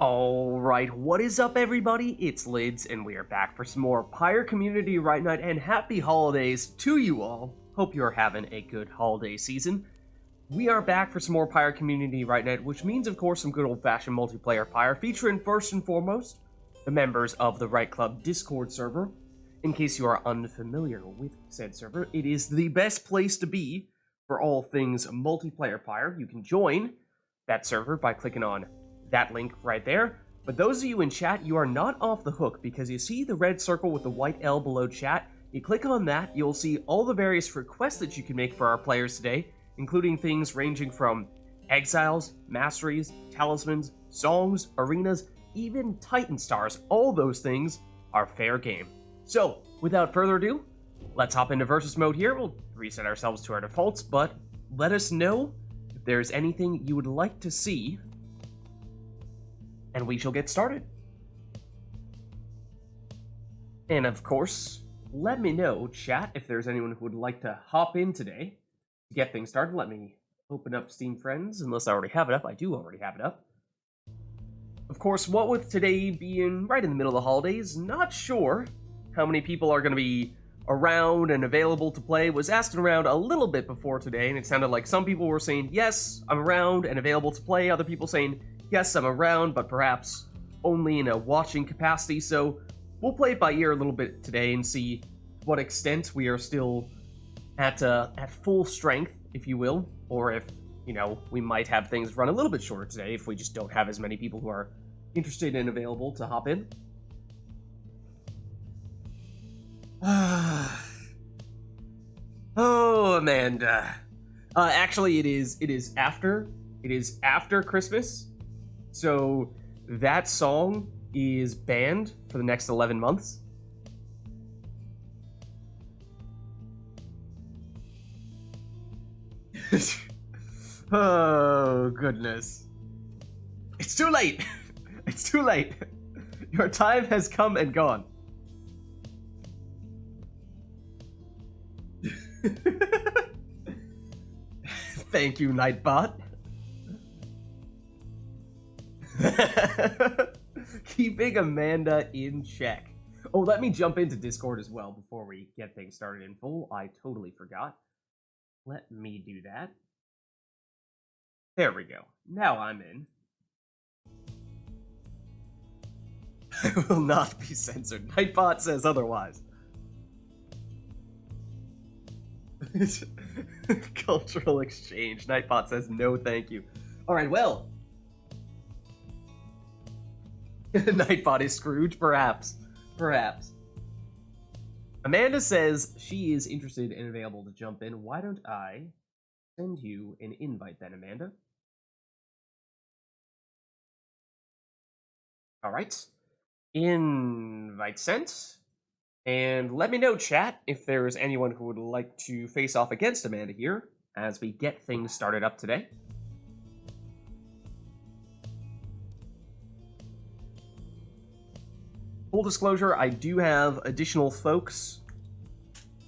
Alright, what is up everybody? It's Lids, and we are back for some more Pyre Community RITE Night, and happy holidays to you all. Hope you are having a good holiday season. We are back for some more Pyre Community RITE Night, which means, of course, some good old-fashioned multiplayer Pyre, featuring first and foremost, the members of the RITE Club Discord server. In case you are unfamiliar with said server, it is the best place to be for all things multiplayer Pyre. You can join that server by clicking on that link right there. But those of you in chat, you are not off the hook, because you see the red circle with the white L below chat. You click on that, you'll see all the various requests that you can make for our players today, including things ranging from exiles, masteries, talismans, songs, arenas, even Titan stars. All those things are fair game. So, without further ado, let's hop into versus mode here. We'll reset ourselves to our defaults, but let us know if there's anything you would like to see, and we shall get started. And of course, let me know, chat, if there's anyone who would like to hop in today to get things started. Let me open up Steam Friends, unless I already have it up. I do already have it up. Of course, what with today being right in the middle of the holidays, not sure how many people are going to be around and available to play. Was asking around a little bit before today, and it sounded like some people were saying, yes, I'm around and available to play. Other people saying, yes, I'm around, but perhaps only in a watching capacity. So we'll play it by ear a little bit today and see to what extent we are still at full strength, if you will, or if, you know, we might have things run a little bit shorter today if we just don't have as many people who are interested and available to hop in. Oh, Amanda. Actually, it is after Christmas. So that song is banned for the next 11 months. Oh, goodness. It's too late. It's too late. Your time has come and gone. Thank you, Nightbot. Keeping Amanda in check. Oh, let me jump into Discord as well before we get things started in full. I totally forgot. Let me do that. There we go. Now I'm in. I will not be censored. Nightbot says otherwise. Cultural exchange. Nightbot says no thank you. Alright, well. Nightbot is Scrooge? Perhaps. Perhaps. Amanda says she is interested and available to jump in. Why don't I send you an invite then, Amanda? Alright. Invite sent. And let me know, chat, if there's anyone who would like to face off against Amanda here as we get things started up today. Full disclosure, I do have additional folks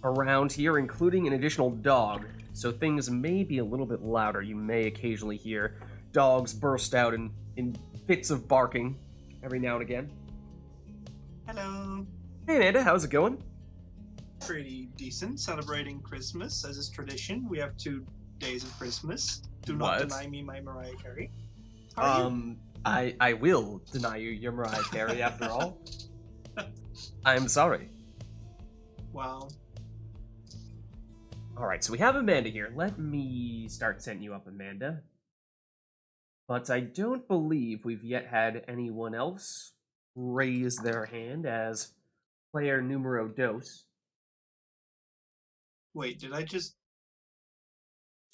around here, including an additional dog, so things may be a little bit louder. You may occasionally hear dogs burst out in fits of barking every now and again. Hello. Hey Amanda, how's it going? Pretty decent. Celebrating Christmas, as is tradition. We have 2 days of Christmas. Do not deny me my Mariah Carey. How are you? I will deny you your Mariah Carey after all. I'm sorry. Wow. Alright, so we have Amanda here. Let me start setting you up, Amanda. But I don't believe we've yet had anyone else raise their hand as player numero dos. Wait, did I just...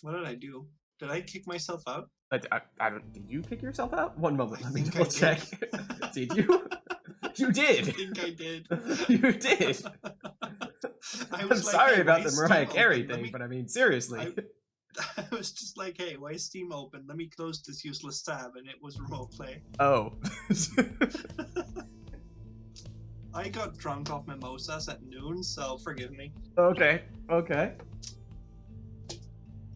What did I do? Did I kick myself out? I don't... Did you kick yourself out? One moment, let me think double I check. did. Did you? You did! I think I did. You did! I'm sorry about the Mariah Carey thing, but I mean, seriously. I was just like, hey, why is Steam open? Let me close this useless tab, and it was remote play. Oh. I got drunk off mimosas at noon, so forgive me. Okay, okay.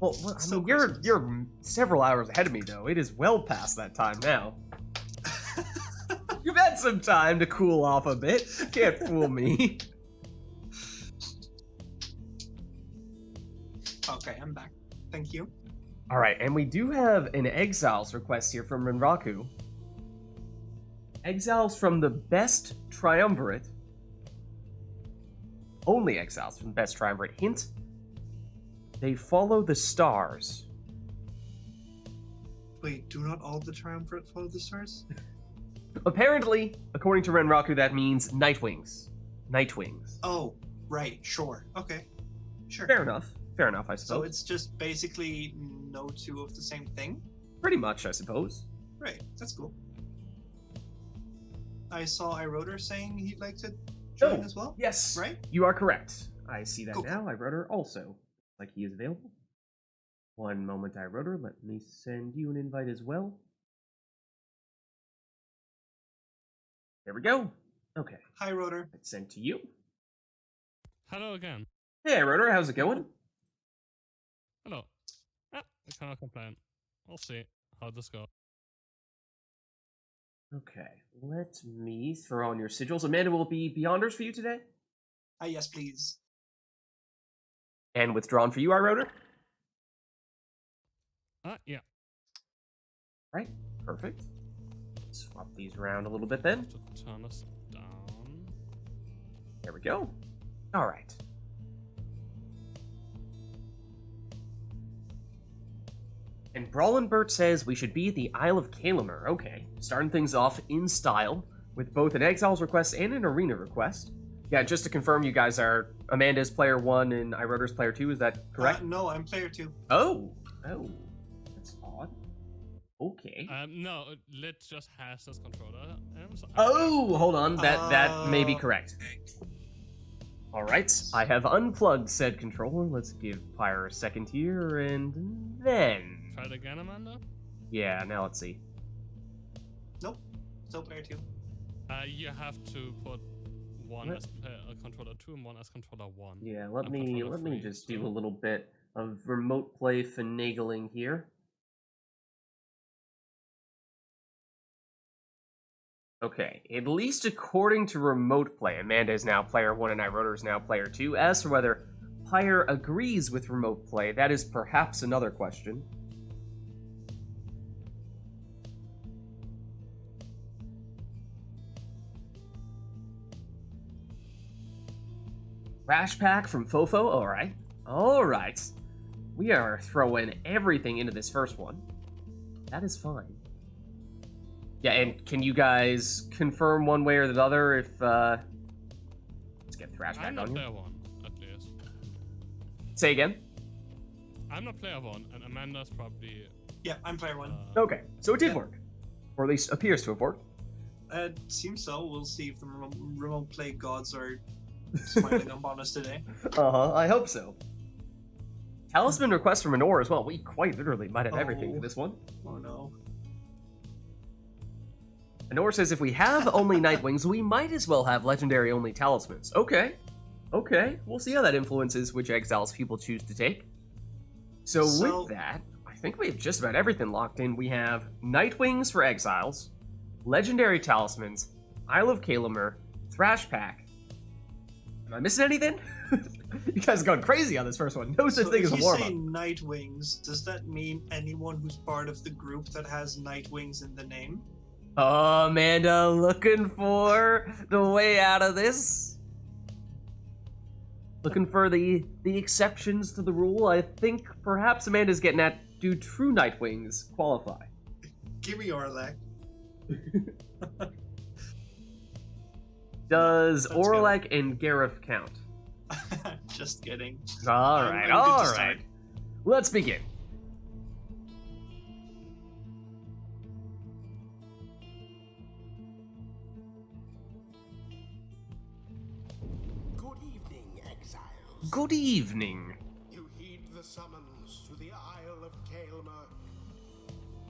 Well, I mean, you're several hours ahead of me, though. It is well past that time now. had some time to cool off a bit. Can't fool me. Okay, I'm back. Thank you. All right, and we do have an exiles request here from Renraku. Exiles from the best triumvirate. Only exiles from the best triumvirate. Hint: they follow the stars. Wait, do not all the triumvirate follow the stars? Apparently, according to Renraku, that means Nightwings. Nightwings. Oh, right, sure. Okay. Sure. Fair enough. Fair enough, I suppose. So it's just basically no two of the same thing? Pretty much, I suppose. Right, that's cool. I saw iRotor saying he'd like to join as well. Yes. Right? You are correct. I see that Cool. now. iRotor also. Like he is available. One moment, iRotor. Let me send you an invite as well. There we go. Okay. Hi, Rotor. It's sent to you. Hello again. Hey, iRotor. How's it going? Hello. I cannot complain. We'll see how this goes. Okay. Let me throw on your sigils. Amanda will be Beyonders for you today. Yes, please. And withdrawn for you, iRotor. Yeah. Right. Perfect. Swap these around a little bit then. To turn this down. There we go. All right. And Brawlenbert says we should be at the Isle of Kalamer. Okay, starting things off in style with both an Exiles request and an Arena request. Yeah, just to confirm, you guys are Amanda's player 1 and iRotor's player 2, is that correct? No, I'm player 2. Oh, that's odd. Okay. No, Lit just has this controller. So Oh, hold on, that may be correct. All right, I have unplugged said controller. Let's give Pyre a second here, and then... Try it again, Amanda? Yeah, now let's see. Nope. Still player 2. You have to put one What? as controller 2 and one as controller 1. Yeah, let I'm me controller 3, just do so- a little bit of remote play finagling here. Okay, at least according to remote play, Amanda is now player 1 and iRotor is now player 2. As for whether Pyre agrees with remote play, that is perhaps another question. Crash pack from Fofo, alright. Alright. We are throwing everything into this first one. That is fine. Yeah, and can you guys confirm one way or the other if, let's get Thrash I'm back not on player you. 1, at least. Say again? I'm not player 1, and Amanda's probably... Yeah, I'm player 1. Okay, so it did Yeah. work. Or at least appears to have worked. It seems so. We'll see if the remote play gods are smiling upon us today. Uh-huh, I hope so. Talisman request from Minor as well. We quite literally might have everything Oh. for this one. Oh no. Minor says if we have only Nightwings, we might as well have legendary only talismans. Okay. Okay, we'll see how that influences which exiles people choose to take. So with that, I think we have just about everything locked in. We have Nightwings for exiles, legendary talismans, Isle of Kalamer, Thrash Pack. Am I missing anything? You guys have gone crazy on this first one. No such So thing if as a you warm say up. Nightwings, does that mean anyone who's part of the group that has Nightwings in the name? Oh, Amanda, looking for the way out of this? Looking for the exceptions to the rule? I think perhaps Amanda's getting at, do true Nightwings qualify? Give me Orlac. Does Let's go. Orlac and Gareth count? Just kidding. Alright, I'm good to alright. start. Let's begin. Good evening, exiles. Good evening. You heed the summons to the Isle of Kalamer.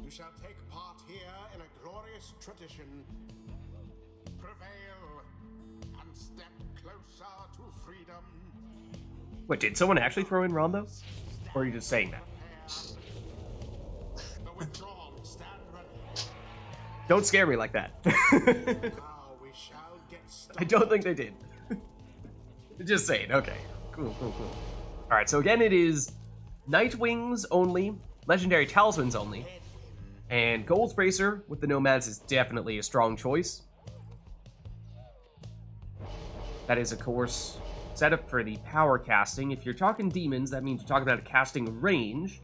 You shall take part here in a glorious tradition. Prevail and step closer to freedom. Wait, did someone actually throw in Rondo? Or are you just saying that? The withdrawn stand ready. Don't scare me like that. Now I don't think they did. Just saying. Okay. Cool. Alright, so again, it is Night Wings only, Legendary Talismans only, and Gold Bracer with the Nomads is definitely a strong choice. That is, of course, set up for the power casting. If you're talking demons, that means you're talking about a casting range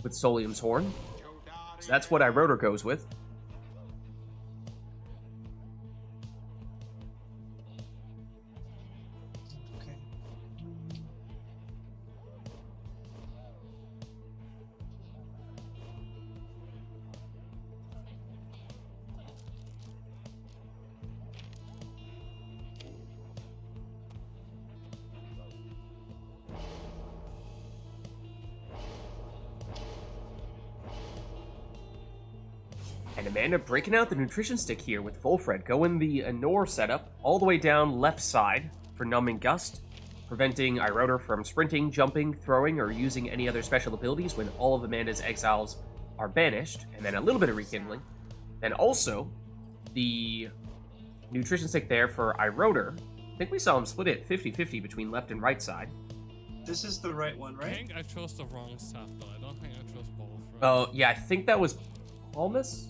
with Solium's Horn. So that's what Iroder goes with. Okay. And Amanda breaking out the nutrition stick here with Volfred, going the Anor setup all the way down left side for Numbing Gust, preventing Iroder from sprinting, jumping, throwing, or using any other special abilities when all of Amanda's exiles are banished, and then a little bit of rekindling. Then also, the nutrition stick there for Iroder. I think we saw him split it 50-50 between left and right side. This is the right one, I right? think I chose the wrong set though. I don't think I chose both. Right? Oh, yeah, I think that was Palmas?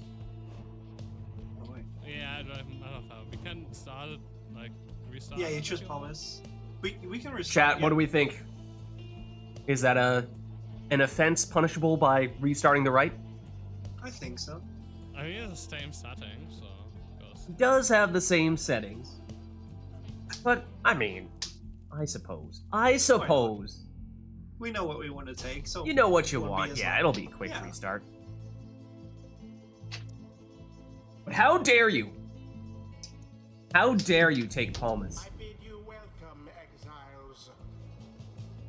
Oh, wait. Yeah, I don't know. We can start it, like, restart. Yeah, you it choose if Palmas. We can restart. Chat, what do we think? Is that an offense punishable by restarting the right? I think so. I mean, it's the same setting, so it goes. It does have the same settings. But, I mean, I suppose. We know what we want to take, so You know what you won't be want. as Yeah, long. it'll be a quick Yeah. restart. But how dare you? How dare you take Palmas? I bid you welcome, exiles.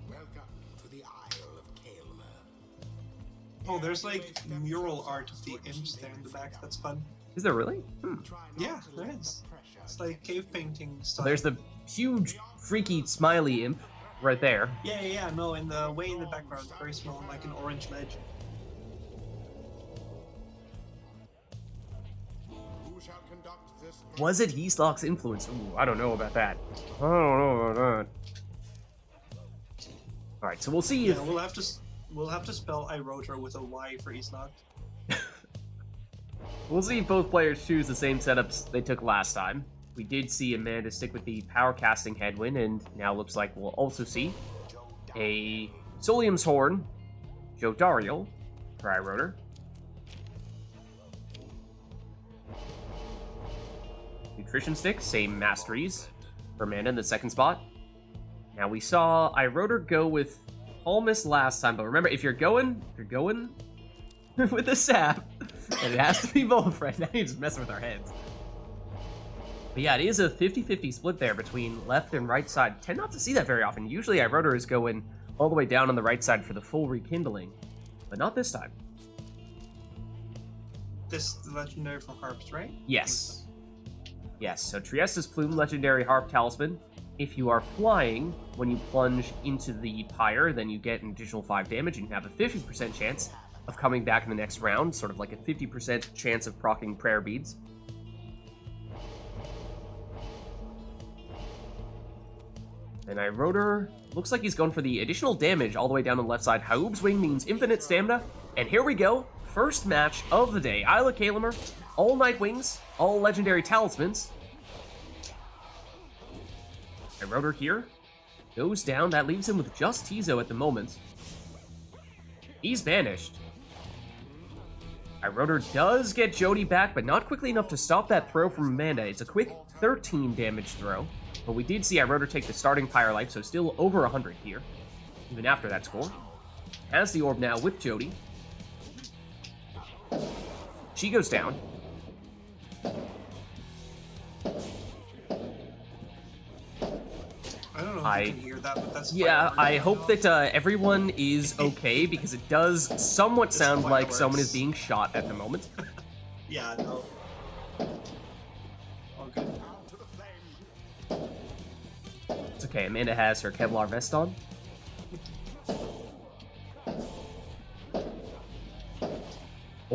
Welcome to the Isle of Kael'mar. Oh, there's like mural art of the imps there in the back. That's fun. Is there really? Yeah, there is. It's like cave painting So style. there's the huge, freaky, smiley imp right there. Yeah. No, in the way in the background, very small, like an orange ledge. Who shall conduct this? Was it Heathlock's influence? Ooh, I don't know about that. I don't know about that. Alright, so we'll see if... Yeah, we'll have to spell Iroder with a Y for Eastlock. We'll see if both players choose the same setups they took last time. We did see Amanda stick with the power casting headwind, and now looks like we'll also see a Solium's Horn, Joe Dariel, for Iroder. Nutrition stick, same masteries for Amanda in the second spot. Now we saw Iroder go with Palmas last time, but remember, if you're going with the sap, and it has to be Volfred. Now you're just messing with our heads. But yeah, it is a 50-50 split there between left and right side. Tend not to see that very often. Usually Iroder is going all the way down on the right side for the full rekindling, but not this time. This is the legendary from Harps, right? Yes. Yes, so Triesta's Plume, Legendary Harp Talisman. If you are flying, when you plunge into the Pyre, then you get an additional 5 damage, and you have a 50% chance of coming back in the next round, sort of like a 50% chance of proccing Prayer Beads. And Iroder looks like he's going for the additional damage all the way down on the left side. Haub's Wing means infinite stamina, and here we go. First match of the day. Isle of Kael'mar, all Night Wings, all Legendary Talismans. Iroder here goes down. That leaves him with just Tizo at the moment. He's banished. Iroder does get Jody back, but not quickly enough to stop that throw from Amanda. It's a quick 13 damage throw, but we did see Iroder take the starting Pyre Life, so still over 100 here, even after that score. Has the orb now with Jody. She goes down. I don't know if you can hear that, but that's Yeah, fireworks. I hope that everyone is okay, because it does somewhat It's sound like fireworks. someone is being shot at the moment. Yeah, no. All good. Out to the flame. It's okay, Amanda has her Kevlar vest on.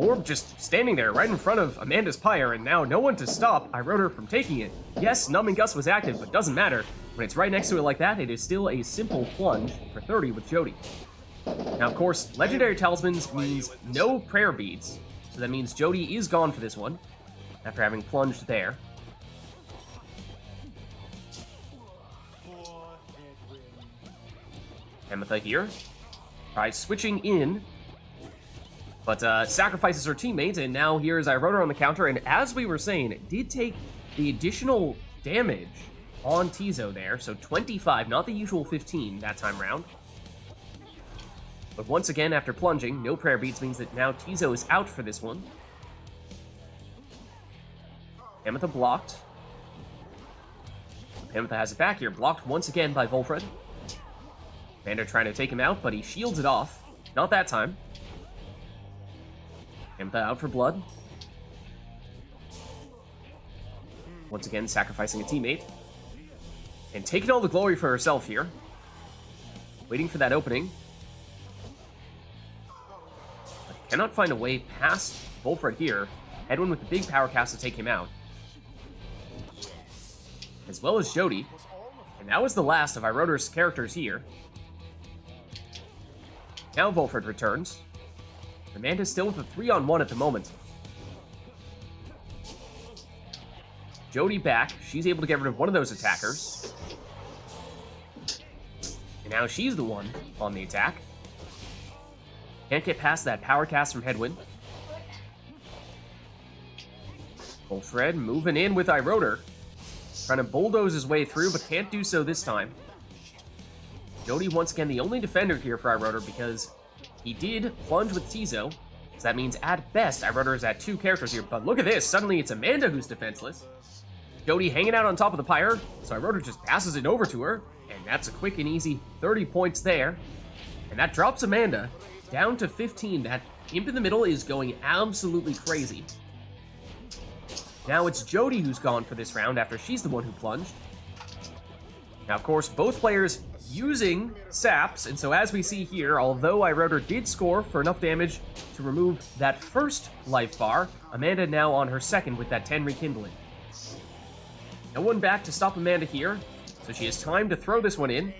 orb just standing there right in front of Amanda's Pyre, and now no one to stop Iroder from taking it. Yes, Numbing Gust was active, but doesn't matter. When it's right next to it like that, it is still a simple plunge for 30 with Jody. Now, of course, Legendary Talismans means no prayer beads, so that means Jody is gone for this one, after having plunged there. Ametha here tries switching in, but sacrifices her teammate, and now here's Iroder on the counter, and as we were saying, it did take the additional damage on Tizo there, so 25, not the usual 15 that time round. But once again, after plunging, no prayer beads means that now Tizo is out for this one. Ametha blocked. Ametha has it back here, blocked once again by Volfred. Amanda trying to take him out, but he shields it off. Not that time. Ametha out for blood. Once again, sacrificing a teammate. And taking all the glory for herself here. Waiting for that opening. But cannot find a way past Volfred here. Edwin with the big power cast to take him out. As well as Jody. And that was the last of Iroder's characters here. Now Volfred returns. Amanda's still with a 3-on-1 at the moment. Jody back. She's able to get rid of one of those attackers. And now she's the one on the attack. Can't get past that power cast from Headwind. Volfred moving in with Iroder. Trying to bulldoze his way through, but can't do so this time. Jody, once again, the only defender here for Iroder because he did plunge with Tizo. So that means, at best, Iroder is at 2 characters here. But look at this. Suddenly, it's Amanda who's defenseless. Jody hanging out on top of the Pyre. So Iroder just passes it over to her. And that's a quick and easy 30 points there. And that drops Amanda down to 15. That imp in the middle is going absolutely crazy. Now it's Jody who's gone for this round after she's the one who plunged. Now, of course, both players using saps, and so as we see here, although Iroder did score for enough damage to remove that first life bar, Amanda now on her second with that 10 rekindling. No one back to stop Amanda here, so she has time to throw this one in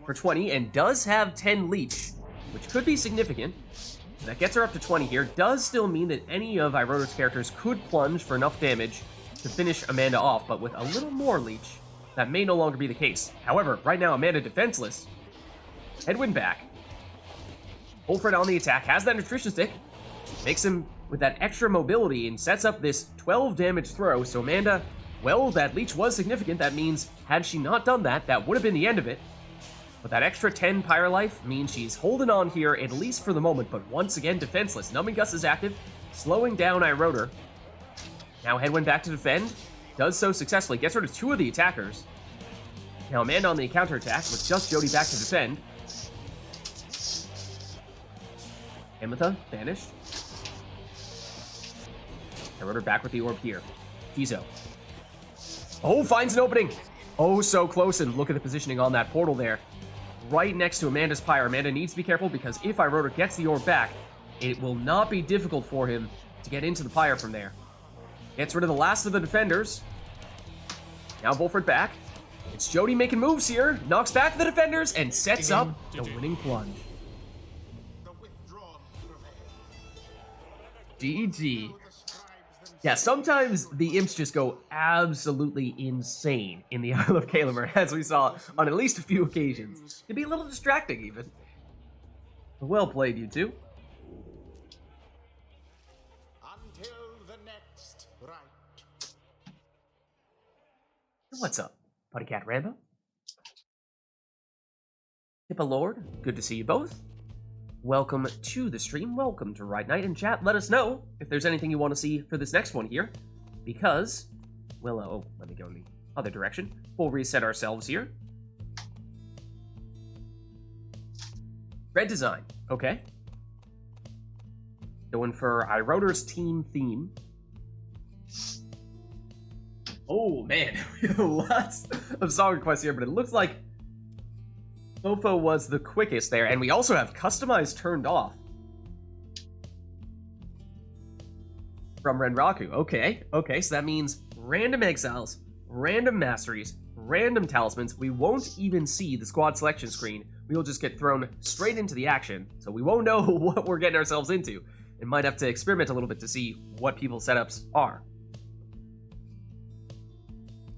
for 20, and does have 10 leech, which could be significant. That gets her up to 20 here. Does still mean that any of Iroder's characters could plunge for enough damage to finish Amanda off, but with a little more leech, that may no longer be the case. However, right now, Amanda defenseless. Headwind back. Volfred on the attack, has that nutrition stick. Makes him with that extra mobility and sets up this 12 damage throw. So Amanda, well, that leech was significant. That means, had she not done that, that would have been the end of it. But that extra 10 Pyre life means she's holding on here, at least for the moment, but once again, defenseless. Numbing Gust is active, slowing down Iroder. Now Headwind back to defend. Does so successfully, gets rid of 2 of the attackers. Now Amanda on the counterattack with just Jody back to defend. Ametha, banished. Iroder back with the orb here. Tizo. Oh, finds an opening! Oh, so close, and look at the positioning on that portal there. Right next to Amanda's Pyre. Amanda needs to be careful because if Iroder gets the orb back, it will not be difficult for him to get into the Pyre from there. Gets rid of the last of the defenders. Now Volfred back. It's Jody making moves here. Knocks back the defenders and sets up the winning plunge. GG. Yeah, sometimes the imps just go absolutely insane in the Isle of Kalamer, as we saw on at least a few occasions. It'd be a little distracting, even. Well played, you two. Until the next rite. What's up, Putty Cat Rambo? Hippa Lord, good to see you both. Welcome to the stream, welcome to RITE NITE, and chat, let us know if there's anything you want to see for this next one here, because, well, oh, let me go in the other direction. We'll reset ourselves here. Red design, okay. Going for Iroder's team theme. Oh man, we have lots of song requests here, but it looks like Fofo was the quickest there, and we also have customized turned off. from Renraku. Okay, so that means random exiles, random masteries, random talismans. We won't even see the squad selection screen. We will just get thrown straight into the action, so we won't know what we're getting ourselves into, and might have to experiment a little bit to see what people's setups are.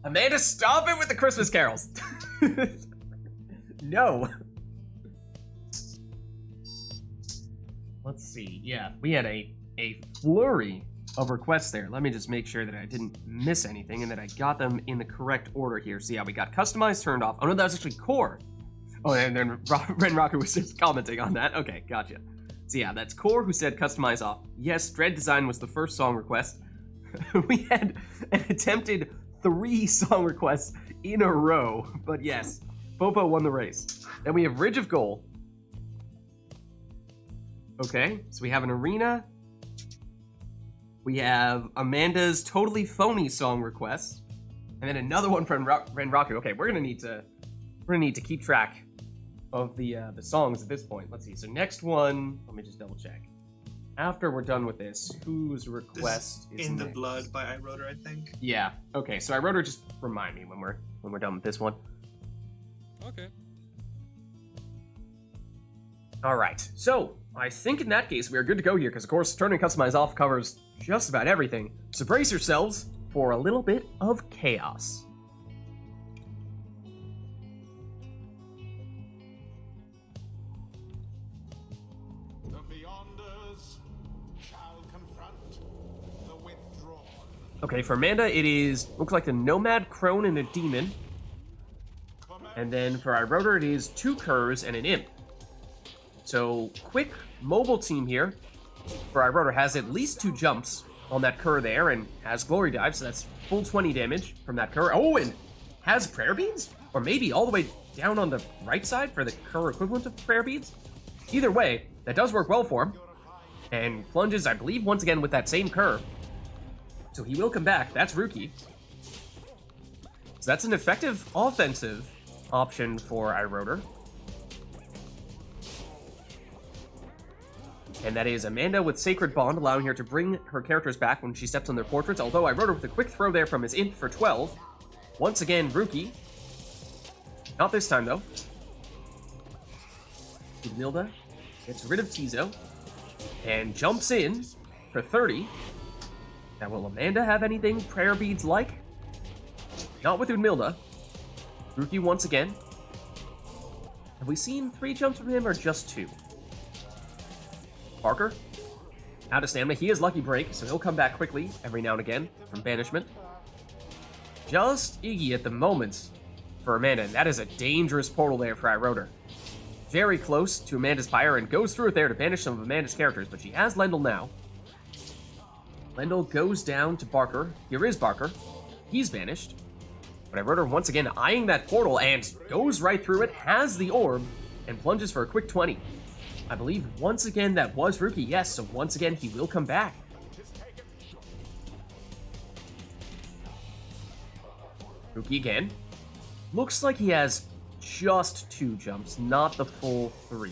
Amanda, stop it with the Christmas carols! No. Let's see. Yeah, we had a flurry of requests there. Let me just make sure that I didn't miss anything and that I got them in the correct order here. So yeah, we got customized turned off. Oh no, that was actually core. Oh, and then Renraku was just commenting on that. Okay, gotcha. So yeah, that's core who said customize off. Yes, Dread Design was the first song request. We had an attempted 3 song requests in a row, but yes, Popo won the race. Then we have Ridge of Gold. Okay, so we have an arena. We have Amanda's totally phony song request, and then another one from Renraku. Okay, we're gonna need to keep track of the songs at this point. Let's see. So next one, let me just double check. After we're done with this, whose request is In the next? Blood by iRotor, I think. Yeah. Okay. So iRotor, just remind me when we're done with this one. Okay. All right. So I think in that case we are good to go here because of course turn and customize off covers just about everything. So brace yourselves for a little bit of chaos. The Beyonders shall confront the withdrawn. Okay, for Amanda it looks like a Nomad, Crone, and a Demon. And then for iRotor it is 2 Curs and an Imp. So quick mobile team here for iRotor has at least 2 jumps on that Cur there and has Glory Dive, so that's full 20 damage from that Cur. Oh, and has Prayer Beads? Or maybe all the way down on the right side for the Cur equivalent of Prayer Beads? Either way, that does work well for him. And plunges, I believe, once again with that same Cur. So he will come back. That's Ruki. So that's an effective offensive option for iRotor. And that is Amanda with Sacred Bond, allowing her to bring her characters back when she steps on their portraits, although I wrote her with a quick throw there from his Imp for 12. Once again, Ruki. Not this time, though. Milda gets rid of Tizo and jumps in for 30. Now, will Amanda have anything Prayer Beads like? Not with Udmilda. Ruki once again. Have we seen 3 jumps from him or just 2? Parker, out of stamina. He has Lucky Break, so he'll come back quickly every now and again from banishment. Just Iggy at the moment for Amanda, and that is a dangerous portal there for iRotor. Very close to Amanda's Pyre and goes through it there to banish some of Amanda's characters, but she has Lendl now. Lendl goes down to Barker. Here is Barker. He's banished. But iRotor once again eyeing that portal and goes right through it, has the orb, and plunges for a quick 20. I believe once again that was Ruki, yes, so once again he will come back. Ruki again. Looks like he has just 2 jumps, not the full 3.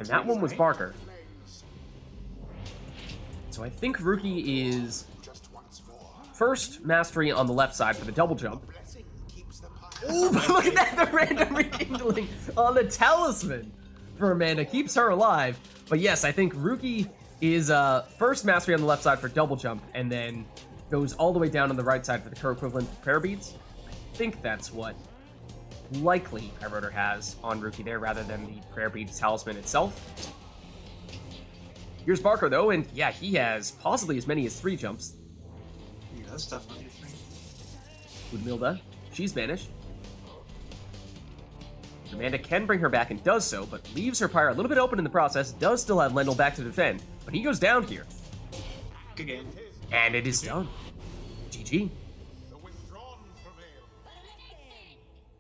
And that one was Barker. So I think Ruki is first mastery on the left side for the double jump. Ooh, but look at that, the random rekindling on the talisman for Amanda. Keeps her alive. But yes, I think Ruki is first mastery on the left side for double jump, and then goes all the way down on the right side for the Cur equivalent prayer beads. I think that's what likely iRotor has on Ruki there, rather than the prayer beads talisman itself. Here's Barker though, and yeah, he has possibly as many as 3 jumps. Yeah, that's definitely a thing. Udmilda, she's banished. Amanda can bring her back and does so, but leaves her Pyre a little bit open in the process, does still have Lendl back to defend, but he goes down here. Good game. And it is done. GG. The withdrawn prevail.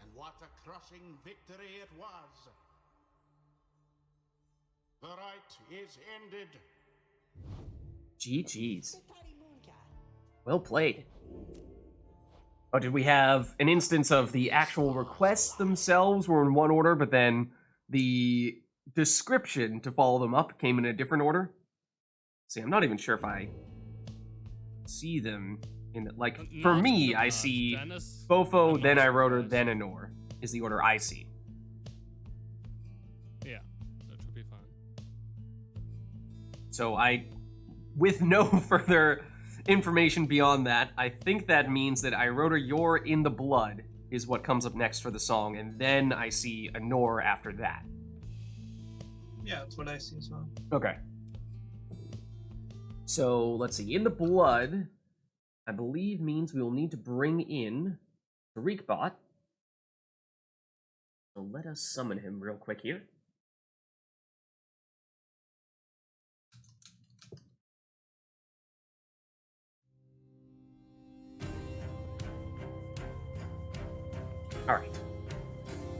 And what a crushing victory it was. The rite is ended. GG's. Well played. Oh, did we have an instance of the actual requests themselves were in one order, but then the description to follow them up came in a different order. See, I'm not even sure if I see them in like for me. I see Bofo, then Iroder, then Anor is the order I see. Yeah, that should be fine. So with no further information beyond that, I think that means that Iroder, you're in the blood is what comes up next for the song, and then I see Anor after that. Yeah, that's what I see as well. Okay. So, let's see. In the blood, I believe means we will need to bring in Tariqbot. So let us summon him real quick here. Alright.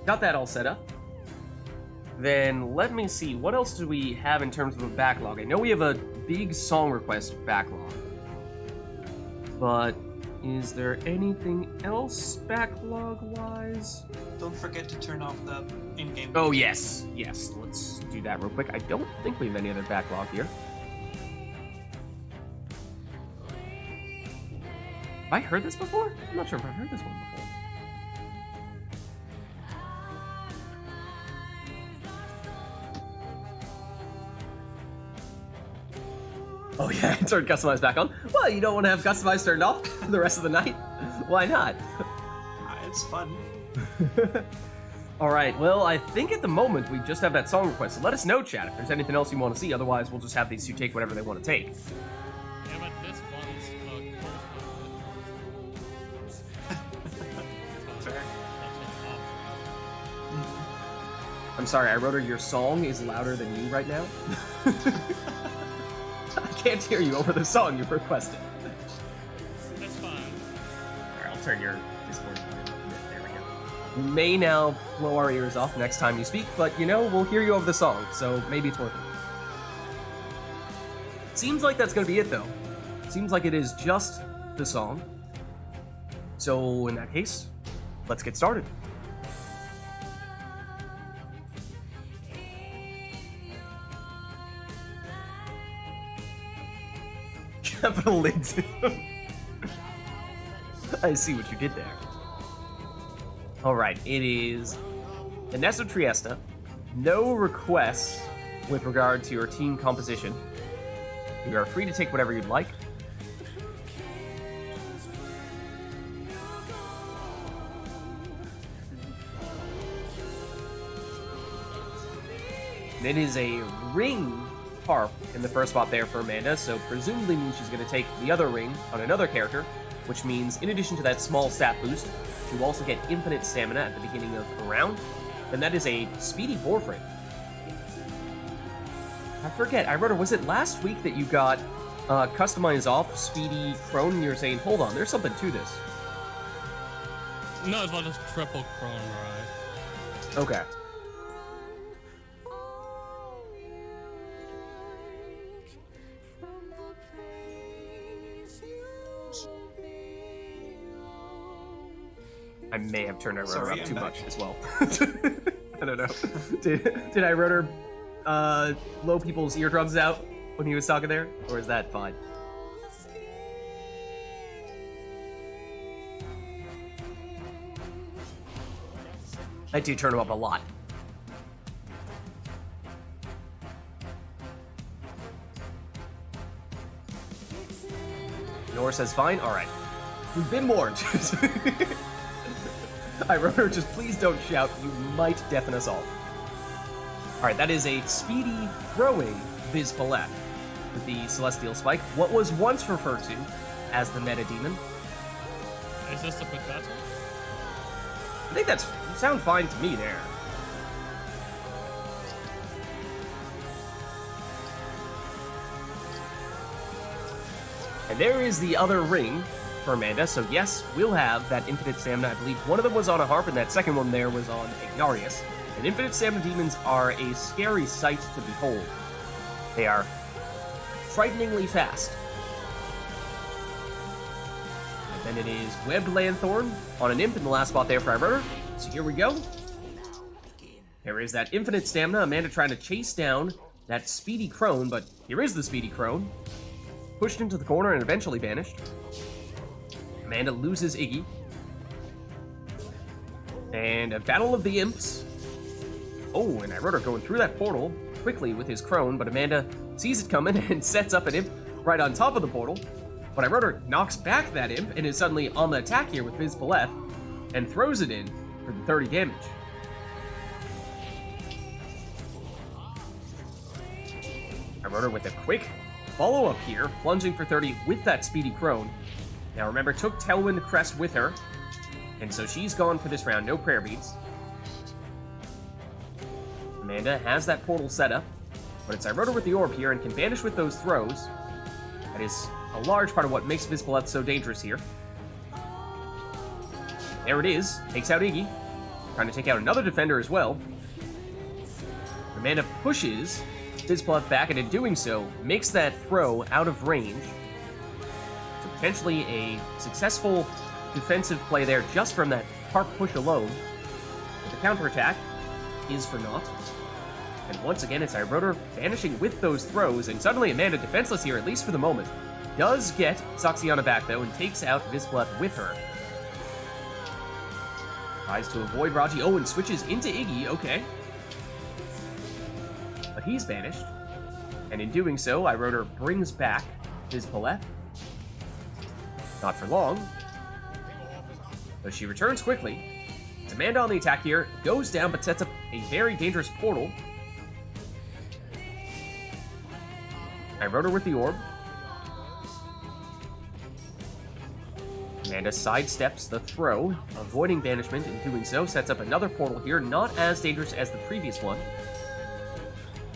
Got that all set up. Then let me see, what else do we have in terms of a backlog? I know we have a big song request backlog. But is there anything else backlog-wise? Don't forget to turn off the in-game. Oh, yes. Yes, let's do that real quick. I don't think we have any other backlog here. Have I heard this before? I'm not sure if I've heard this one before. Oh yeah, turn customize back on. Well, you don't want to have customize turned off the rest of the night? Why not? It's fun. Alright, well, I think at the moment we just have that song request, so let us know, chat, if there's anything else you want to see. Otherwise, we'll just have these two take whatever they want to take. Yeah, but this one's Fair. I'm sorry, Iroder, your song is louder than you right now. I can't hear you over the song you've requested. That's fine. Alright, I'll turn your Discord volume up a bit. There we go. You may now blow our ears off next time you speak, but you know, we'll hear you over the song, so maybe it's worth it. Seems like that's gonna be it, though. Seems like it is just the song. So, in that case, let's get started. Capital Lids. I see what you did there. Alright, it is Ernesto Triesta. No requests with regard to your team composition. You are free to take whatever you'd like. And it is a ring harp in the first spot there for Amanda, so presumably means she's going to take the other ring on another character, which means in addition to that small stat boost, she will also get infinite stamina at the beginning of a round, and that is a speedy Borfrin. I forget, Iroder, was it last week that you got customized off speedy Crone and you were saying, hold on, there's something to this? No, it's not just triple Crone, right? Okay. I may have turned Iroder up too much as well. I don't know. Did Iroder blow people's eardrums out when he was talking there? Or is that fine? I do turn him up a lot. Nor says fine? Alright. We've been warned. Iroder, just please don't shout. You might deafen us all. Alright, that is a speedy throwing Vids Palette with the Celestial Spike. What was once referred to as the Meta Demon. Is this a bit better? I think that's sound fine to me there. And there is the other ring for Amanda, so yes, we'll have that infinite stamina. I believe one of them was on a harp, and that second one there was on Ignarius. And infinite stamina demons are a scary sight to behold. They are frighteningly fast. And then it is Webbed Lanthorn on an imp in the last spot there for Iroder. So here we go. There is that infinite stamina. Amanda trying to chase down that speedy crone, but here is the speedy crone. Pushed into the corner and eventually banished. Amanda loses Iggy. And a battle of the imps. Oh, and I wrote her going through that portal quickly with his crone, but Amanda sees it coming and sets up an imp right on top of the portal. But I wrote her knocks back that imp and is suddenly on the attack here with Vids and throws it in for the 30 damage. I wrote her with a quick follow-up here, plunging for 30 with that speedy crone. Now remember, took Tailwind Crest with her, and so she's gone for this round, no prayer beads. Amanda has that portal set up, but it's I wrote her with the orb here and can banish with those throws. That is a large part of what makes Vids so dangerous here. There it is, takes out Iggy, trying to take out another defender as well. Amanda pushes Vids back, and in doing so, makes that throw out of range. So potentially a successful defensive play there just from that harp push alone. But the counterattack is for naught. And once again, it's Iroder vanishing with those throws, and suddenly Amanda defenseless here, at least for the moment. Does get Saxiana back, though, and takes out Vids with her. Tries to avoid Raji. Oh, and switches into Iggy. Okay. But he's banished. And in doing so, Iroder brings back Vids. Not for long. But she returns quickly. It's Amanda on the attack here. Goes down, but sets up a very dangerous portal. Iroder with the orb. Amanda sidesteps the throw, avoiding banishment. In doing so, sets up another portal here, not as dangerous as the previous one.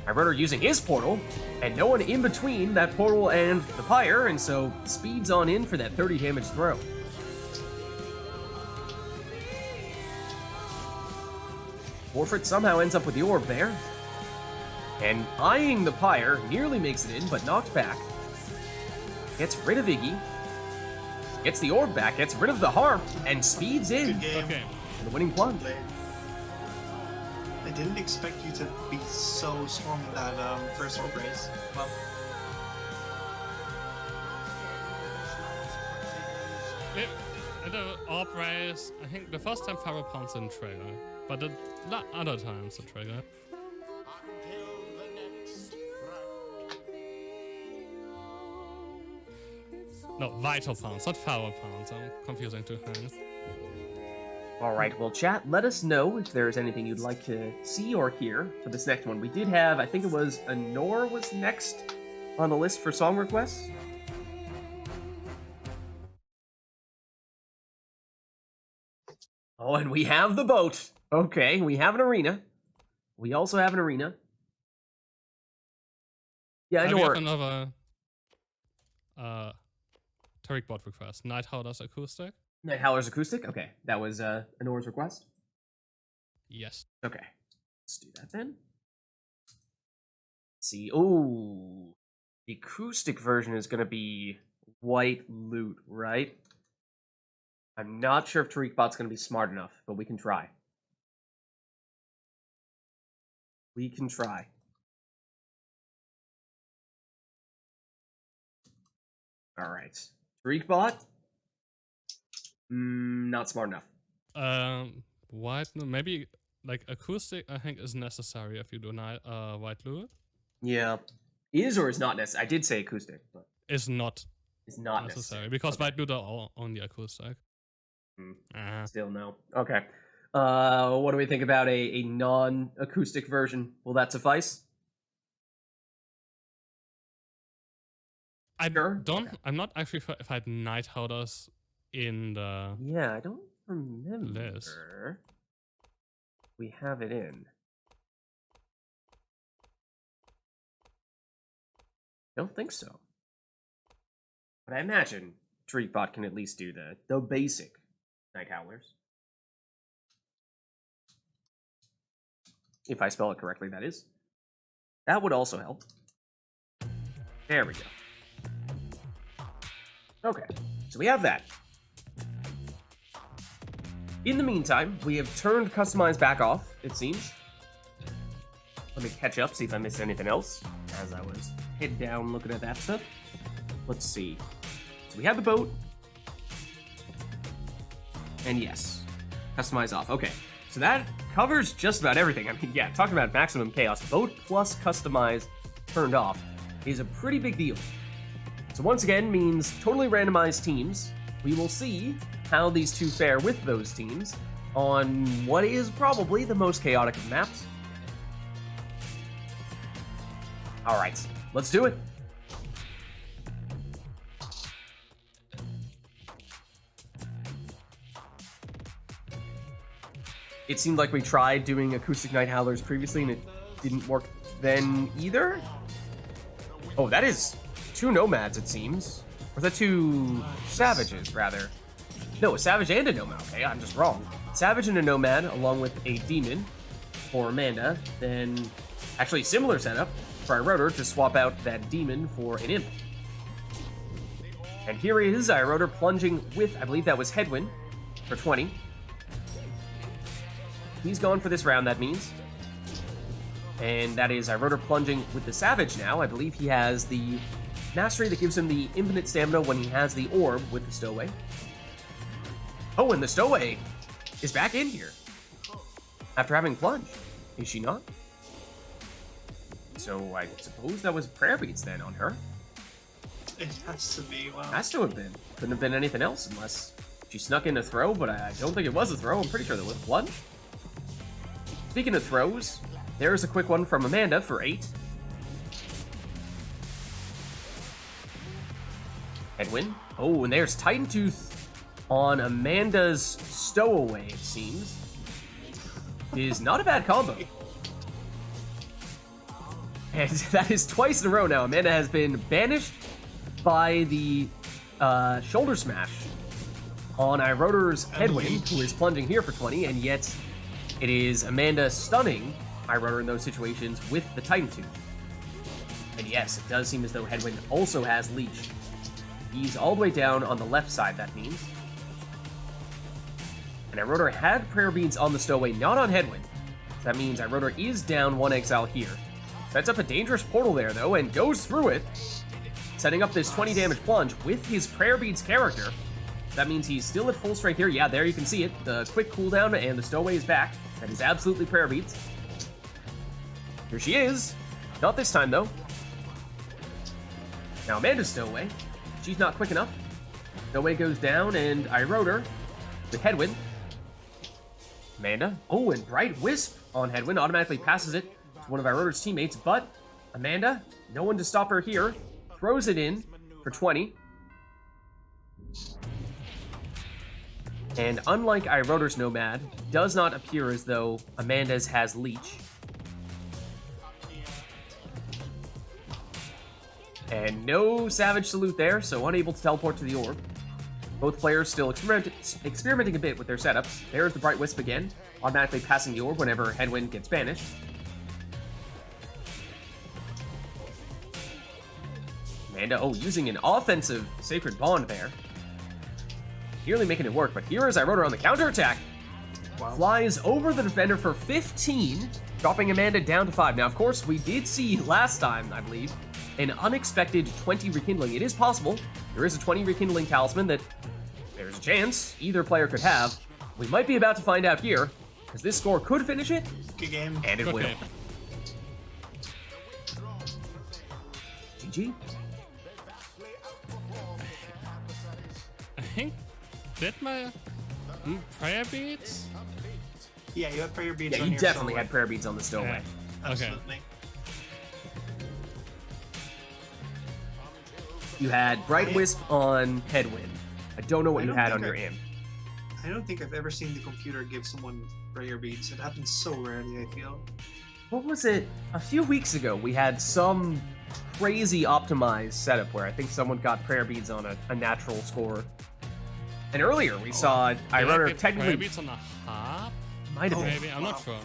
Iroder using his portal, and no one in between that portal and the Pyre, and so speeds on in for that 30 damage throw. Warfrit somehow ends up with the orb there. And eyeing the Pyre, nearly makes it in, but knocked back. Gets rid of Iggy. Gets the orb back, gets rid of the harp, and speeds in. Good game. Okay. For the winning plunge. I didn't expect you to be so strong in that first orb race. Well, The orb race, I think the first time Pharaoh pounced in trigger, but the other times the trigger. Until the next No, Vital Pounce, not Pharaoh Pounce. I'm confusing two things. Alright, well, chat, let us know if there's anything you'd like to see or hear for this next one. We did have, I think it was Anor was next on the list for song requests. Oh, and we have the boat. Okay, we have an arena. We also have an arena. Yeah, We have Anor. another Tariq bot request. Night Howler's acoustic. Night Howler's acoustic? Okay, that was Anor's request. Yes. Okay, let's do that then. Let's see. Oh, the acoustic version is going to be White Loot, right? I'm not sure if TariqBot's going to be smart enough, but we can try. We can try. All right. TariqBot? Not smart enough. White, no, maybe like acoustic. I think is necessary if you do night White Loot. Yeah. Is or is not necessary? I did say acoustic, but Is not it's not necessary because Okay. White Loot are only acoustic. Still no. Okay. What do we think about a non-acoustic version? Will that suffice? I Sure. don't. Okay. I'm not actually sure if I had Night Howlers in the. Yeah, I don't remember. Liz. We have it in. Don't think so. But I imagine TreatBot can at least do the basic Night Howlers. If I spell it correctly, that is. That would also help. There we go. Okay, so we have that. In the meantime, we have turned Customize back off, it seems. Let me catch up, see if I missed anything else as I was head down looking at that stuff. Let's see. So we have the boat. And yes, customize off. Okay, so that covers just about everything. I mean, yeah, talking about maximum chaos, boat plus customize turned off is a pretty big deal. So once again means totally randomized teams. We will see how these two fare with those teams on what is probably the most chaotic of maps. All right, let's do it. It seemed like we tried doing acoustic night howlers previously and it didn't work then either. Oh, that is 2 nomads, it seems. Or is that 2 savages, rather? No, a savage and a nomad. Okay, I'm just wrong. Savage and a nomad, along with a demon for Amanda. Then, actually, similar setup for Iroder to swap out that demon for an imp. And here is Iroder plunging with, I believe that was Headwind for 20. He's gone for this round, that means. And that is Iroder plunging with the Savage now. I believe he has the mastery that gives him the infinite stamina when he has the orb with the Stowaway. Oh, and the Stowaway is back in here after having plunged. Is she not? So I suppose that was prayer beads then on her. It has to be. Wow. Has to have been. Couldn't have been anything else unless she snuck in a throw, but I don't think it was a throw. I'm pretty sure that was plunge. Speaking of throws, there's a quick one from Amanda for 8. Headwind. Oh, and there's Titan Tooth on Amanda's Stowaway, it seems. Is not a bad combo. And that is twice in a row now. Amanda has been banished by the shoulder smash on Iroder's Headwind, who is plunging here for 20, and yet it is Amanda stunning Iroder in those situations with the Titan Tooth. And yes, it does seem as though Headwind also has Leech. He's all the way down on the left side, that means. And Iroder had Prayer Beads on the Stowaway, not on Headwind. So that means Iroder is down 1 exile here. Sets up a dangerous portal there, though, and goes through it, setting up this 20 damage plunge with his Prayer Beads character. That means he's still at full strength here. Yeah, there you can see it. The quick cooldown, and the Stowaway is back. That is absolutely Prayer Beads. Here she is. Not this time, though. Now Amanda's Stowaway. She's not quick enough. Stowaway goes down, and Iroder with Headwind. Amanda. Oh, and Bright Wisp on Headwind automatically passes it to one of Iroder's teammates, but Amanda, no one to stop her here, throws it in for 20. And unlike Iroder's Nomad, does not appear as though Amanda's has Leech. And no Savage Salute there, so unable to teleport to the orb. Both players still experimenting a bit with their setups. There's the Bright Wisp again, automatically passing the orb whenever Headwind gets banished. Amanda, oh, using an offensive Sacred Bond there. Nearly making it work, but here is Iroder on the counterattack. Wow. Flies over the defender for 15, dropping Amanda down to 5. Now, of course, we did see last time, I believe, an unexpected 20 rekindling. It is possible. There is a 20 rekindling talisman that there's a chance either player could have. We might be about to find out here, because this score could finish it. Good game. And it will. GG. I think did my prayer beads? Yeah, you had prayer beads Yeah, on you your definitely Stowaway. had prayer beads on the Stowaway. Yeah. Absolutely. You had Bright Wisp on Headwind. I don't know what you had on your imp. I don't think I've ever seen the computer give someone prayer beads. It happens so rarely, I feel. What was it? A few weeks ago, we had some crazy optimized setup where I think someone got prayer beads on a natural score. And earlier, we saw Iroder prayer technically... beads on the harp? Might have been. Maybe, I'm not sure.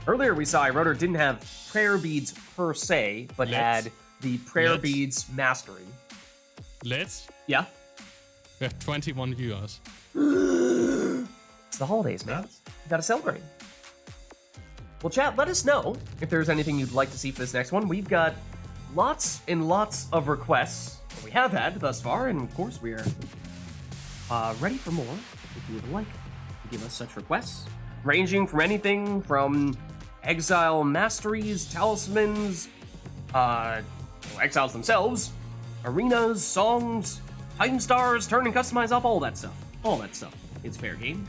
Earlier, we saw Iroder didn't have prayer beads per se, but had the prayer beads mastery. Let's. Yeah? We have 21 viewers. It's the holidays, man. You gotta celebrate. Well, chat, let us know if there's anything you'd like to see for this next one. We've got lots and lots of requests that we have had thus far, and of course we are ready for more if you would like to give us such requests, ranging from anything from exile masteries, talismans, exiles themselves, arenas, songs, Titan Stars, turn and customize up, all that stuff. All that stuff. It's fair game.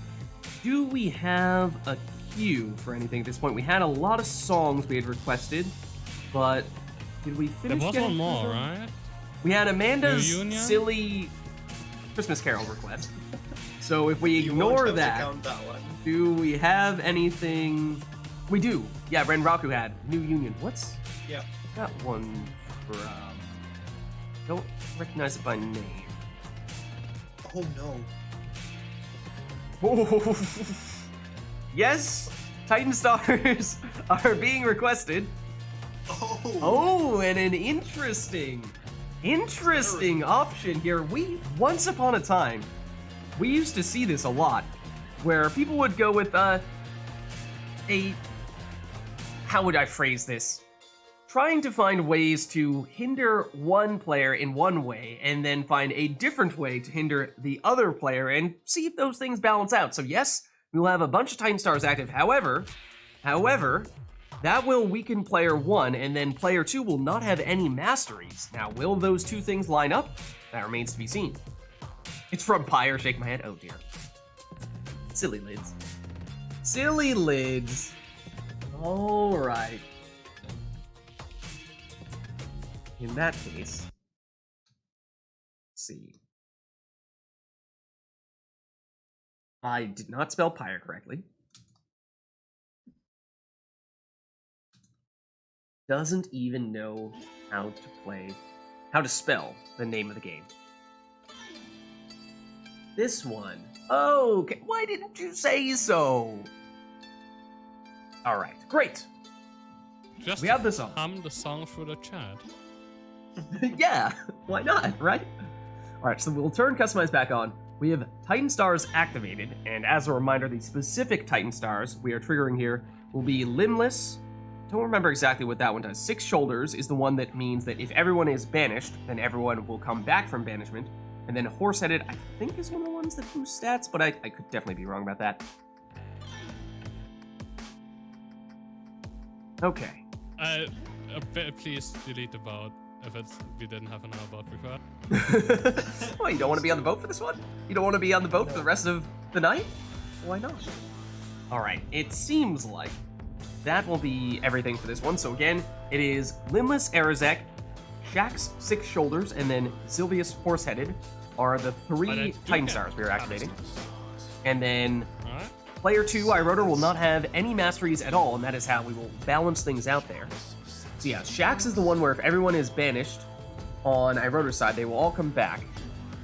Do we have a queue for anything at this point? We had a lot of songs we had requested, but did we finish? There was one more, right? We had Amanda's silly Christmas Carol request. So if we ignore that, do we have anything? We do. Yeah, Renraku had New Union. What's that one from? Don't recognize it by name. Oh no. Oh. Yes, Titan Stars are being requested. Oh, and an interesting option here. Once upon a time, we used to see this a lot, where people would go with how would I phrase this? Trying to find ways to hinder one player in one way, and then find a different way to hinder the other player, and see if those things balance out. So yes, we will have a bunch of Titan Stars active. However, that will weaken player 1, and then player 2 will not have any masteries. Now, will those two things line up? That remains to be seen. It's from Pyre, shake my head. Oh dear. Silly lids. Silly lids. Alright. In that case, let's see. I did not spell Pyre correctly. Doesn't even know how to spell the name of the game. This one. Oh, okay. Why didn't you say so? All right, great. Just we have this on. Hum the song through the chat. Yeah, why not, right? All right, so we'll turn Customize back on. We have Titan Stars activated, and as a reminder, the specific Titan Stars we are triggering here will be Limbless. Don't remember exactly what that one does. 6 Shoulders is the one that means that if everyone is banished, then everyone will come back from banishment. And then Horse-Headed, I think, is one of the ones that boosts stats, but I could definitely be wrong about that. Okay. Please delete the vote if we didn't have another vote required. Well, you don't want to be on the vote for this one? You don't want to be on the vote for the rest of the night? Why not? Alright, it seems like that will be everything for this one. So again, it is Limbless Arazek, Shaxx 6 Shoulders, and then Sylvius Horse-Headed are the 3 Titan Stars we are activating. And then player 2, iRotor, will not have any masteries at all, and that is how we will balance things out there. So yeah, Shaxx is the one where if everyone is banished on iRotor's side, they will all come back.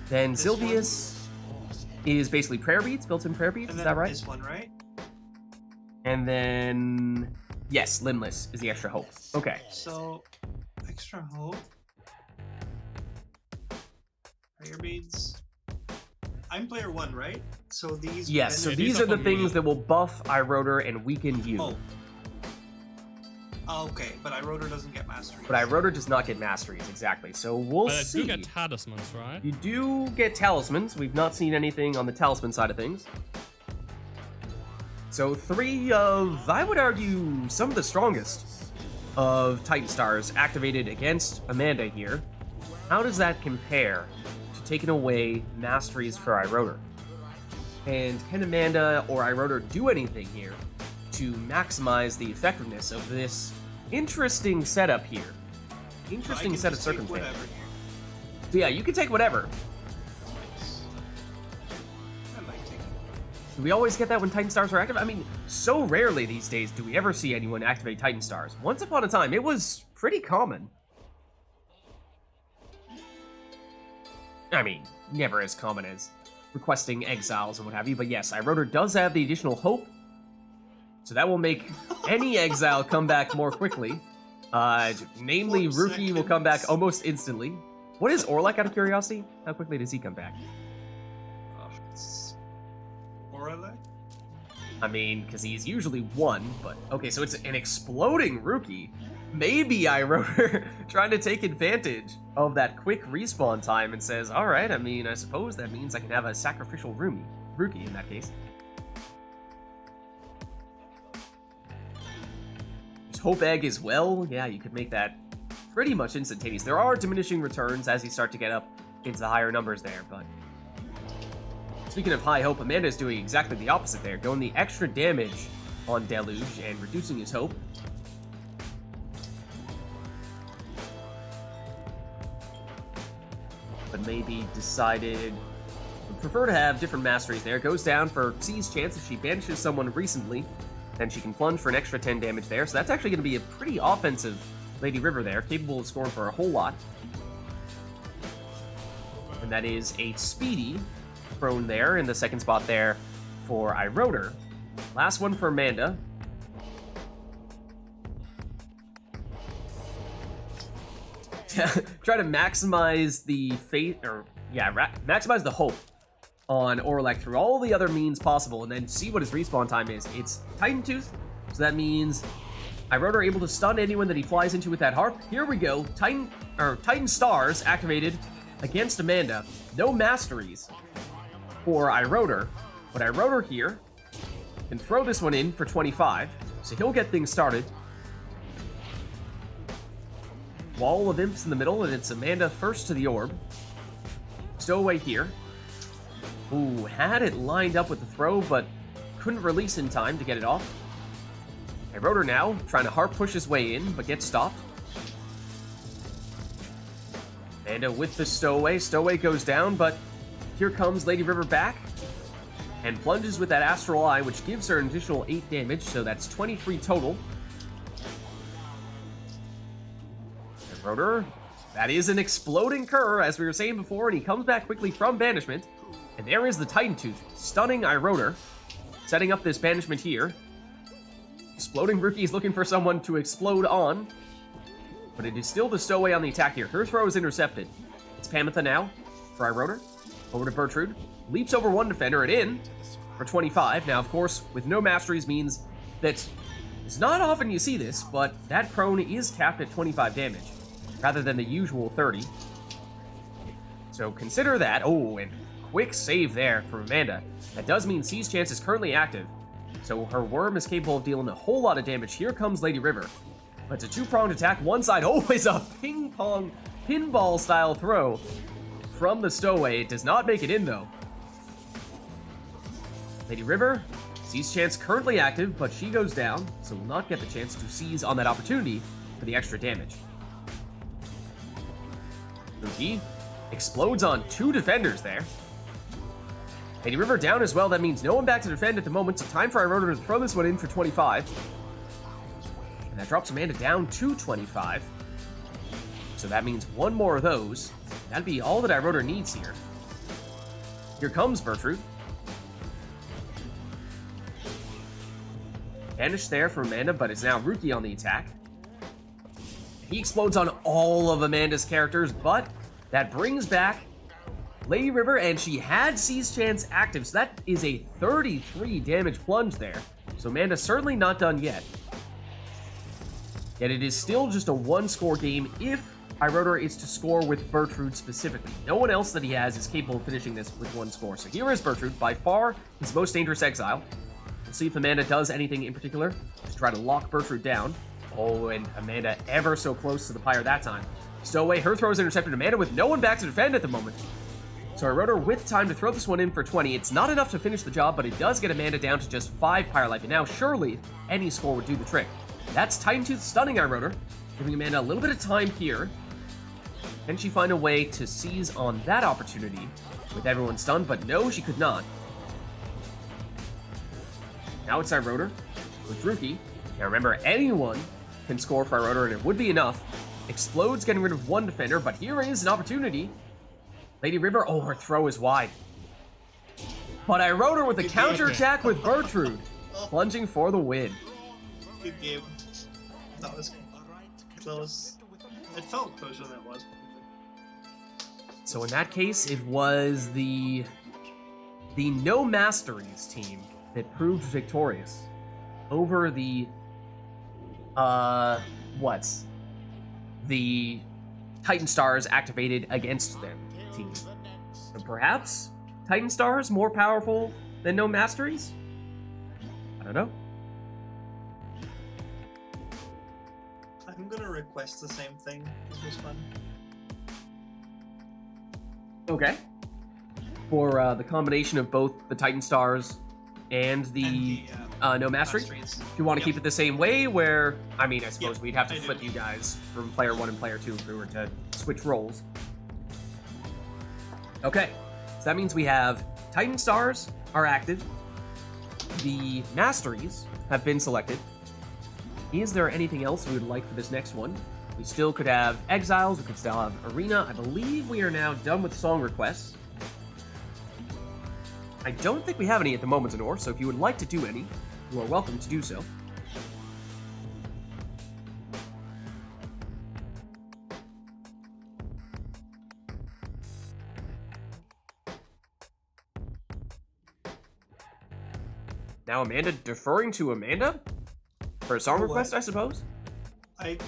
Then Sylvius is basically prayer beads, built-in prayer beads, is that right? This one, right? And then, yes, Limbless is the extra hope. Okay. So, extra hope. Prayer beads. I'm player 1, right? So these. Yes. So these are the things that will buff iRotor and weaken you. Oh, okay, but iRotor doesn't get masteries. But iRotor does not get masteries, exactly. So we'll see. But you do get talismans, right? You do get talismans. We've not seen anything on the talisman side of things. So 3 of, I would argue, some of the strongest of Titan Stars activated against Amanda here. How does that compare to taking away masteries for iRotor? And can Amanda or iRotor do anything here to maximize the effectiveness of this interesting setup here? Interesting set of circumstances. So yeah, you can take whatever. Do we always get that when Titan Stars are active? I mean, so rarely these days do we ever see anyone activate Titan Stars. Once upon a time, it was pretty common. I mean, never as common as requesting exiles and what have you, but yes, iRotor does have the additional hope, so that will make any exile come back more quickly. Namely, Rookie will come back almost instantly. What is Orlek, out of curiosity? How quickly does he come back? Orlek? I mean, because he's usually 1, but... Okay, so it's an exploding Rookie. Maybe iRotor trying to take advantage of that quick respawn time and says, alright, I mean, I suppose that means I can have a sacrificial Rookie in that case. There's Hope Egg as well. Yeah, you could make that pretty much instantaneous. There are diminishing returns as you start to get up into the higher numbers there, but... Speaking of high hope, Amanda's doing exactly the opposite there, going the extra damage on Deluge and reducing his hope. But maybe decided would prefer to have different masteries there. Goes down for C's chance if she banishes someone recently, then she can plunge for an extra 10 damage there. So that's actually going to be a pretty offensive Lady River there, capable of scoring for a whole lot. And that is a speedy prone there in the second spot there for iRotor. Last one for Amanda. Try to maximize the faith, or yeah, maximize the hope on Orlek through all the other means possible, and then see what his respawn time is. It's Titan Tooth, so that means iRotor able to stun anyone that he flies into with that harp. Here we go. Titan Stars activated against Amanda. No masteries for iRotor, but iRotor here can throw this one in for 25, so he'll get things started. Wall of Imps in the middle, and it's Amanda first to the orb. Stowaway here. Ooh, had it lined up with the throw, but couldn't release in time to get it off. iRotor now, trying to harp push his way in, but gets stopped. Amanda with the Stowaway. Stowaway goes down, but here comes Lady River back, and plunges with that Astral Eye, which gives her an additional 8 damage, so that's 23 total. iRotor, that is an exploding Cur, as we were saying before, and he comes back quickly from banishment. And there is the Titan Tooth, stunning iRotor, setting up this banishment here. Exploding Rookie is looking for someone to explode on, but it is still the Stowaway on the attack here. Her throw is intercepted. It's Pamitha now for iRotor. Over to Bertrude. Leaps over one defender and in for 25. Now, of course, with no masteries means that it's not often you see this, but that prone is capped at 25 damage, rather than the usual 30. So consider that. Oh, and quick save there from Amanda. That does mean C's chance is currently active, so her worm is capable of dealing a whole lot of damage. Here comes Lady River. But it's a two-pronged attack. One side always a ping-pong, pinball-style throw from the Stowaway. It does not make it in, though. Lady River, C's chance currently active, but she goes down, so will not get the chance to seize on that opportunity for the extra damage. Rookie explodes on 2 defenders there. Lady River down as well. That means no one back to defend at the moment, so time for iRotor to throw this one in for 25. And that drops Amanda down to 25. So that means one more of those. That'd be all that iRotor needs here. Here comes Bertrude. Banished there from Amanda, but is now Rookie on the attack. He explodes on all of Amanda's characters, but that brings back Lady River, and she had C's chance active, so that is a 33 damage plunge there. So Amanda's certainly not done yet. Yet it is still just a 1-score game if iRotor is to score with Bertrude specifically. No one else that he has is capable of finishing this with 1 score. So here is Bertrude, by far his most dangerous exile. We'll see if Amanda does anything in particular to try to lock Bertrude down. Oh, and Amanda ever so close to the Pyre that time. Stowaway, her throw is intercepted. Amanda with no one back to defend at the moment. So iRotor with time to throw this one in for 20. It's not enough to finish the job, but it does get Amanda down to just 5 Pyre life. And now surely any score would do the trick. That's Titan Tooth stunning iRotor, giving Amanda a little bit of time here. Can she find a way to seize on that opportunity with everyone stunned? But no, she could not. Now it's iRotor with Rookie. Now remember, anyone can score for iRotor, and it would be enough. Explodes, getting rid of 1 defender, but here is an opportunity. Lady River, oh, her throw is wide. But iRotor with a counterattack with Bertrude, plunging for the win. Good game. That was close. It felt closer than it was. So in that case, it was the No Masteries team that proved victorious over the the Titan Stars activated against them team. So perhaps Titan Stars more powerful than no masteries? I don't know. I'm gonna request the same thing. This was fun. Okay. For the combination of both the Titan Stars and the no mastery. Masteries. If you want to Yep. keep it the same way, where, I mean, I suppose Yep, we'd have to I do. flip you guys from player 1 and player 2 if we were to switch roles. Okay, so that means we have Titan Stars are active, the Masteries have been selected. Is there anything else we would like for this next one? We still could have Exiles, we could still have Arena. I believe we are now done with song requests. I don't think we have any at the moment, Zenor, so if you would like to do any, you are welcome to do so. Now Amanda deferring to Amanda? For a song For what? request, I suppose? I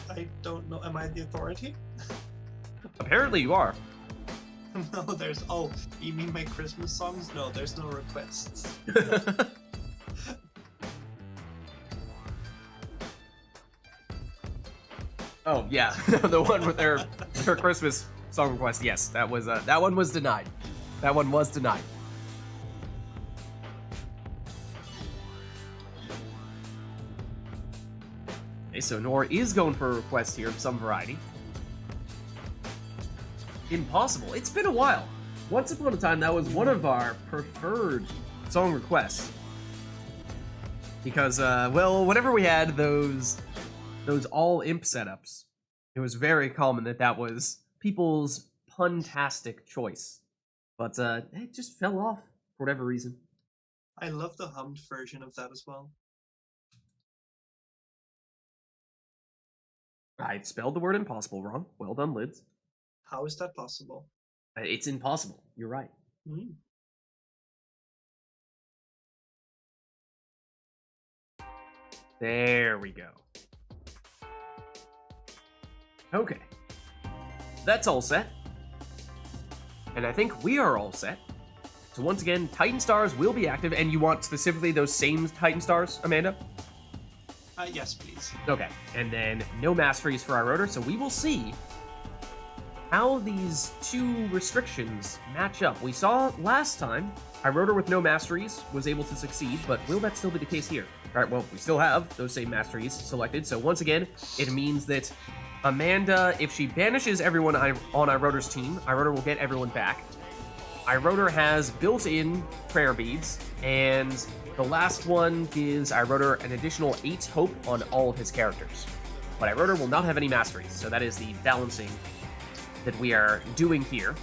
don't know. Am I the authority? Apparently you are. No, there's. Oh, you mean my Christmas songs? No, there's no requests. Oh, yeah. The one with her Christmas song request. Yes, that one was denied. That one was denied. Okay, so Nora is going for a request here of some variety. Impossible. It's been a while. Once upon a time, that was one of our preferred song requests. Because, well, whenever we had those all imp setups, it was very common that was people's puntastic choice. But it just fell off for whatever reason. I love the hummed version of that as well. I spelled the word impossible wrong. Well done, Lids. How is that possible? It's impossible. You're right. Hmm. There we go. Okay. That's all set. And I think we are all set. So once again, Titan Stars will be active, and you want specifically those same Titan Stars, Amanda? Yes, please. Okay. And then no masteries for our rotor, so we will see how these two restrictions match up. We saw last time, our rotor with no masteries was able to succeed, but will that still be the case here? All right, well, we still have those same masteries selected, so once again, it means that Amanda, if she banishes everyone on iRotor's team, iRotor will get everyone back. iRotor has built-in prayer beads, and the last one gives iRotor an additional 8 hope on all of his characters. But iRotor will not have any masteries, so that is the balancing that we are doing here.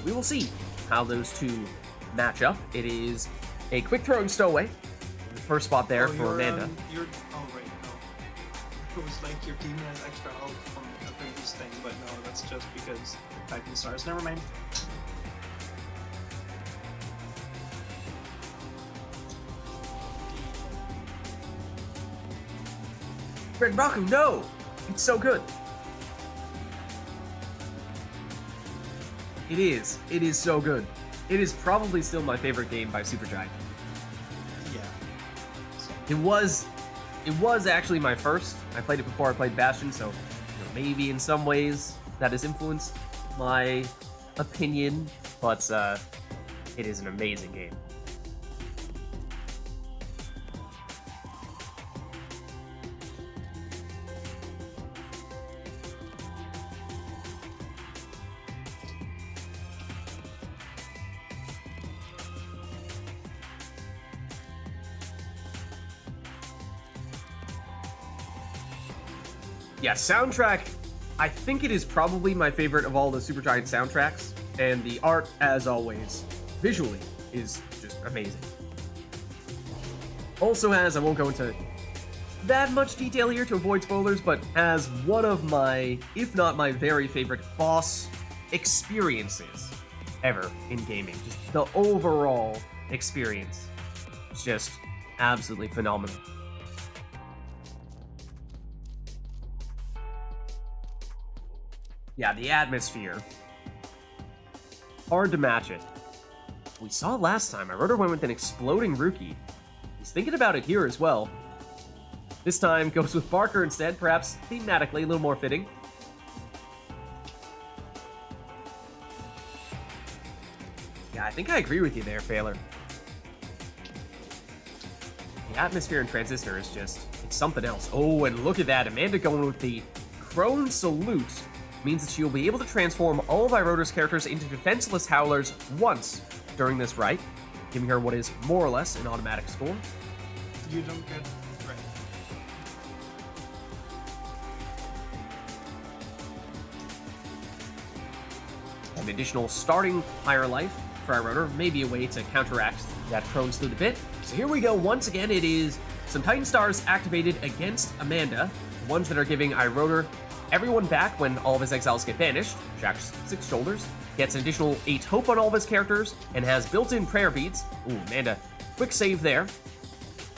We will see how those two match up. It is a quick throwing stowaway. The first spot there for Amanda. Oh, right, no. It was like your team has extra health from the previous thing, but no, that's just because Titan Stars. Never mind. Red Raku, no! It's so good. It is. It is so good. It is probably still my favorite game by Supergiant. Yeah. It was actually my first. I played it before I played Bastion, so maybe in some ways that has influenced my opinion, but it is an amazing game. Yeah, soundtrack, I think it is probably my favorite of all the Supergiant soundtracks, and the art, as always, visually, is just amazing. Also has, I won't go into that much detail here to avoid spoilers, but has one of my, if not my very favorite, boss experiences ever in gaming. Just the overall experience. It's just absolutely phenomenal. Yeah, the atmosphere. Hard to match it. We saw last time, Iroder went with an exploding Rookie. He's thinking about it here as well. This time goes with Barker instead, perhaps thematically a little more fitting. Yeah, I think I agree with you there, Failer. The atmosphere in Transistor is just, it's something else. Oh, and look at that, Amanda going with the Crone Salute means that she will be able to transform all of Iroder's characters into defenseless Howlers once during this rite, giving her what is more or less an automatic score. You don't get right. An additional starting Pyre life for Iroder may be a way to counteract that Crone Salute a bit. So here we go, once again it is some Titan Stars activated against Amanda, the ones that are giving Iroder everyone back when all of his exiles get banished. Jack's 6 shoulders, gets an additional 8 hope on all of his characters, and has built-in prayer beads. Ooh, Amanda, quick save there.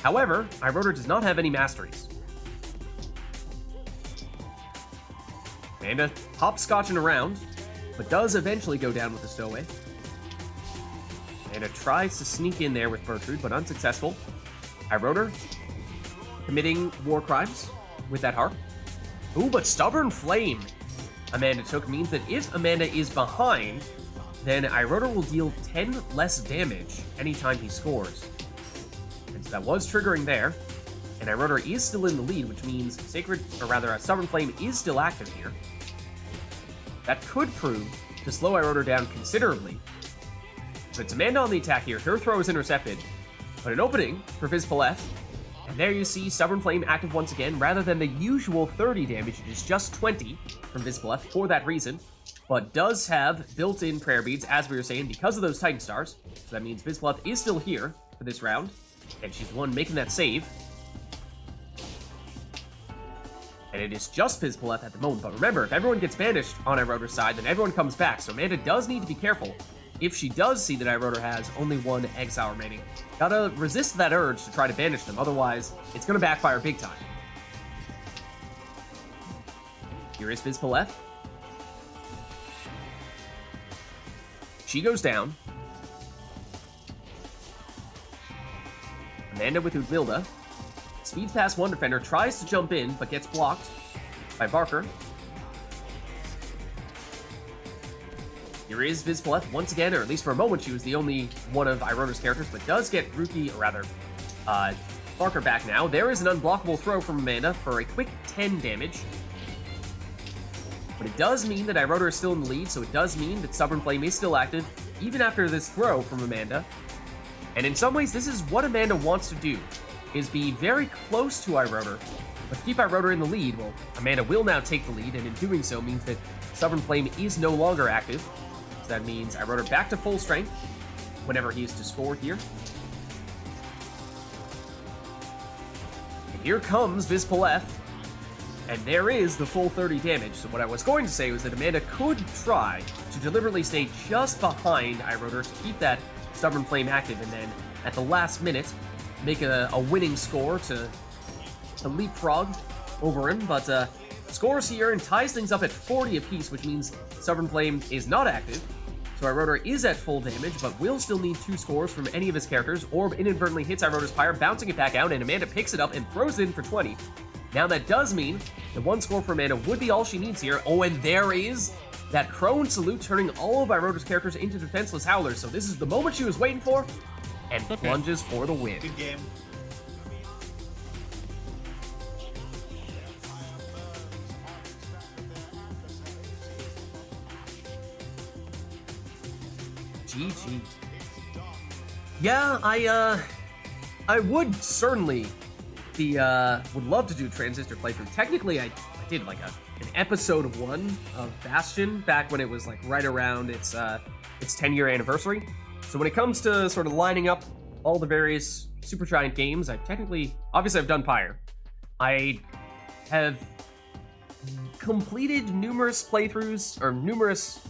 However, Iroder does not have any masteries. Amanda hopscotching around, but does eventually go down with the stowaway. Amanda tries to sneak in there with Bertrude, but unsuccessful. Iroder committing war crimes with that harp. Ooh, but Stubborn Flame Amanda took means that if Amanda is behind, then Iroder will deal 10 less damage anytime he scores. And so that was triggering there, and Iroder is still in the lead, which means Stubborn Flame is still active here. That could prove to slow Iroder down considerably. But it's Amanda on the attack here. Her throw is intercepted, but an opening for Vids. And there you see Stubborn Flame active once again. Rather than the usual 30 damage, it is just 20 from Vids for that reason. But does have built-in prayer beads, as we were saying, because of those Titan Stars. So that means Vids is still here for this round. And she's the one making that save. And it is just Vids at the moment. But remember, if everyone gets banished on Iroder's side, then everyone comes back. So Amanda does need to be careful if she does see that Iroder has only 1 exile remaining. Gotta resist that urge to try to banish them, otherwise it's gonna backfire big time. Here is Vids. She goes down. Amanda with Udmilda. Speeds past one defender, tries to jump in, but gets blocked by Barker. Here is Vids once again, or at least for a moment she was the only one of Iroder's characters, but does get Barker back now. There is an unblockable throw from Amanda for a quick 10 damage. But it does mean that Iroder is still in the lead, so it does mean that Stubborn Flame is still active, even after this throw from Amanda. And in some ways, this is what Amanda wants to do, is be very close to Iroder, but keep Iroder in the lead. Well, Amanda will now take the lead, and in doing so means that Stubborn Flame is no longer active. So that means Iroder back to full strength whenever he is to score here. And here comes Vids. And there is the full 30 damage. So what I was going to say was that Amanda could try to deliberately stay just behind Iroder to keep that Stubborn Flame active, and then at the last minute make a winning score to leapfrog over him. But scores here and ties things up at 40 apiece, which means Stubborn Flame is not active. So Iroder is at full damage, but will still need 2 scores from any of his characters. Orb inadvertently hits Iroder's Pyre, bouncing it back out, and Amanda picks it up and throws it in for 20. Now that does mean that 1 score for Amanda would be all she needs here. Oh, and there is that Crone Salute, turning all of Iroder's characters into defenseless Howlers. So this is the moment she was waiting for, and plunges for the win. Good game. GG. Yeah, I would certainly be, would love to do Transistor playthrough. Technically, I did like an episode 1 of Bastion back when it was like right around its 10-year anniversary. So when it comes to sort of lining up all the various Supergiant games, obviously I've done Pyre. I have completed numerous playthroughs, or numerous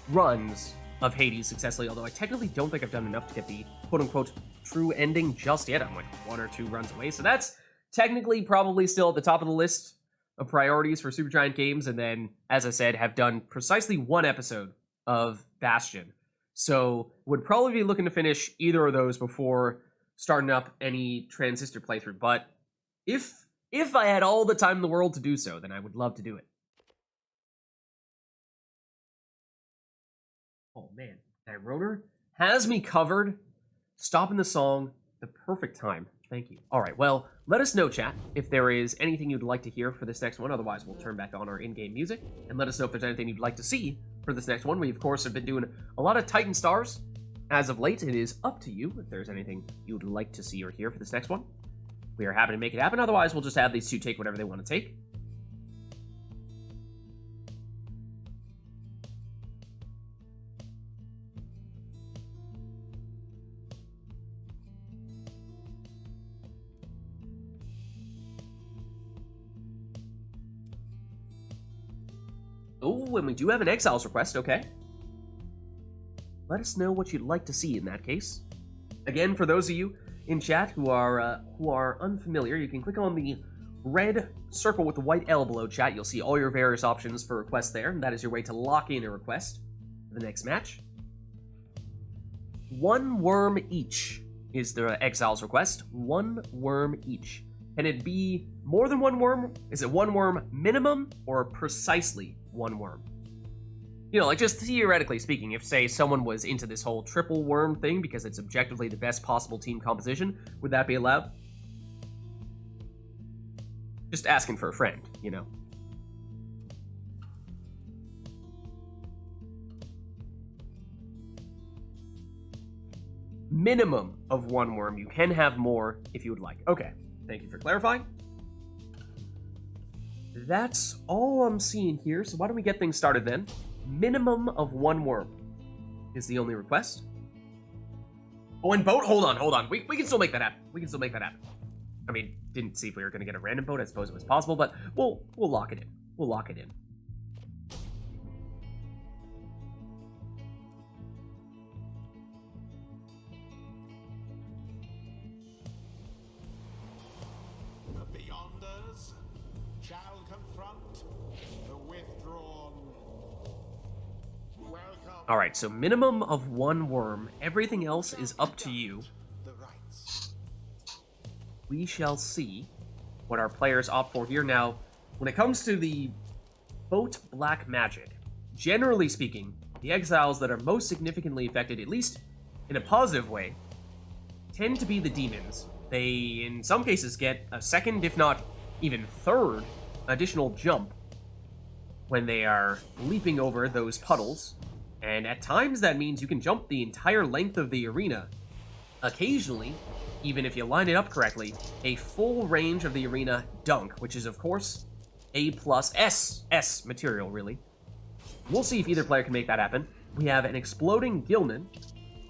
runs of Hades successfully, although I technically don't think I've done enough to get the quote-unquote true ending just yet. I'm like 1 or 2 runs away, so that's technically probably still at the top of the list of priorities for Supergiant Games, and then, as I said, have done precisely 1 episode of Bastion. So would probably be looking to finish either of those before starting up any Transistor playthrough, but if I had all the time in the world to do so, then I would love to do it. Oh man, that rotor has me covered. Stopping the song, the perfect time. Thank you. All right, well, let us know, chat, if there is anything you'd like to hear for this next one. Otherwise, we'll turn back on our in-game music. And let us know if there's anything you'd like to see for this next one. We, of course, have been doing a lot of Titan Stars as of late. It is up to you if there's anything you'd like to see or hear for this next one. We are happy to make it happen. Otherwise, we'll just have these two take whatever they want to take. Oh, and we do have an Exiles request, okay. Let us know what you'd like to see in that case. Again, for those of you in chat who are unfamiliar, you can click on the red circle with the white L below chat. You'll see all your various options for requests there, and that is your way to lock in a request for the next match. 1 worm each is the Exiles request. 1 worm each. Can it be more than 1 worm? Is it 1 worm minimum or precisely 1 worm? You know, like just theoretically speaking, if, say, someone was into this whole triple worm thing because it's objectively the best possible team composition, would that be allowed? Just asking for a friend, you know. Minimum of 1 worm. You can have more if you would like. Okay, thank you for clarifying. That's all I'm seeing here, so why don't we get things started then? Minimum of 1 worm is the only request. Oh, and boat? Hold on. We can still make that happen. I mean, didn't see if we were going to get a random boat. I suppose it was possible, but we'll lock it in. We'll lock it in. The Beyonders shall confront the withdrawn. Welcome. All right, so minimum of 1 worm. Everything else is up to you. The rites. We shall see what our players opt for here. Now, when it comes to the boat black magic, generally speaking, the exiles that are most significantly affected, at least in a positive way, tend to be the demons. They, in some cases, get a second, if not even third, additional jump when they are leaping over those puddles. And at times that means you can jump the entire length of the arena. Occasionally, even if you line it up correctly, a full range of the arena dunk, which is, of course, A plus S material, really. We'll see if either player can make that happen. We have an exploding Gilnan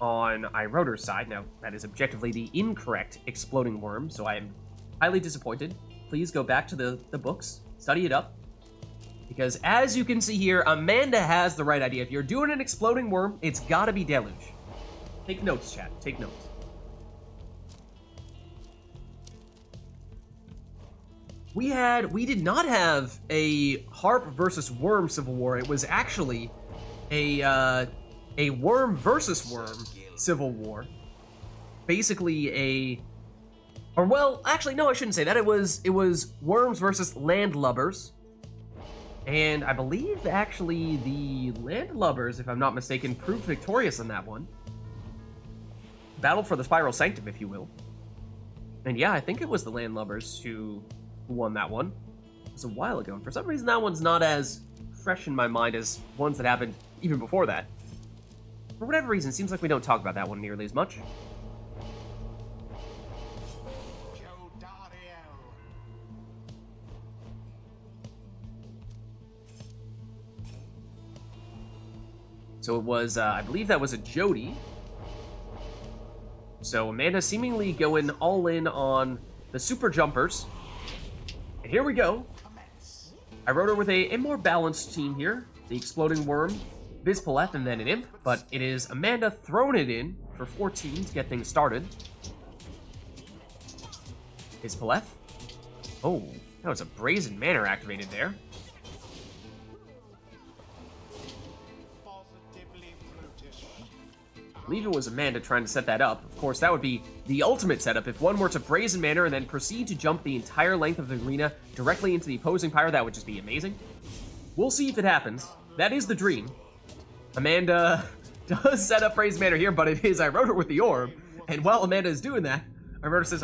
on iRotor's side. Now, that is objectively the incorrect exploding worm, so I am highly disappointed. Please go back to the books, study it up, because as you can see here, Amanda has the right idea. If you're doing an exploding worm, it's gotta be Deluge. Take notes, chat. Take notes. We did not have a Harp versus Worm Civil War. It was actually a Worm versus Worm Civil War. Basically actually, no, I shouldn't say that. It was Worms versus Landlubbers. And I believe, actually, the Landlubbers, if I'm not mistaken, proved victorious in that one. Battled for the Spiral Sanctum, if you will. And yeah, I think it was the Landlubbers who won that one. It was a while ago, and for some reason that one's not as fresh in my mind as ones that happened even before that. For whatever reason, it seems like we don't talk about that one nearly as much. So it was, I believe that was a Jody. So Amanda seemingly going all in on the super jumpers. And here we go. I wrote her with a more balanced team here. The exploding worm Bizpaleth and then an Imp, but it is Amanda throwing it in for 14 to get things started. Bizpaleth. Oh, that was a Brazen Manor activated there. I believe it was Amanda trying to set that up. Of course, that would be the ultimate setup. If one were to Brazen Manor and then proceed to jump the entire length of the arena directly into the opposing Pyre, that would just be amazing. We'll see if it happens. That is the dream. Amanda does set up Brazen Manor here, but it is I wrote her with the orb. And while Amanda is doing that, I wrote her says,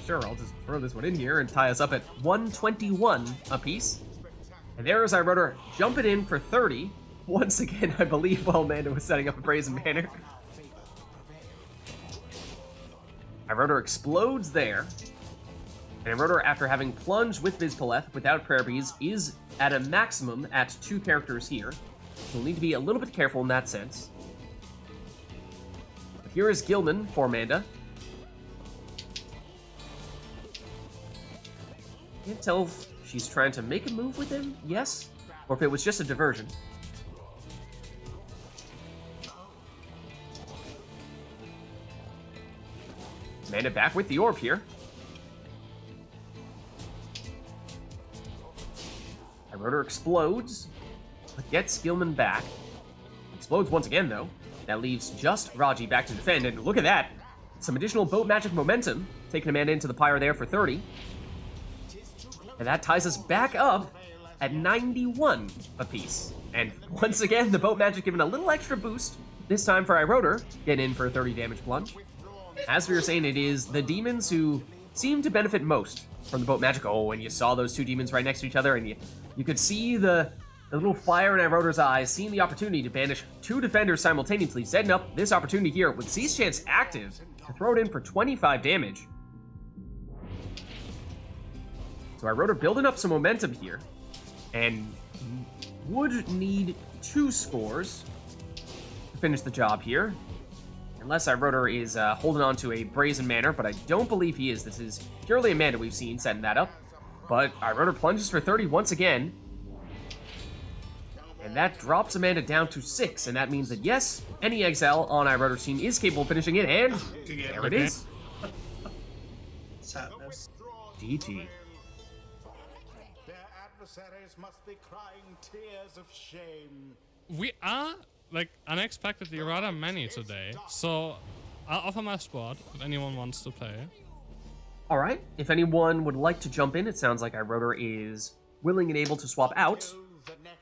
sure, I'll just throw this one in here and tie us up at 121 apiece. And there is I wrote her jump it in for 30. Once again, I believe while Amanda was setting up a Brazen Manor. I wrote her explodes there. And I wrote her after having plunged with Bizpaleth without Prayer Bees is at a maximum at 2 characters here. So we'll need to be a little bit careful in that sense. But here is Gilman for Amanda. Can't tell if she's trying to make a move with him, yes, or if it was just a diversion. Amanda back with the orb here. I wrote her explodes, but gets Gilman back. Explodes once again, though. That leaves just Raji back to defend, and look at that! Some additional boat magic momentum, taking Amanda into the Pyre there for 30. And that ties us back up at 91 apiece. And once again, the boat magic given a little extra boost, this time for I wrote her, getting in for a 30 damage plunge. As we were saying, it is the demons who seem to benefit most from the boat magic. Oh, and you saw those 2 demons right next to each other, and you could see the little fire in I wrote her's eyes, seeing the opportunity to banish 2 defenders simultaneously, setting up this opportunity here with Seize Chance active to throw it in for 25 damage. So I wrote her building up some momentum here, and would need 2 scores to finish the job here. Unless I wrote her is holding on to a Brazen Manor, but I don't believe he is. This is purely Amanda we've seen setting that up. But I wrote her plunges for 30 once again. And that drops Amanda down to 6, and that means that yes, any exile on I wrote her's team is capable of finishing it, and there it is. Sadness. GG. Their adversaries must be crying tears of shame. We are, like, unexpectedly rather many today, so I'll offer my spot if anyone wants to play. All right, if anyone would like to jump in, it sounds like I wrote her is willing and able to swap out.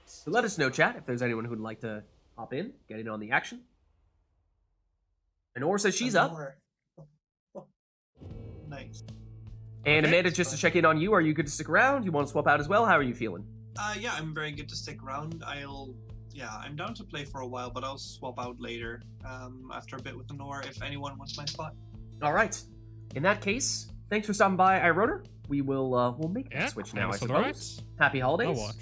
So let us know, chat, if there's anyone who'd like to hop in, get in on the action. And Or says she's up. Nice. And Okay. Amanda, just to check in on you, are you good to stick around? You want to swap out as well? How are you feeling? Yeah, I'm very good to stick around. I'm down to play for a while, but I'll swap out later after a bit with Nor if anyone wants my spot. All right. In that case, thanks for stopping by, I wrote her. We will we'll make that Yeah, switch now, I thanks for the suppose. right. Happy holidays. I'll watch.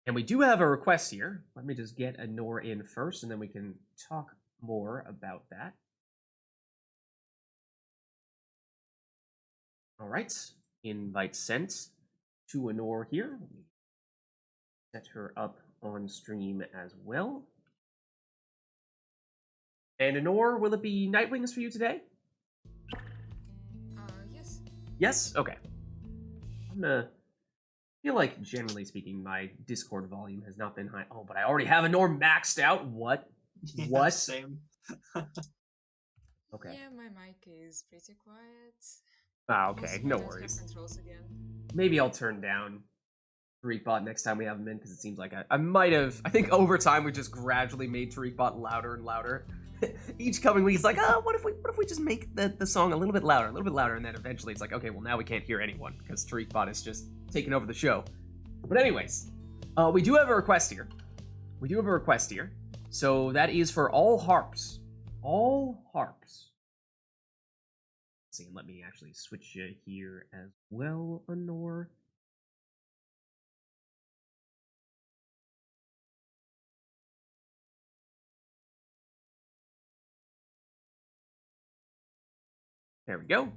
And we do have a request here. Let me just get a Nor in first, and then we can talk more about that. All right. Invite sent to Anor here. Let me set her up on stream as well. And Anor, will it be Nightwings for you today? Yes. Yes? Okay. I'm gonna feel like, generally speaking, my Discord volume has not been high. Oh, but I already have Anor maxed out. What? Yeah, What? Same. Okay. Yeah, my mic is pretty quiet. Ah, okay. Also, No I don't have worries. controls again. Maybe I'll turn down TariqBot next time we have him in, because it seems like I might have. I think over time we just gradually made TariqBot louder and louder. Each coming week, it's like, what if we just make the song a little bit louder, and then eventually it's like, okay, well now we can't hear anyone because TariqBot is just taking over the show. But anyways, we do have a request here. So that is for all harps. All harps. Let's see, and let me actually switch you here as well, Anor. There we go.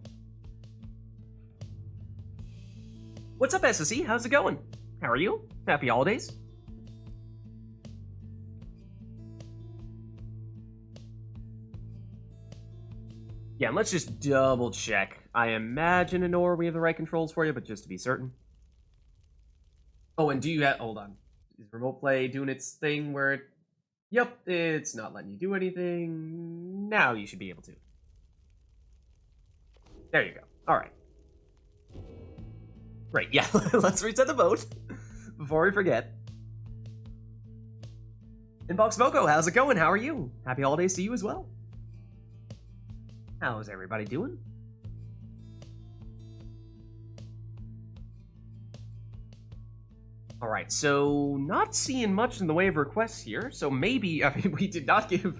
What's up, SSE? How's it going? How are you? Happy holidays. Yeah, and let's just double check. I imagine in Or we have the right controls for you, but just to be certain. Oh, and do you have... Hold on. Is remote play doing its thing where it... Yep, it's not letting you do anything. Now you should be able to. There you go. Alright. Right, yeah, let's reset the vote before we forget. Inbox Voco, how's it going? How are you? Happy holidays to you as well. How's everybody doing? Alright, so not seeing much in the way of requests here, so maybe, I mean, we did not give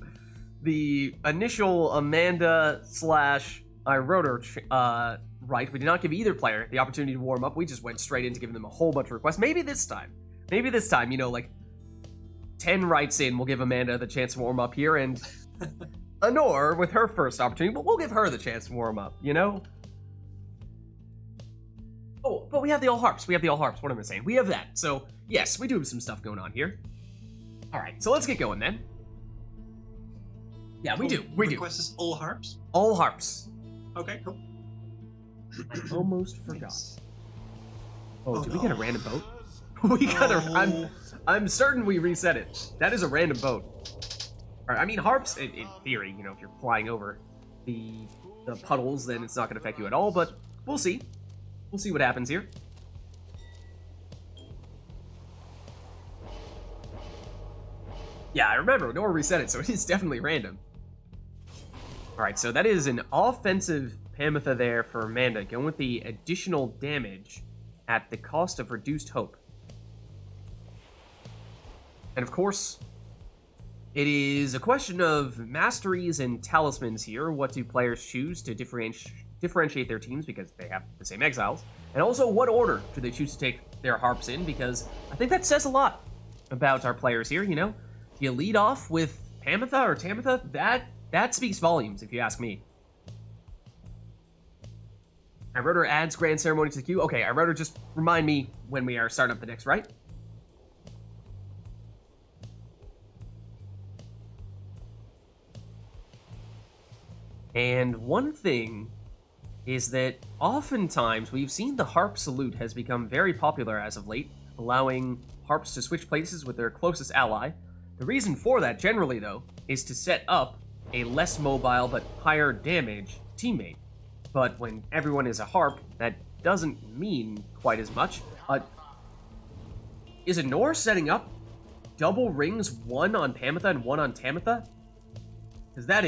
the initial Amanda slash Iroder right. We did not give either player the opportunity to warm up. We just went straight into giving them a whole bunch of requests. Maybe this time, you know, like 10 rights in, we'll give Amanda the chance to warm up here, and Honor with her first opportunity, but we'll give her the chance to warm up, you know? Oh, but we have the all harps. What am I saying? We have that. So, yes, we do have some stuff going on here. All right, so let's get going then. Yeah, we do. Request is all harps? All harps. Okay, cool. I almost forgot. Oh, did we no. get a random boat? We got a... I'm certain we reset it. That is a random boat. All right, I mean, harps, in theory, you know, if you're flying over the puddles, then it's not going to affect you at all, but we'll see. We'll see what happens here. Yeah, I remember. Nora reset it, so it is definitely random. Alright, so that is an offensive Pamitha there for Amanda, going with the additional damage at the cost of reduced hope. And of course, it is a question of masteries and talismans here. What do players choose to differentiate their teams because they have the same exiles? And also, what order do they choose to take their harps in? Because I think that says a lot about our players here, you know? Do you lead off with Pamitha or Tamitha? That speaks volumes, if you ask me. Iroder adds Grand Ceremony to the queue. Okay, Iroder, just remind me when we are starting up the next, right? And one thing is that oftentimes we've seen the harp salute has become very popular as of late, allowing harps to switch places with their closest ally. The reason for that, generally though, is to set up a less mobile but higher damage teammate. But when everyone is a harp, that doesn't mean quite as much. Is Honor setting up double rings, one on Pamitha and one on Tamitha? Because that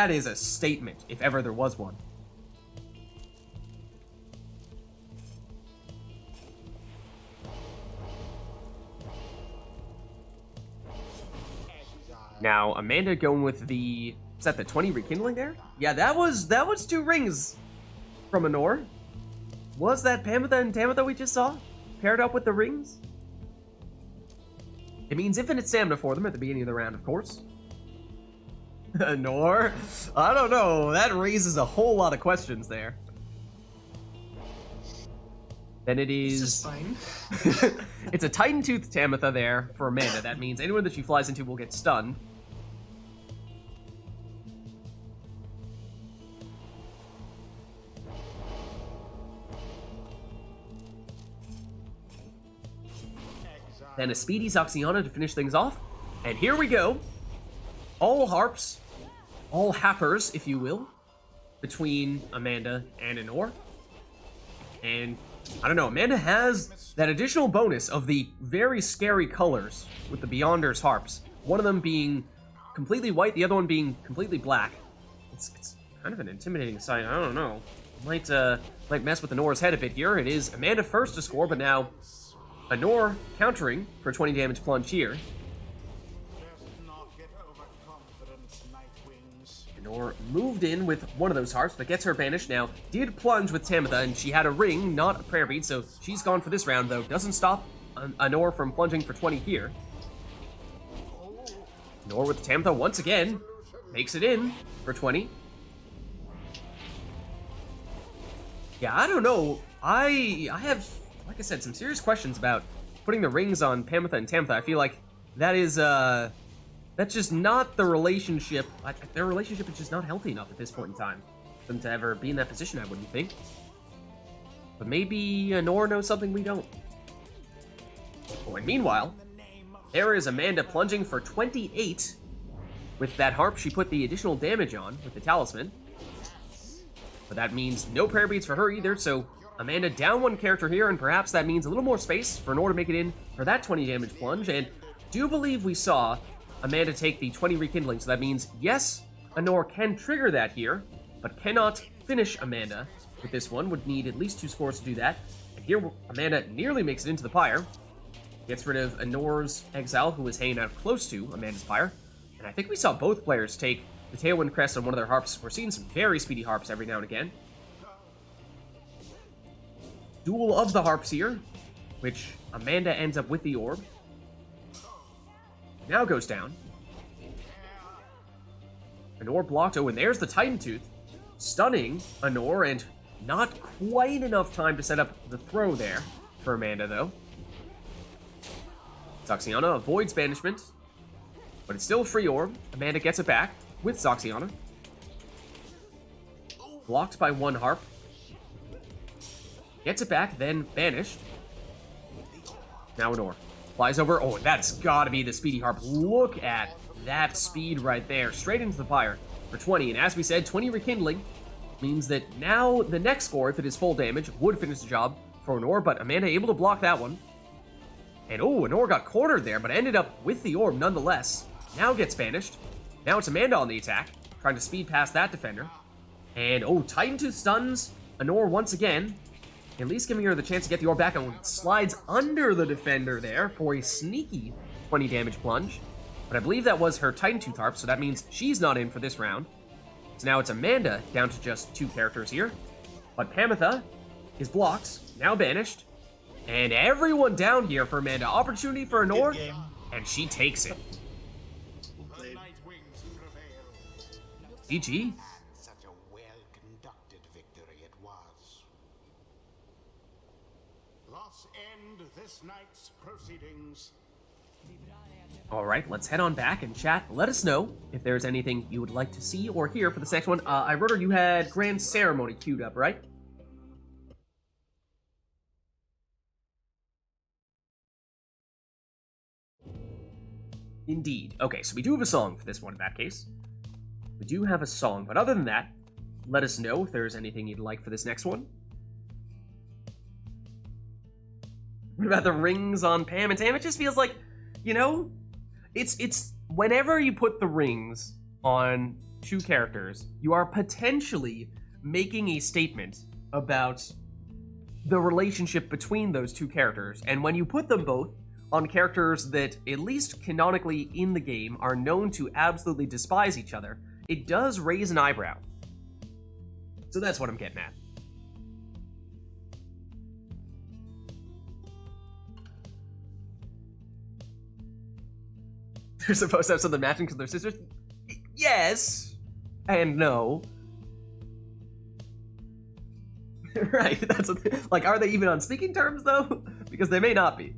is a statement, if ever there was one. Now, Amanda going with the... Is that the 20 rekindling there? Yeah, that was 2 rings from Honor. Was that Pamitha and Tamitha we just saw? Paired up with the rings? It means infinite stamina for them at the beginning of the round, of course. Honor? I don't know. That raises a whole lot of questions there. Then it is... This is fine. It's a Titan Tooth Tamitha there for Amanda. That means anyone that she flies into will get stunned. Then a Speedy Zoxiana to finish things off. And here we go. All harps, all happers, if you will, between Amanda and Honor. And, I don't know, Amanda has that additional bonus of the very scary colors with the Beyonders harps. One of them being completely white, the other one being completely black. It's kind of an intimidating sight, I don't know. Might mess with Honor's head a bit here. It is Amanda first to score, but now Honor countering for 20 damage plunge here. Honor moved in with one of those harps, but gets her banished now. Did plunge with Tamitha, and she had a ring, not a prayer bead, so she's gone for this round, though. Doesn't stop Honor from plunging for 20 here. Honor with Tamitha once again. Makes it in for 20. Yeah, I don't know. I have, like I said, some serious questions about putting the rings on Pamitha and Tamitha. I feel like that is That's just not the relationship. Their relationship is just not healthy enough at this point in time for them to ever be in that position, I wouldn't think. But maybe Nora knows something we don't. Oh, and meanwhile, there is Amanda plunging for 28. With that harp, she put the additional damage on with the talisman. But that means no prayer beads for her either, so Amanda down one character here, and perhaps that means a little more space for Nora to make it in for that 20 damage plunge. And do believe we saw Amanda take the 20 rekindling, so that means, yes, Anor can trigger that here, but cannot finish Amanda with this one. Would need at least 2 scores to do that. And here, Amanda nearly makes it into the Pyre. Gets rid of Anor's Exile, who was hanging out close to Amanda's Pyre. And I think we saw both players take the Tailwind Crest on one of their harps. We're seeing some very speedy harps every now and again. Duel of the harps here, which Amanda ends up with the orb. Now goes down. Anor blocked. Oh, and there's the Titan Tooth. Stunning Anor, and not quite enough time to set up the throw there for Amanda, though. Zoxiana avoids banishment, but it's still a free orb. Amanda gets it back with Zoxiana. Blocked by one harp. Gets it back, then banished. Now Anor flies over. Oh, that's gotta be the speedy harp. Look at that speed right there. Straight into the Pyre for 20. And as we said, 20 rekindling means that now the next score, if it is full damage, would finish the job for Anor, but Amanda able to block that one. And oh, Anor got cornered there, but ended up with the orb nonetheless. Now gets banished. Now it's Amanda on the attack, trying to speed past that defender. And oh, Titan Tooth stuns Anor once again, at least giving her the chance to get the orb back, and slides under the defender there for a sneaky 20 damage plunge. But I believe that was her Titan Tooth harp, so that means she's not in for this round. So now it's Amanda down to just 2 characters here. But Pamitha is blocked, now banished. And everyone down here for Amanda. Opportunity for Anor, and she takes it. GG. Such a well-conducted victory it was. Thus end this night's proceedings. Alright, let's head on back and chat. Let us know if there's anything you would like to see or hear for this next one. I wrote her you had Grand Ceremony queued up, right? Indeed. Okay, so we do have a song for this one in that case. We do have a song, but other than that, let us know if there's anything you'd like for this next one. What about the rings on Pam and Tam? It just feels like, you know, it's whenever you put the rings on 2 characters, you are potentially making a statement about the relationship between those 2 characters. And when you put them both on characters that, at least canonically in the game, are known to absolutely despise each other, it does raise an eyebrow. So that's what I'm getting at. They're supposed to have something matching because they're sisters? Yes! And no. Right, that's what like, are they even on speaking terms, though? Because they may not be.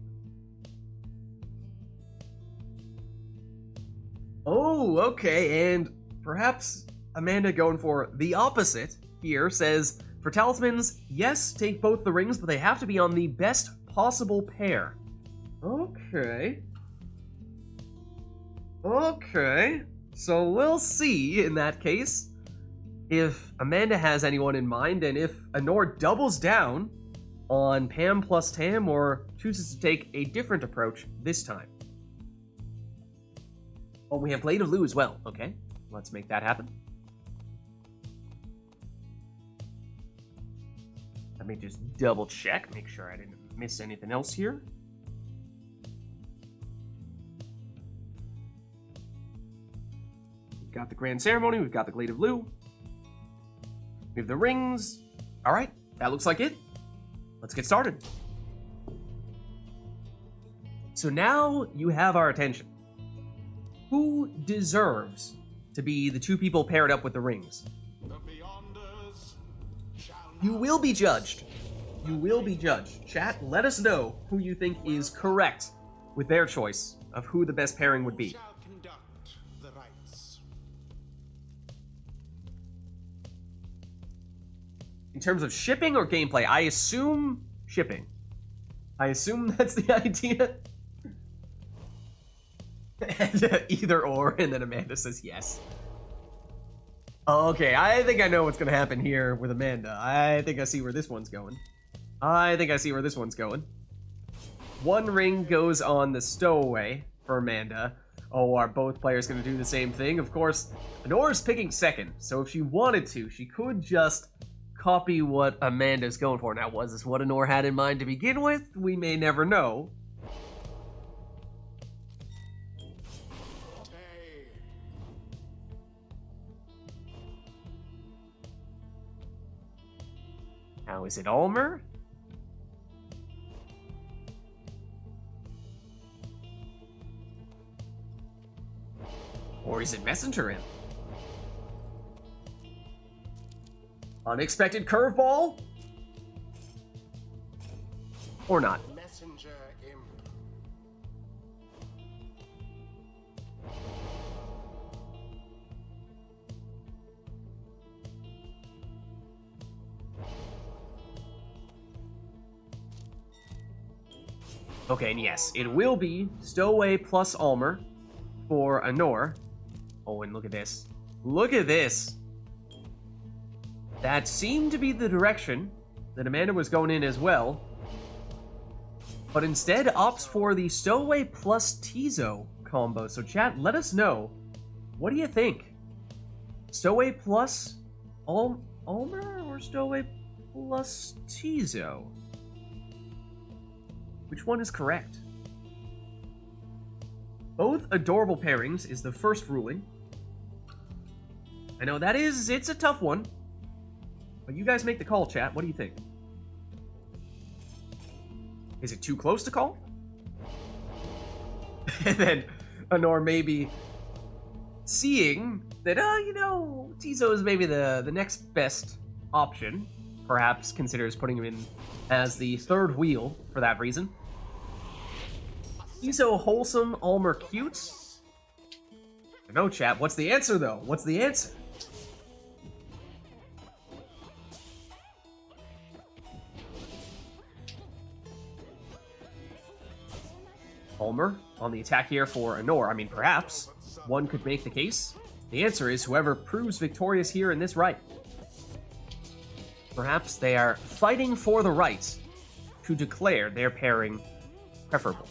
Oh, okay, and perhaps Amanda going for the opposite here says, for talismans, yes, take both the rings, but they have to be on the best possible pair. Okay. Okay. So we'll see, in that case, if Amanda has anyone in mind, and if Anor doubles down on Pam plus Tam, or chooses to take a different approach this time. Oh, we have Glade of Lou as well. Okay, let's make that happen. Let me just double check, make sure I didn't miss anything else here. We've got the Grand Ceremony, we've got the Glade of Lou. We have the rings. All right, that looks like it. Let's get started. So now you have our attention. Who deserves to be the 2 people paired up with the rings? You will be judged. You will be judged. Chat, let us know who you think is correct with their choice of who the best pairing would be. In terms of shipping or gameplay, I assume shipping. I assume that's the idea. And, either or, and then Amanda says yes. Okay, I think I know what's gonna happen here with Amanda. I think I see where this one's going. One ring goes on the stowaway for Amanda. Oh, are both players gonna do the same thing? Of course, Honor's picking second, so if she wanted to, she could just copy what Amanda's going for. Now, was this what Honor had in mind to begin with? We may never know. Now, is it Almer? Or is it Messenger Imp? Unexpected curveball? Or not? Messenger Imp. Okay, and yes, it will be Stowaway plus Almer for Honor. Oh, and look at this. Look at this! That seemed to be the direction that Amanda was going in as well, but instead opts for the Stowaway plus Tizo combo. So chat, let us know. What do you think? Stowaway plus Almer or Stowaway plus Tizo? Which one is correct? Both adorable pairings is the first ruling. I know it's a tough one. But you guys make the call, chat. What do you think? Is it too close to call? And then Honor maybe seeing that, Tizo is maybe the next best option. Perhaps considers putting him in as the third wheel for that reason. Tizo wholesome, Almer cute. No, chat. What's the answer, though? What's the answer? Almer on the attack here for Honor. I mean, perhaps one could make the case. The answer is whoever proves victorious here in this right. Perhaps they are fighting for the right to declare their pairing preferable.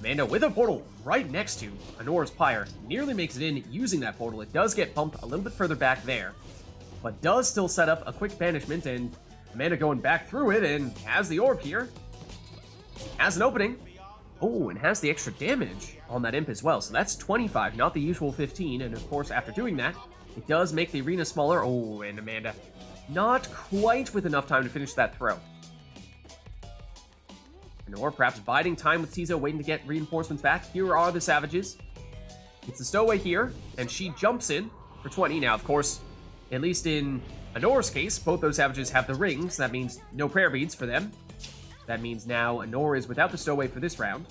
Amanda with a portal right next to Honor's Pyre nearly makes it in using that portal. It does get bumped a little bit further back there, but does still set up a quick banishment, and Amanda going back through it and has the orb here. Has an opening. Oh, and has the extra damage on that imp as well. So that's 25, not the usual 15. And of course, after doing that, it does make the arena smaller. Oh, and Amanda not quite with enough time to finish that throw. Or perhaps biding time with Tizo, waiting to get reinforcements back. Here are the Savages. It's the Stowaway here, and she jumps in for 20. Now, of course, at least in Honor's case, both those Savages have the rings. That means no prayer beads for them. That means now Honor is without the Stowaway for this round.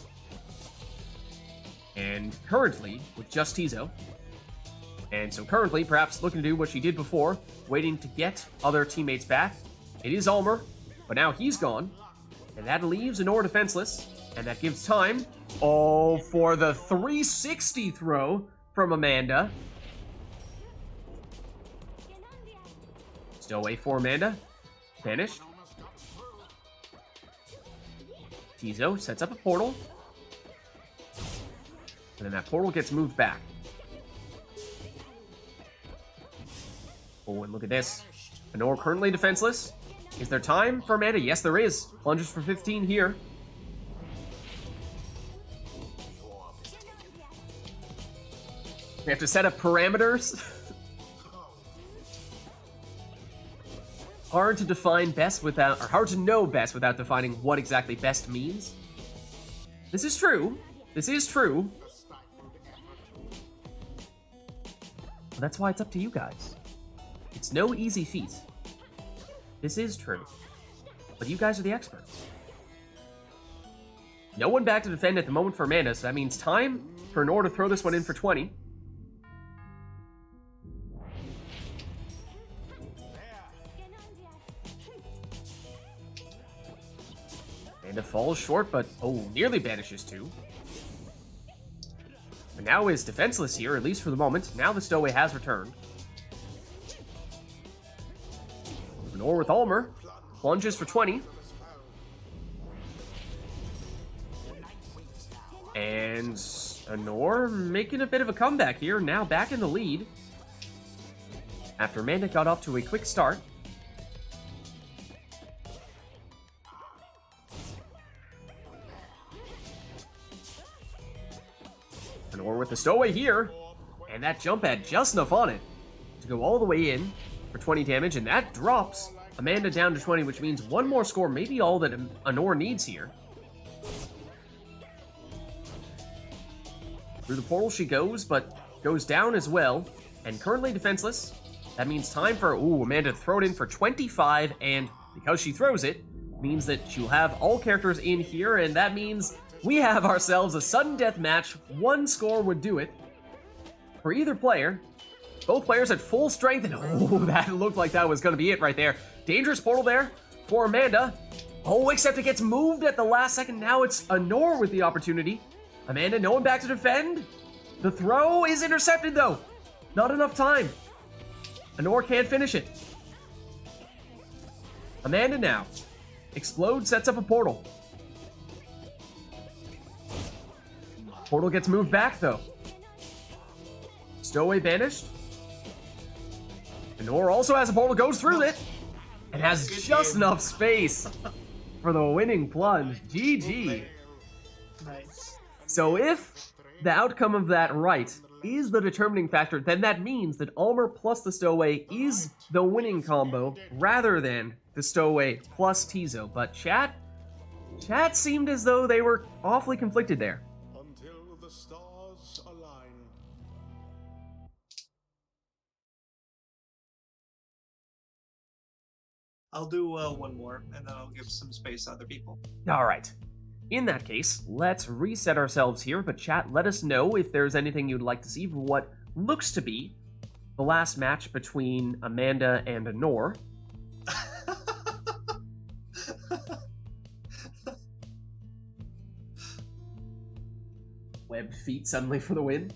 And currently, with just Tizo. And so currently, perhaps looking to do what she did before, waiting to get other teammates back. It is Almer, but now he's gone. And that leaves Honor defenseless. And that gives time, for the 360 throw from Amanda. Stowaway for Amanda. Banished. Tizo sets up a portal. And then that portal gets moved back. Oh, and look at this. Honor currently defenseless. Is there time for Amanda? Yes, there is. Plunges for 15 here. We have to set up parameters. Hard to define best without, or hard to know best without defining what exactly best means. This is true. This is true. But that's why it's up to you guys. It's no easy feat. This is true. But you guys are the experts. No one back to defend at the moment for Amanda, so that means time for Honor to throw this one in for 20. Amanda falls short, but nearly banishes two. But now is defenseless here, at least for the moment. Now the stowaway has returned. Nor with Ulmer. Plunges for 20. And Anor making a bit of a comeback here, now back in the lead. After Amanda got off to a quick start. Anor with the stowaway here. And that jump had just enough on it to go all the way in for 20 damage, and that drops Amanda down to 20, which means one more score, maybe all that Anor needs here. Through the portal she goes, but goes down as well, and currently defenseless. That means time for, Amanda to throw it in for 25, and because she throws it, means that she'll have all characters in here, and that means we have ourselves a sudden death match. One score would do it for either player. Both players at full strength, and that looked like that was going to be it right there. Dangerous portal there for Amanda. Except it gets moved at the last second. Now it's Anor with the opportunity. Amanda, no one back to defend. The throw is intercepted, though. Not enough time. Anor can't finish it. Amanda now. Explode, sets up a portal. Portal gets moved back, though. Stowaway banished. Anor also has a portal, goes through it, and has just enough space for the winning plunge. GG. Nice. So if the outcome of that right is the determining factor, then that means that Ulmer plus the stowaway is the winning combo, rather than the stowaway plus Tizo. But chat seemed as though they were awfully conflicted there. Until the stars align. I'll do one more, and then I'll give some space to other people. All right. In that case, let's reset ourselves here, but chat, let us know if there's anything you'd like to see for what looks to be the last match between Amanda and Anor. Webbed feet suddenly for the win.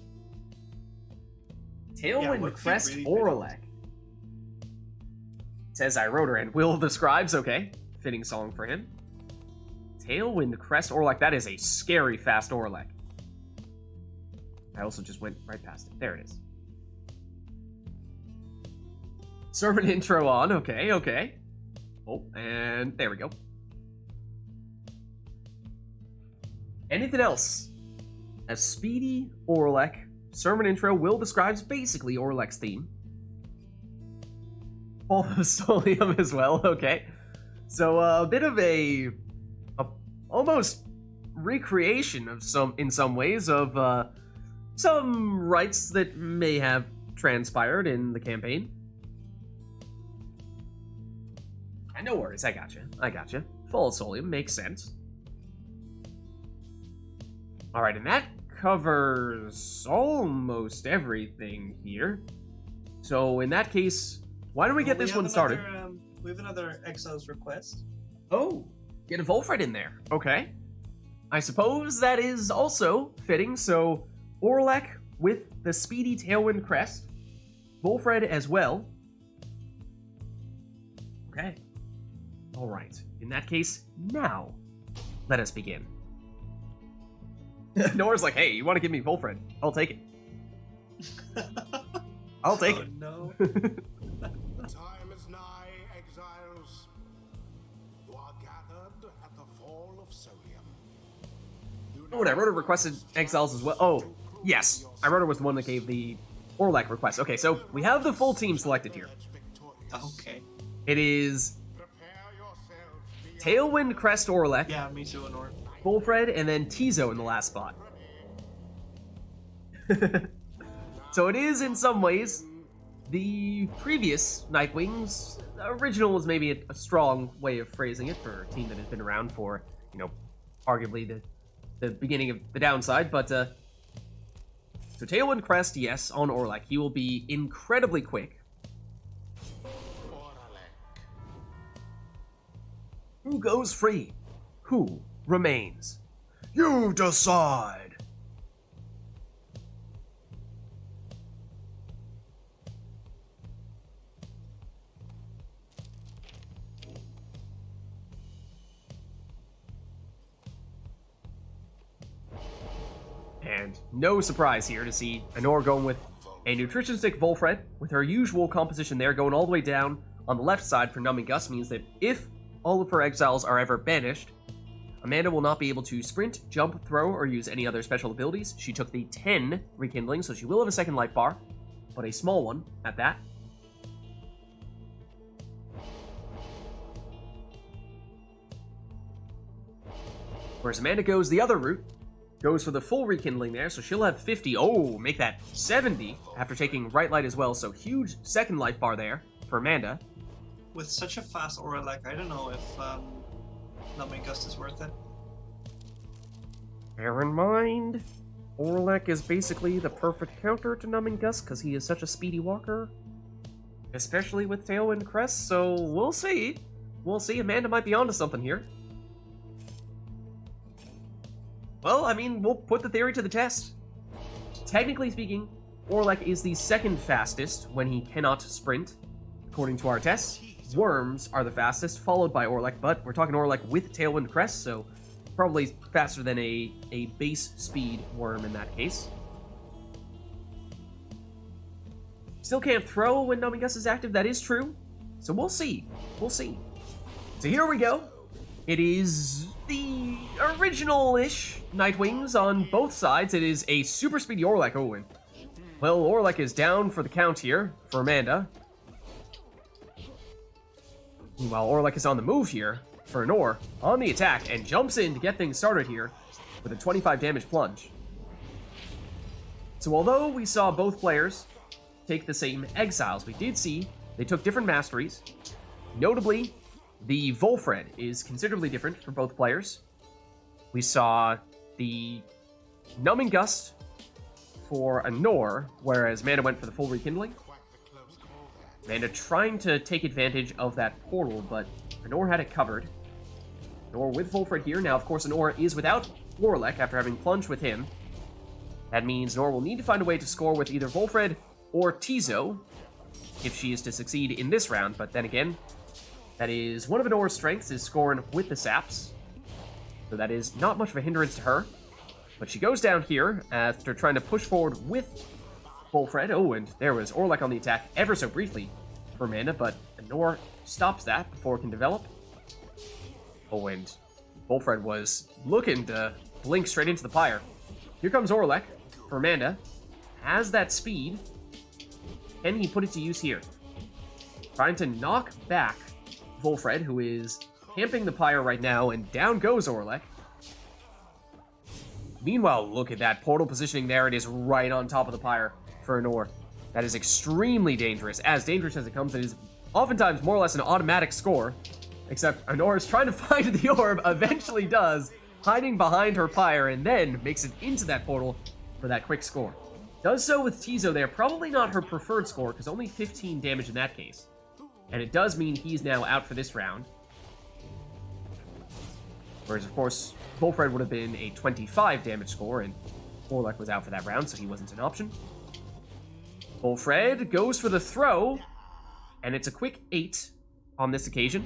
Tailwind what Crest really Oralek. Says I wrote her, and Will the Scribes, okay. Fitting song for him. Tailwind Crest Oralek, that is a scary fast Oralek. I also just went right past it. There it is. Sermon intro on, okay. Oh, and there we go. Anything else? A speedy Oralek. Sermon intro, Will describes basically Oralek's theme. All the Solium as well, okay. So a bit of a almost recreation of in some ways of some rites that may have transpired in the campaign. No worries, I gotcha. Full Solium makes sense. Alright, and that covers almost everything here. So in that case, why don't we get this one started? We have another Exile's request. Oh, get a Volfred in there. Okay. I suppose that is also fitting. So, Oralek with the speedy Tailwind Crest. Volfred as well. Okay. Alright. In that case, now, let us begin. Nora's like, hey, you want to give me Volfred? I'll take it. I'll take it. No. The time is nigh, exiles. You are gathered at the fall of Solium. Oh, and I wrote a requested exiles as well. Oh, yes. I wrote it was the one that gave the Oralek request. Okay, so we have the full team selected here. Okay. It is Tailwind Crest Oralek, Yeah, me too, Anor. Volfred, and then Tizo in the last spot. So it is, in some ways, the previous Nightwings. Original was maybe a strong way of phrasing it for a team that has been around for, arguably the beginning of the downside. But, so Tailwind Crest, yes, on Oralek. He will be incredibly quick. Who goes free? Who remains? You decide! And no surprise here to see Anor going with a nutrition stick Volfred, with her usual composition there, going all the way down on the left side for Numbing Gust, means that if all of her exiles are ever banished, Amanda will not be able to sprint, jump, throw, or use any other special abilities. She took the 10 rekindling, so she will have a second life bar, but a small one at that. Whereas Amanda goes the other route, goes for the full rekindling there, so she'll have 50. Oh, make that 70 after taking Right Light as well, so huge second life bar there for Amanda. With such a fast aura, like, I don't know if Numbing Gust is worth it. Bear in mind, Orlek is basically the perfect counter to Numbing Gust because he is such a speedy walker, especially with Tailwind Crest, so we'll see. We'll see. Amanda might be onto something here. Well, I mean, we'll put the theory to the test. Technically speaking, Orlek is the second fastest when he cannot sprint, according to our tests. Worms are the fastest, followed by Orlek, but we're talking Orlek with Tailwind Crest, so probably faster than a base speed worm in that case. Still can't throw when Numbing Gust is active, that is true. So we'll see. We'll see. So here we go. It is the original-ish Nightwings on both sides. It is a super speedy Orlek. Oh, and well, Orlek is down for the count here for Amanda. Meanwhile, Orlek is on the move here for Anor on the attack and jumps in to get things started here with a 25 damage plunge. So although we saw both players take the same exiles, we did see they took different masteries. Notably, the Volfred is considerably different for both players. We saw the Numbing Gust for Anor, whereas Amanda went for the full rekindling. Amanda trying to take advantage of that portal, but Anor had it covered. Anor with Volfred here. Now, of course, Anor is without Orlek after having plunged with him. That means Anor will need to find a way to score with either Volfred or Tizo if she is to succeed in this round, but then again, that is one of Anor's strengths, is scoring with the saps. So that is not much of a hindrance to her. But she goes down here after trying to push forward with Volfred. Oh, and there was Orlek on the attack ever so briefly for Amanda, but Anor stops that before it can develop. Oh, and Volfred was looking to blink straight into the Pyre. Here comes Orlek for Amanda. Has that speed. Can he put it to use here? Trying to knock back Volfred, who is camping the Pyre right now, and down goes Orlek. Meanwhile, look at that portal positioning there. It is right on top of the Pyre for Anor. That is extremely dangerous. As dangerous as it comes, it is oftentimes more or less an automatic score, except Anor is trying to find the orb, eventually does, hiding behind her Pyre, and then makes it into that portal for that quick score. Does so with Tizo there, probably not her preferred score, because only 15 damage in that case. And it does mean he's now out for this round. Whereas, of course, Volfred would have been a 25 damage score, and Orlek was out for that round, so he wasn't an option. Volfred goes for the throw, and it's a quick 8 on this occasion.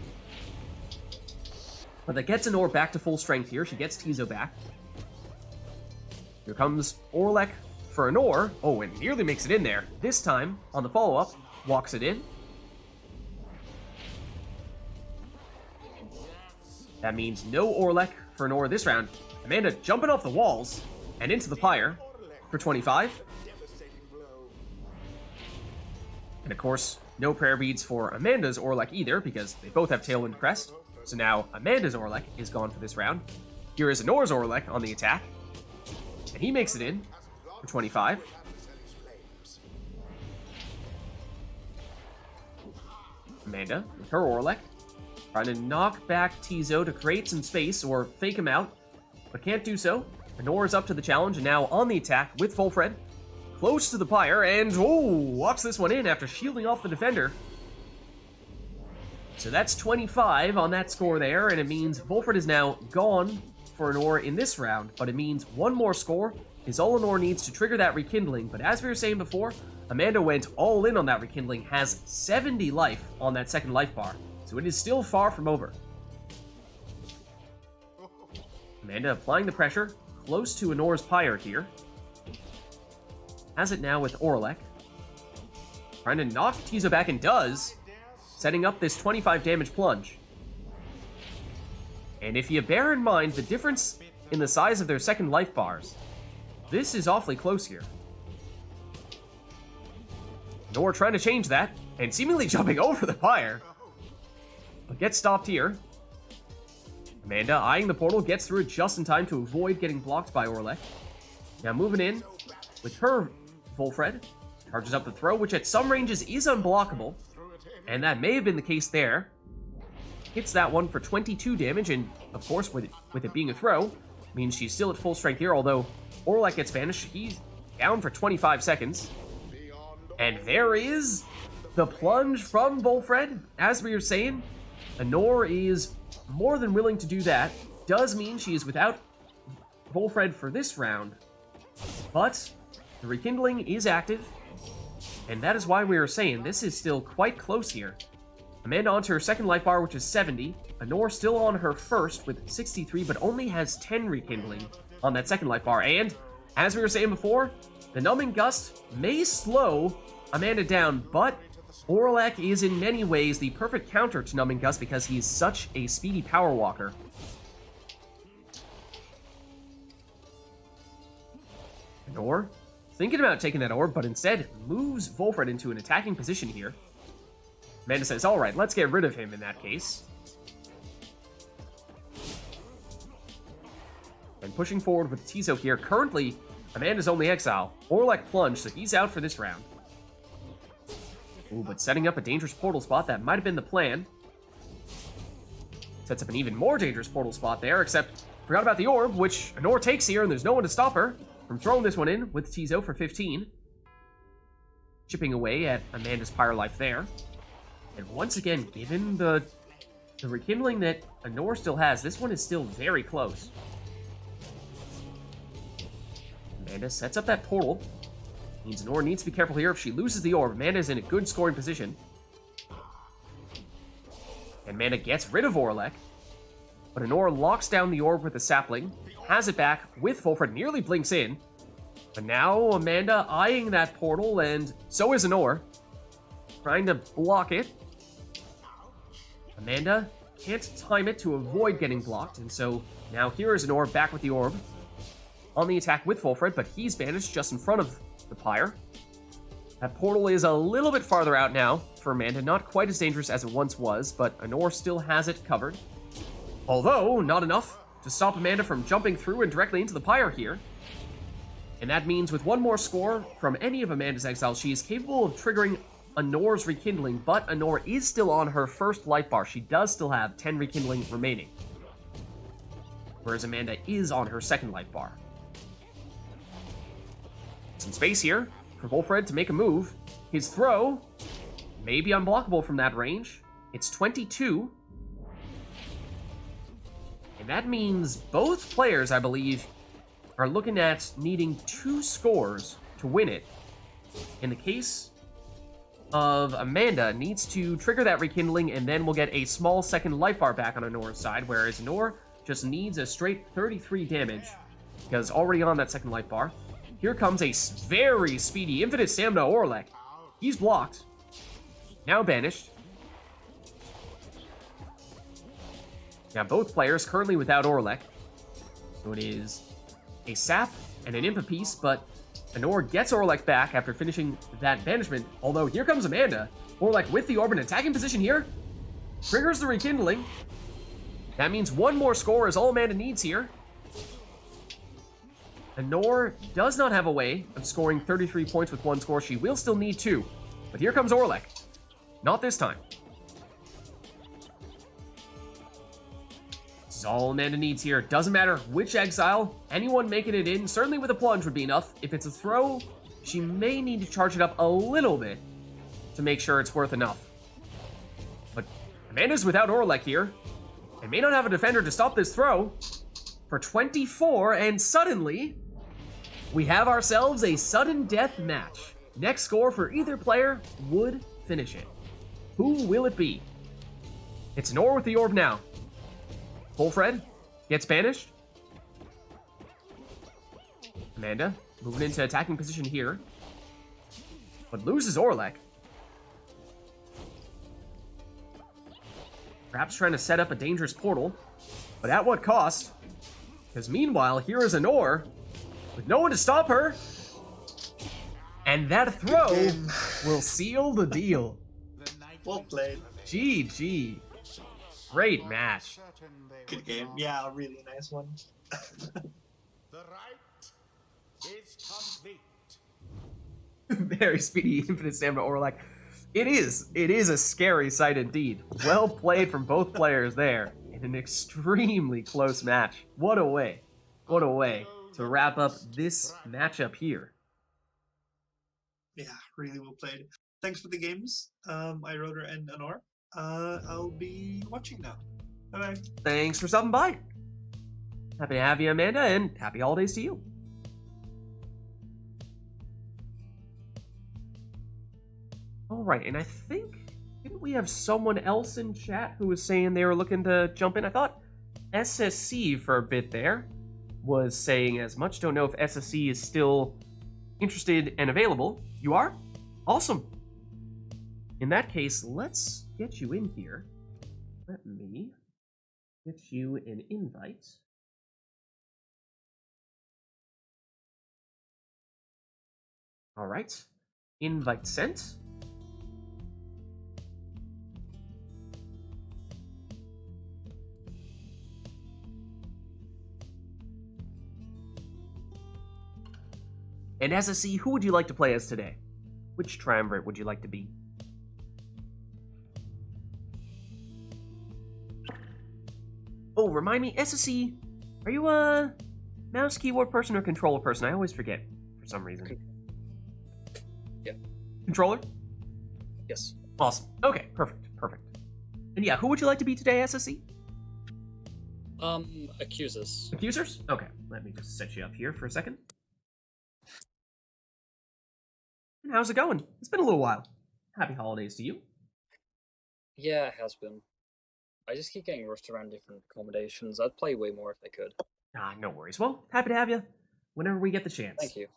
But that gets Anor back to full strength here. She gets Tizo back. Here comes Orlek for Anor. Oh, and nearly makes it in there. This time, on the follow-up, walks it in. That means no Orlek for Anor this round. Amanda jumping off the walls and into the Pyre for 25. And of course, no prayer beads for Amanda's Orlek either, because they both have Tailwind Crest. So now Amanda's Orlek is gone for this round. Here is Anor's Orlek on the attack. And he makes it in for 25. Amanda with her Orlek, trying to knock back Tizo to create some space or fake him out, but can't do so. Anor is up to the challenge and now on the attack with Volfred. Close to the Pyre and, oh, walks this one in after shielding off the defender. So that's 25 on that score there, and it means Volfred is now gone for Anor in this round, but it means one more score is all Anor needs to trigger that rekindling. But as we were saying before, Amanda went all in on that rekindling, has 70 life on that second life bar, so it is still far from over. Amanda applying the pressure, close to Anor's Pyre here. Has it now with Orlek. Trying to knock Tizo back, and does, setting up this 25 damage plunge. And if you bear in mind the difference in the size of their second life bars, this is awfully close here. Nor trying to change that, and seemingly jumping over the Pyre, but gets stopped here. Amanda, eyeing the portal, gets through it just in time to avoid getting blocked by Orlek. Now moving in with her Volfred, charges up the throw, which at some ranges is unblockable, and that may have been the case there. Hits that one for 22 damage, and of course, with it being a throw, means she's still at full strength here, although Orlek gets banished. He's down for 25 seconds. And there is the plunge from Volfred. As we were saying, Anor is more than willing to do that. Does mean she is without Volfred for this round, but the rekindling is active, and that is why we were saying this is still quite close here. Amanda onto her second life bar, which is 70. Anor still on her first with 63, but only has 10 rekindling on that second life bar. And as we were saying before, the Numbing Gust may slow Amanda down, but Orlek is in many ways the perfect counter to Numbing Gust because he is such a speedy power walker. Anor thinking about taking that orb, but instead moves Volfred into an attacking position here. Amanda says, all right, let's get rid of him in that case. And pushing forward with Tizo here. Currently, Amanda's only exile. Orlek plunged, so he's out for this round. Ooh, but setting up a dangerous portal spot, that might have been the plan. Sets up an even more dangerous portal spot there, except forgot about the orb, which Anor takes here, and there's no one to stop her from throwing this one in with Tizo for 15. Chipping away at Amanda's Pyre life there. And once again, given the rekindling that Anor still has, this one is still very close. Amanda sets up that portal. Means Anor needs to be careful here. If she loses the orb, Amanda is in a good scoring position. And Amanda gets rid of Orlek. But Anor locks down the orb with the sapling, has it back with Volfred, nearly blinks in. But now Amanda eyeing that portal, and so is Anor, trying to block it. Amanda can't time it to avoid getting blocked, and so now here is Anor back with the orb on the attack with Volfred, but he's banished just in front of the Pyre. That portal is a little bit farther out now for Amanda, not quite as dangerous as it once was, but Anor still has it covered. Although, not enough to stop Amanda from jumping through and directly into the Pyre here. And that means with one more score from any of Amanda's exiles, she is capable of triggering Anor's rekindling, but Anor is still on her first life bar. She does still have 10 rekindling remaining, whereas Amanda is on her second life bar. Some space here for Volfred to make a move. His throw may be unblockable from that range. It's 22. And that means both players, I believe, are looking at needing 2 scores to win it. In the case of Amanda, needs to trigger that rekindling, and then we'll get a small second life bar back on Anor's side, whereas Anor just needs a straight 33 damage, because already on that second life bar. Here comes a very speedy infinite stamina Orlek. He's blocked. Now banished. Now both players currently without Orlek. So it is a sap and an imp apiece, but Anor gets Orlek back after finishing that banishment. Although here comes Amanda. Orlek with the orb in attacking position here. Triggers the rekindling. That means one more score is all Amanda needs here. Anor does not have a way of scoring 33 points with one score. She will still need 2. But here comes Orlek. Not this time. This is all Amanda needs here. Doesn't matter which exile, anyone making it in, certainly with a plunge would be enough. If it's a throw, she may need to charge it up a little bit to make sure it's worth enough. But Amanda's without Orlek here, and may not have a defender to stop this throw for 24, and suddenly, we have ourselves a sudden death match. Next score for either player would finish it. Who will it be? It's Nor with the orb now. Fulfred gets banished. Amanda moving into attacking position here, but loses Orlek. Perhaps trying to set up a dangerous portal, but at what cost? Because meanwhile, here is Anor with no one to stop her. And that throw will seal the deal. Well played. GG. Great match. Good game. Yeah, a really nice one. The rite is complete. Very speedy, infinite stamina Orlek. It is a scary sight indeed. Well played from both players there in an extremely close match. What a way to wrap up this matchup here. Yeah, really well played. Thanks for the games, iRoder and Anor. I'll be watching now. Bye-bye. Thanks for stopping by. Happy to have you, Amanda, and happy holidays to you. All right, and I think, didn't we have someone else in chat who was saying they were looking to jump in? I thought SSC for a bit there was saying as much. Don't know if SSC is still interested and available. You are? Awesome. In that case, let's get you in here. Let me get you an invite. All right. Invite sent. And SSC, who would you like to play as today? Which triumvirate would you like to be? Oh, remind me, SSC, are you a mouse keyboard person or controller person? I always forget for some reason. Yeah. Controller? Yes. Awesome. Okay, perfect. And yeah, who would you like to be today, SSC? Accusers. Accusers? Okay, let me just set you up here for a second. And how's it going? It's been a little while. Happy holidays to you. Yeah, it has been. I just keep getting rushed around different accommodations. I'd play way more if I could. Ah, no worries. Well, happy to have you whenever we get the chance. Thank you.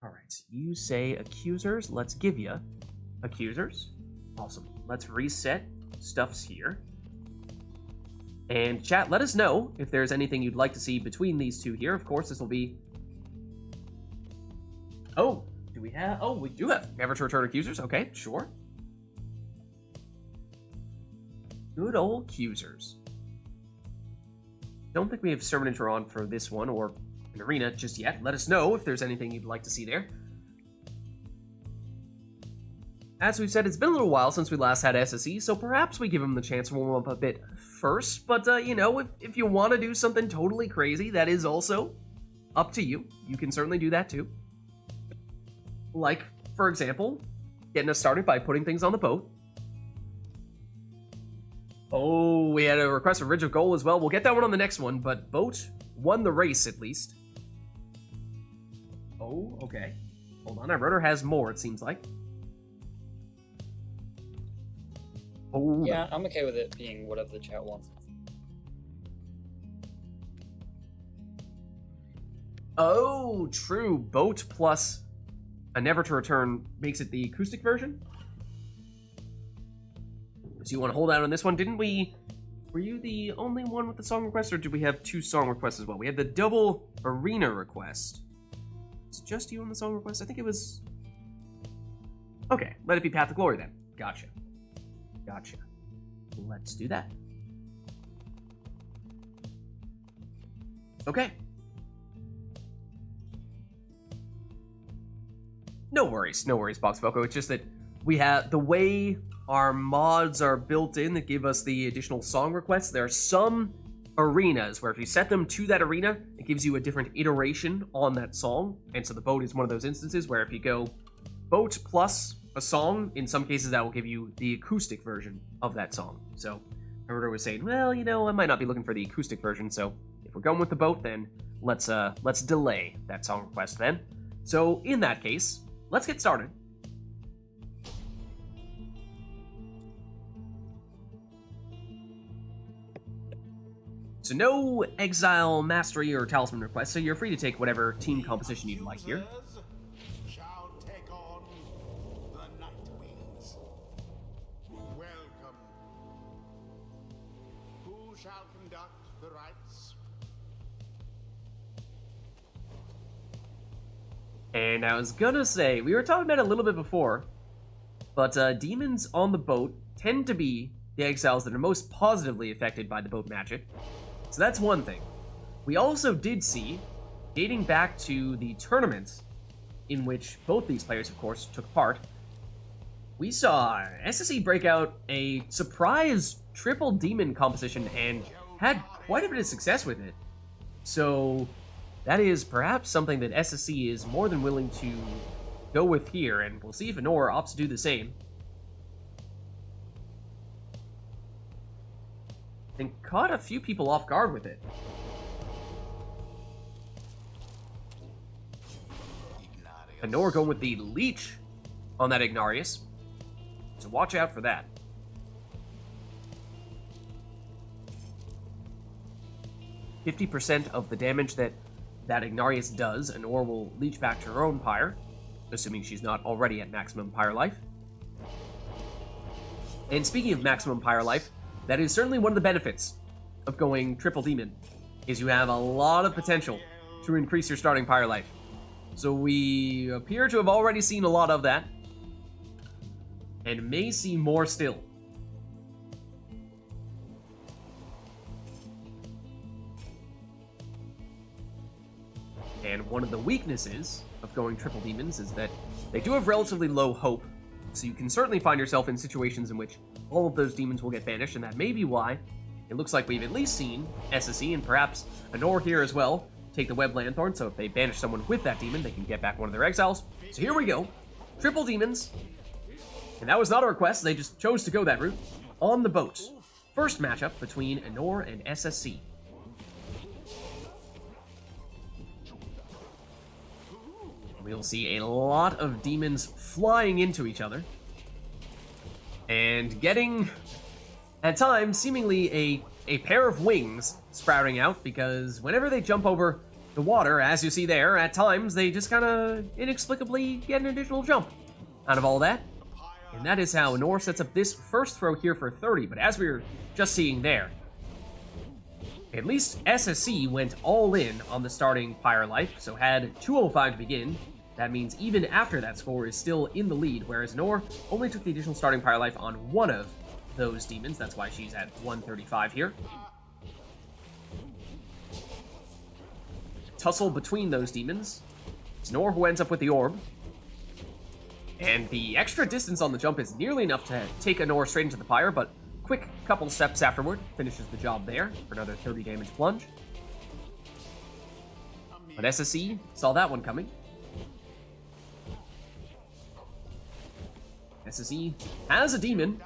All right, you say accusers. Let's give you accusers. Awesome. Let's reset stuffs here. And chat, let us know if there's anything you'd like to see between these two here. Of course, this will be... Oh, do we have... Oh, we do have Never to Return accusers. Okay, sure. Good old accusers. Don't think we have Sermon on for this one or an arena just yet. Let us know if there's anything you'd like to see there. As we've said, it's been a little while since we last had SSE, so perhaps we give him the chance to warm up a bit first. But, you know, if you want to do something totally crazy, that is also up to you. You can certainly do that too. Like, for example, getting us started by putting things on the boat. Oh, we had a request for Ridge of Gold as well. We'll get that one on the next one, but boat won the race at least. Oh, okay. Hold on, our rotor has more, it seems like. Oh, Yeah, I'm okay with it being whatever the chat wants. oh, true. Boat plus a Never to Return makes it the acoustic version. So you want to hold out on this one? Didn't we... Were you the only one with the song request, or did we have two song requests as well? We had the double arena request. Is it just you on the song request? I think it was... Okay, let it be Path to Glory then. Gotcha. Let's do that. Okay. No worries, Box Foco. It's just that we have the way our mods are built in that give us the additional song requests. There are some arenas where if you set them to that arena, it gives you a different iteration on that song. And so the boat is one of those instances where if you go boat plus a song. In some cases, that will give you the acoustic version of that song. So, Herder was saying, well, you know, I might not be looking for the acoustic version, so if we're going with the boat, then let's delay that song request then. So, in that case, let's get started. So no exile, mastery, or talisman requests, so you're free to take whatever team composition you'd like here. Shall take on the Night Wings. Welcome. Who shall conduct the rites? And I was gonna say, we were talking about it a little bit before, but demons on the boat tend to be the exiles that are most positively affected by the boat magic. So that's one thing. We also did see, dating back to the tournament in which both these players, of course, took part, we saw SSE break out a surprise triple demon composition and had quite a bit of success with it. So that is perhaps something that SSE is more than willing to go with here, and we'll see if Anor opts to do the same. And caught a few people off guard with it. Anor going with the leech on that Ignarius, so watch out for that. %50 of the damage that Ignarius does, Anor will leech back to her own Pyre, assuming she's not already at maximum Pyre life. And speaking of maximum Pyre life, that is certainly one of the benefits of going triple demon, is you have a lot of potential to increase your starting Pyre life. So we appear to have already seen a lot of that, and may see more still. And one of the weaknesses of going triple demons is that they do have relatively low hope, so you can certainly find yourself in situations in which all of those demons will get banished, and that may be why it looks like we've at least seen SSE and perhaps Anor here as well take the Web Lanthorn, so if they banish someone with that demon, they can get back one of their exiles. So here we go, triple demons, and that was not a request, they just chose to go that route. On the boat, first matchup between Anor and SSE. We'll see a lot of demons flying into each other, and getting, at times, seemingly a pair of wings sprouting out, because whenever they jump over the water, as you see there, at times they just kind of inexplicably get an additional jump out of all that. And that is how Anor sets up this first throw here for 30, but as we were just seeing there, at least SSE went all in on the starting Pyre life, so had 205 to begin. That means even after that score is still in the lead, whereas Anor only took the additional starting Pyre life on one of those demons. That's why she's at 135 here. Tussle between those demons. It's Anor who ends up with the orb. And the extra distance on the jump is nearly enough to take Anor straight into the Pyre, but quick couple steps afterward finishes the job there for another 30 damage plunge. But SSE saw that one coming. SSE has a demon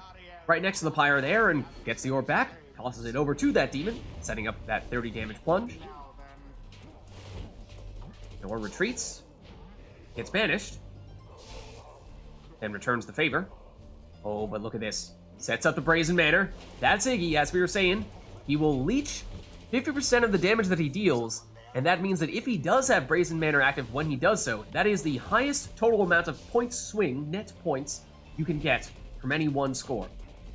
right next to the Pyre there and gets the orb back, tosses it over to that demon, setting up that 30 damage plunge. Anor retreats, gets banished, and returns the favor. Oh, but look at this. Sets up the Brazen Manor. That's Iggy, as we were saying. He will leech 50% of the damage that he deals, and that means that if he does have Brazen Manor active when he does so, that is the highest total amount of points swing, net points, you can get from any one score.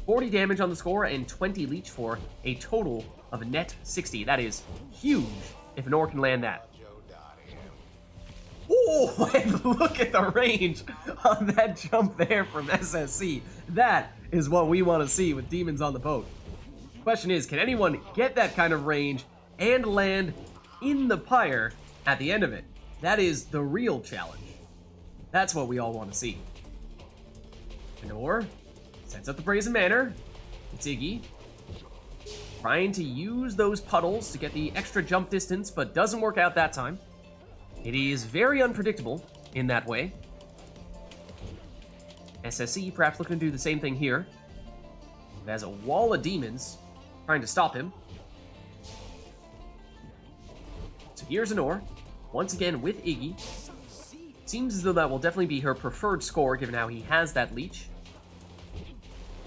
40 damage on the score and 20 leech for a total of a net 60. That is huge if Anor can land that. Oh, and look at the range on that jump there from SSE. That is what we want to see with demons on the boat. Question is, can anyone get that kind of range and land in the Pyre at the end of it? That is the real challenge. That's what we all want to see. Anor sets up the Brazen Manor. It's Iggy trying to use those puddles to get the extra jump distance, but doesn't work out that time. It is very unpredictable in that way. SSE perhaps looking to do the same thing here. It has a wall of demons trying to stop him. So here's Anor, once again with Iggy. Seems as though that will definitely be her preferred score, given how he has that leech.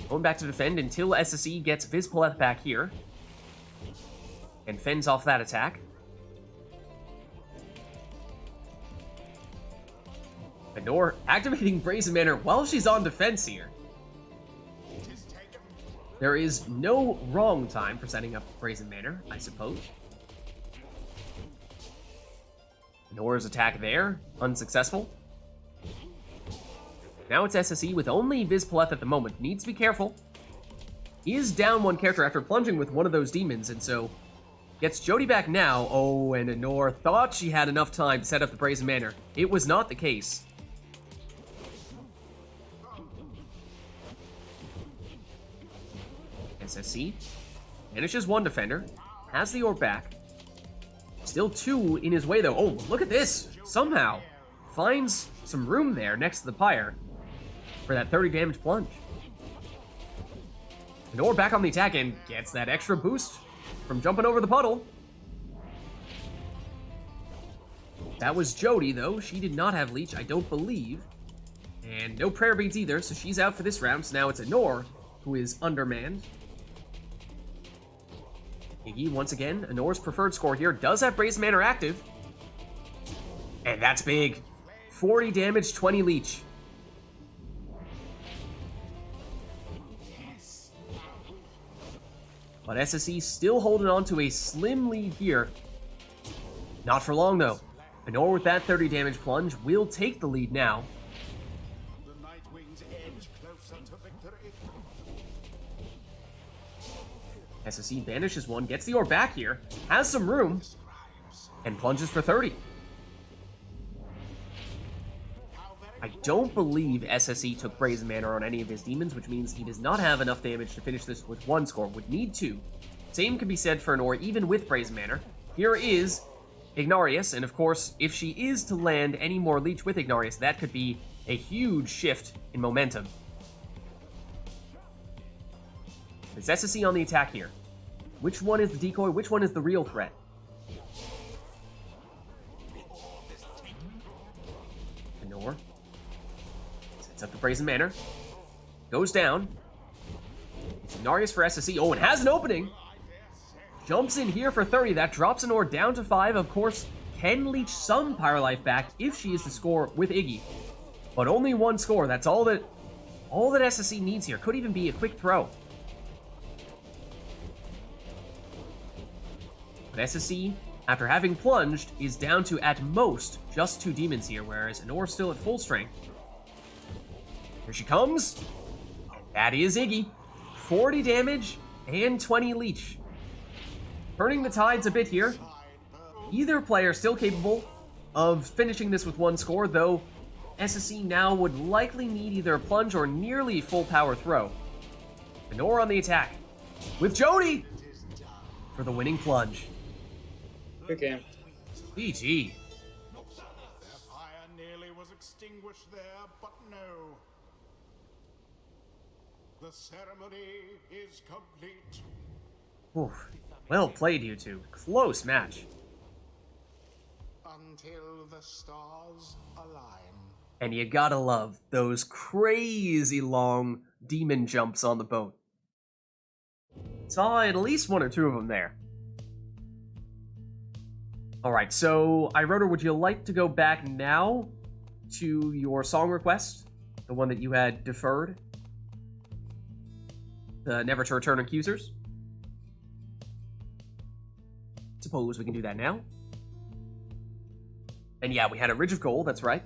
Going back to defend until SSE gets Vids back here. And fends off that attack. Anor activating Brazen Manor while she's on defense here. There is no wrong time for setting up Brazen Manor, I suppose. Anor's attack there, unsuccessful. Now it's SSE with only Vids at the moment. Needs to be careful. He is down one character after plunging with one of those demons, and so gets Jody back now. Oh, and Anor thought she had enough time to set up the Brazen Manor. It was not the case. SSE banishes one defender, has the orb back. Still two in his way, though. Oh, look at this! Somehow finds some room there next to the Pyre for that 30 damage plunge. Anor back on the attack and gets that extra boost from jumping over the puddle. That was Jody, though. She did not have leech, I don't believe. And no prayer beads either, so she's out for this round. So now it's Anor who is undermanned. Iggy, once again, Anor's preferred score here, does have Brazen Manor active. And that's big. 40 damage, 20 leech. But SSE still holding on to a slim lead here. Not for long, though. Anor with that 30 damage plunge will take the lead now. The Nightwing's edge closer to victory. SSE banishes one, gets the orb back here, has some room, and plunges for 30. I don't believe SSE took Brazen Manor on any of his demons, which means he does not have enough damage to finish this with one score. Would need two. Same can be said for Anor, even with Brazen Manor. Here is Ignarius, and of course, if she is to land any more leech with Ignarius, that could be a huge shift in momentum. It's SSE on the attack here. Which one is the decoy? Which one is the real threat? Anor sets up the Brazen Manor. Goes down. It's Ignarius for SSE. Oh, and has an opening. Jumps in here for 30. That drops Anor down to 5. Of course, can leech some Pyre life back if she is to score with Iggy. But only one score. That's all that SSE needs here. Could even be a quick throw. But SSE, after having plunged, is down to, at most, just 2 demons here, whereas Anor's still at full strength. Here she comes. That is Iggy. 40 damage and 20 leech. Turning the tides a bit here. Either player still capable of finishing this with one score, though SSE now would likely need either a plunge or nearly full power throw. Anor on the attack, with Jody for the winning plunge. Good game. GG. Their fire nearly was extinguished there, but no. The ceremony is complete. Oof. Well played, you two. Close match. Until the stars align. And you gotta love those crazy long demon jumps on the boat. Saw at least 1 or 2 of them there. Alright, so Iroda, would you like to go back now to your song request? The one that you had deferred? The Never to Return Accusers? Suppose we can do that now. And yeah, we had a Ridge of Gold, that's right.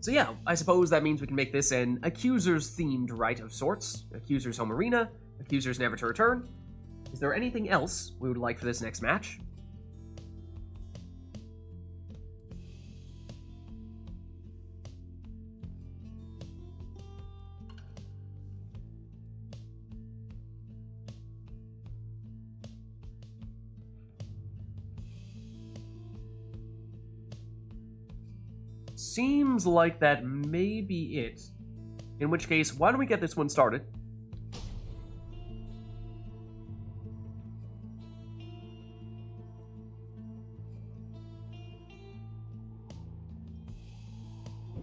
So yeah, I suppose that means we can make this an Accusers-themed rite of sorts. Accusers Home Arena, Accusers Never to Return. Is there anything else we would like for this next match? seems like that may be it. In which case, why don't we get this one started?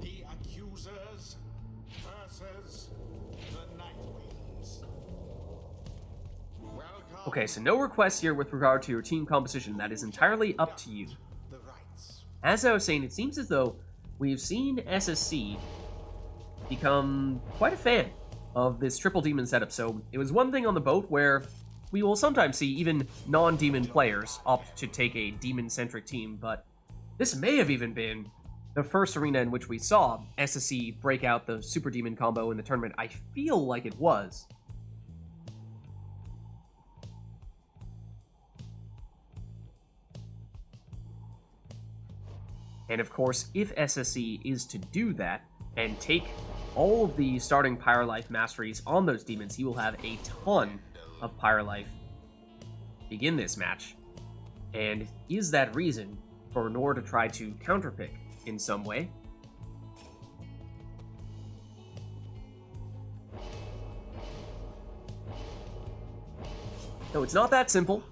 The accusers versus the Nightwings. Welcome. Okay, so no requests here with regard to your team composition. That is entirely up to you. The rights. As I was saying, it seems as though we've seen SSC become quite a fan of this triple demon setup. So it was one thing on the boat where we will sometimes see even non-demon players opt to take a demon-centric team, but this may have even been the first arena in which we saw SSC break out the super demon combo in the tournament. I feel like it was. And of course, if SSC is to do that and take all of the starting Pyre Life masteries on those demons, he will have a ton of Pyre Life begin this match. And is that reason for Nor to try to counterpick in some way? No, it's not that simple.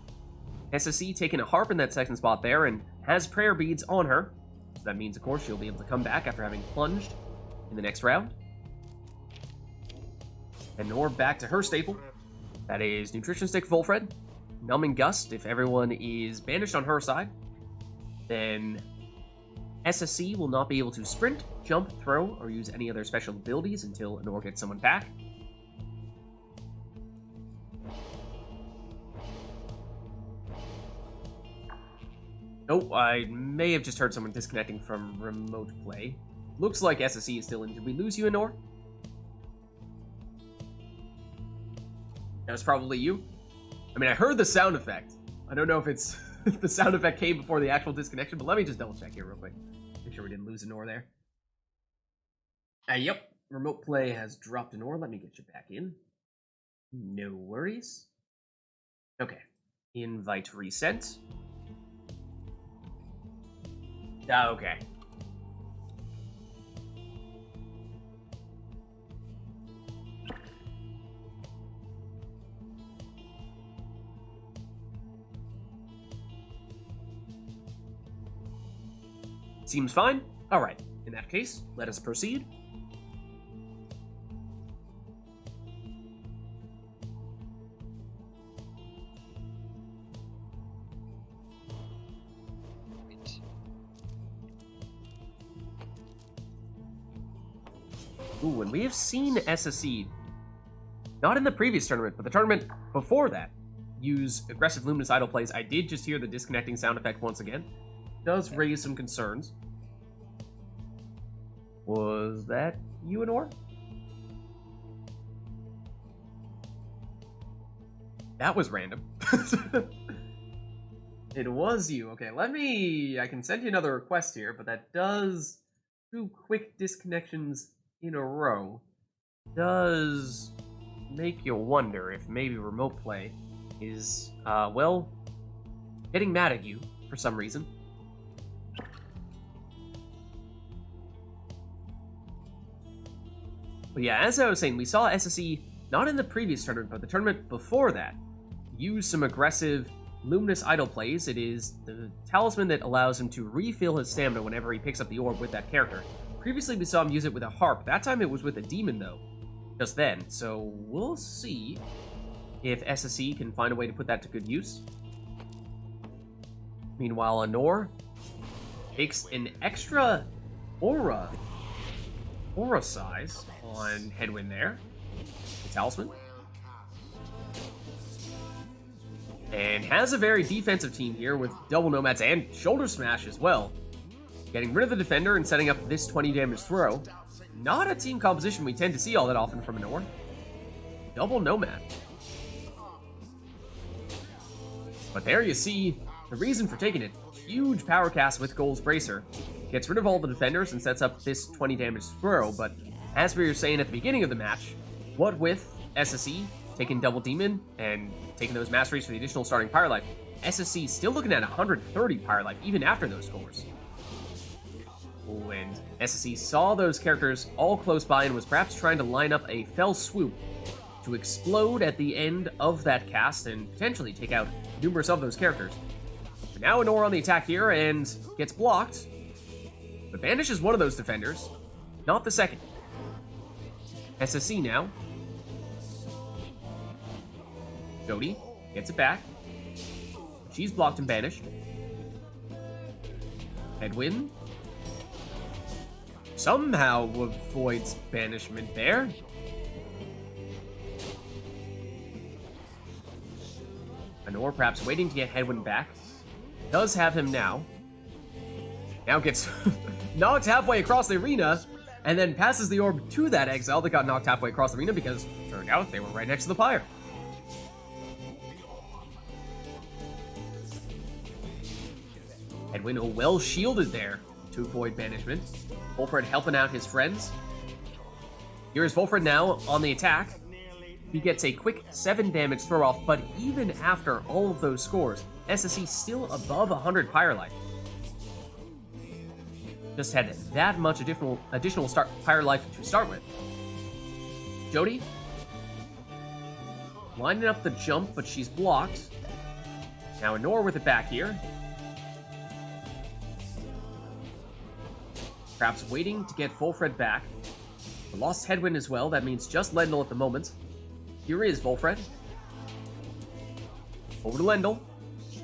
SSC taking a harp in that second spot there and has prayer beads on her. So that means, of course, she'll be able to come back after having plunged in the next round. And Nor back to her staple. That is Nutrition Stick Volfred, Numbing Gust if everyone is banished on her side. Then SSC will not be able to sprint, jump, throw, or use any other special abilities until Nor gets someone back. Oh, I may have just heard someone disconnecting from remote play. Looks like SSC is still in. Did we lose you, Nor? That was probably you. I mean, I heard the sound effect. I don't know if it's the sound effect came before the actual disconnection, but let me just double check here real quick. Make sure we didn't lose a Nor there. Yep. Remote play has dropped a Nor. Let me get you back in. No worries. Okay. Invite resent. Okay. Seems fine. All right. In that case, let us proceed. Ooh, and we have seen SSC, not in the previous tournament, but the tournament before that, use aggressive Luminous Idol plays. I did just hear the disconnecting sound effect once again. Does raise some concerns. Was that you, Nor? That was random. It was you. Okay, I can send you another request here, but that does 2 quick disconnections in a row does make you wonder if maybe remote play is, well, getting mad at you for some reason. But yeah, as I was saying, we saw SSE, not in the previous tournament, but the tournament before that, use some aggressive Luminous Idol plays. It is the talisman that allows him to refill his stamina whenever he picks up the orb with that character. Previously, we saw him use it with a harp. That time it was with a demon, though, just then. So we'll see if SSE can find a way to put that to good use. Meanwhile, Nor takes an extra aura size on Headwind there. The talisman. And has a very defensive team here with double nomads and shoulder smash as well. Getting rid of the defender and setting up this 20 damage throw. Not a team composition we tend to see all that often from a Nor. Double nomad. But there you see the reason for taking it. Huge power cast with Gold's Bracer. Gets rid of all the defenders and sets up this 20 damage throw, but as we were saying at the beginning of the match, what with SSE taking double demon and taking those masteries for the additional starting Pyre Life, SSC still looking at 130 Pyre Life even after those scores. Ooh, and SSE saw those characters all close by and was perhaps trying to line up a fell swoop to explode at the end of that cast and potentially take out numerous of those characters. But now Anor on the attack here and gets blocked, but Banish is one of those defenders, not the second. SSE now. Jody gets it back. She's blocked and banished. Edwin somehow avoids banishment there. Anor perhaps waiting to get Hedwyn back. Does have him now. Now gets knocked halfway across the arena, and then passes the orb to that exile that got knocked halfway across the arena because it turned out they were right next to the pyre. Edwin well shielded there to avoid banishment. Volfred helping out his friends. Here is Volfred now on the attack. He gets a quick 7 damage throw off, but even after all of those scores, SSE still above 100 pyre life. Just had that much additional pyre life to start with. Jody lining up the jump, but she's blocked. Now Anor with it back here. Perhaps waiting to get Volfred back. We lost Hedwyn as well. That means just Lendl at the moment. Here is Volfred. Over to Lendl.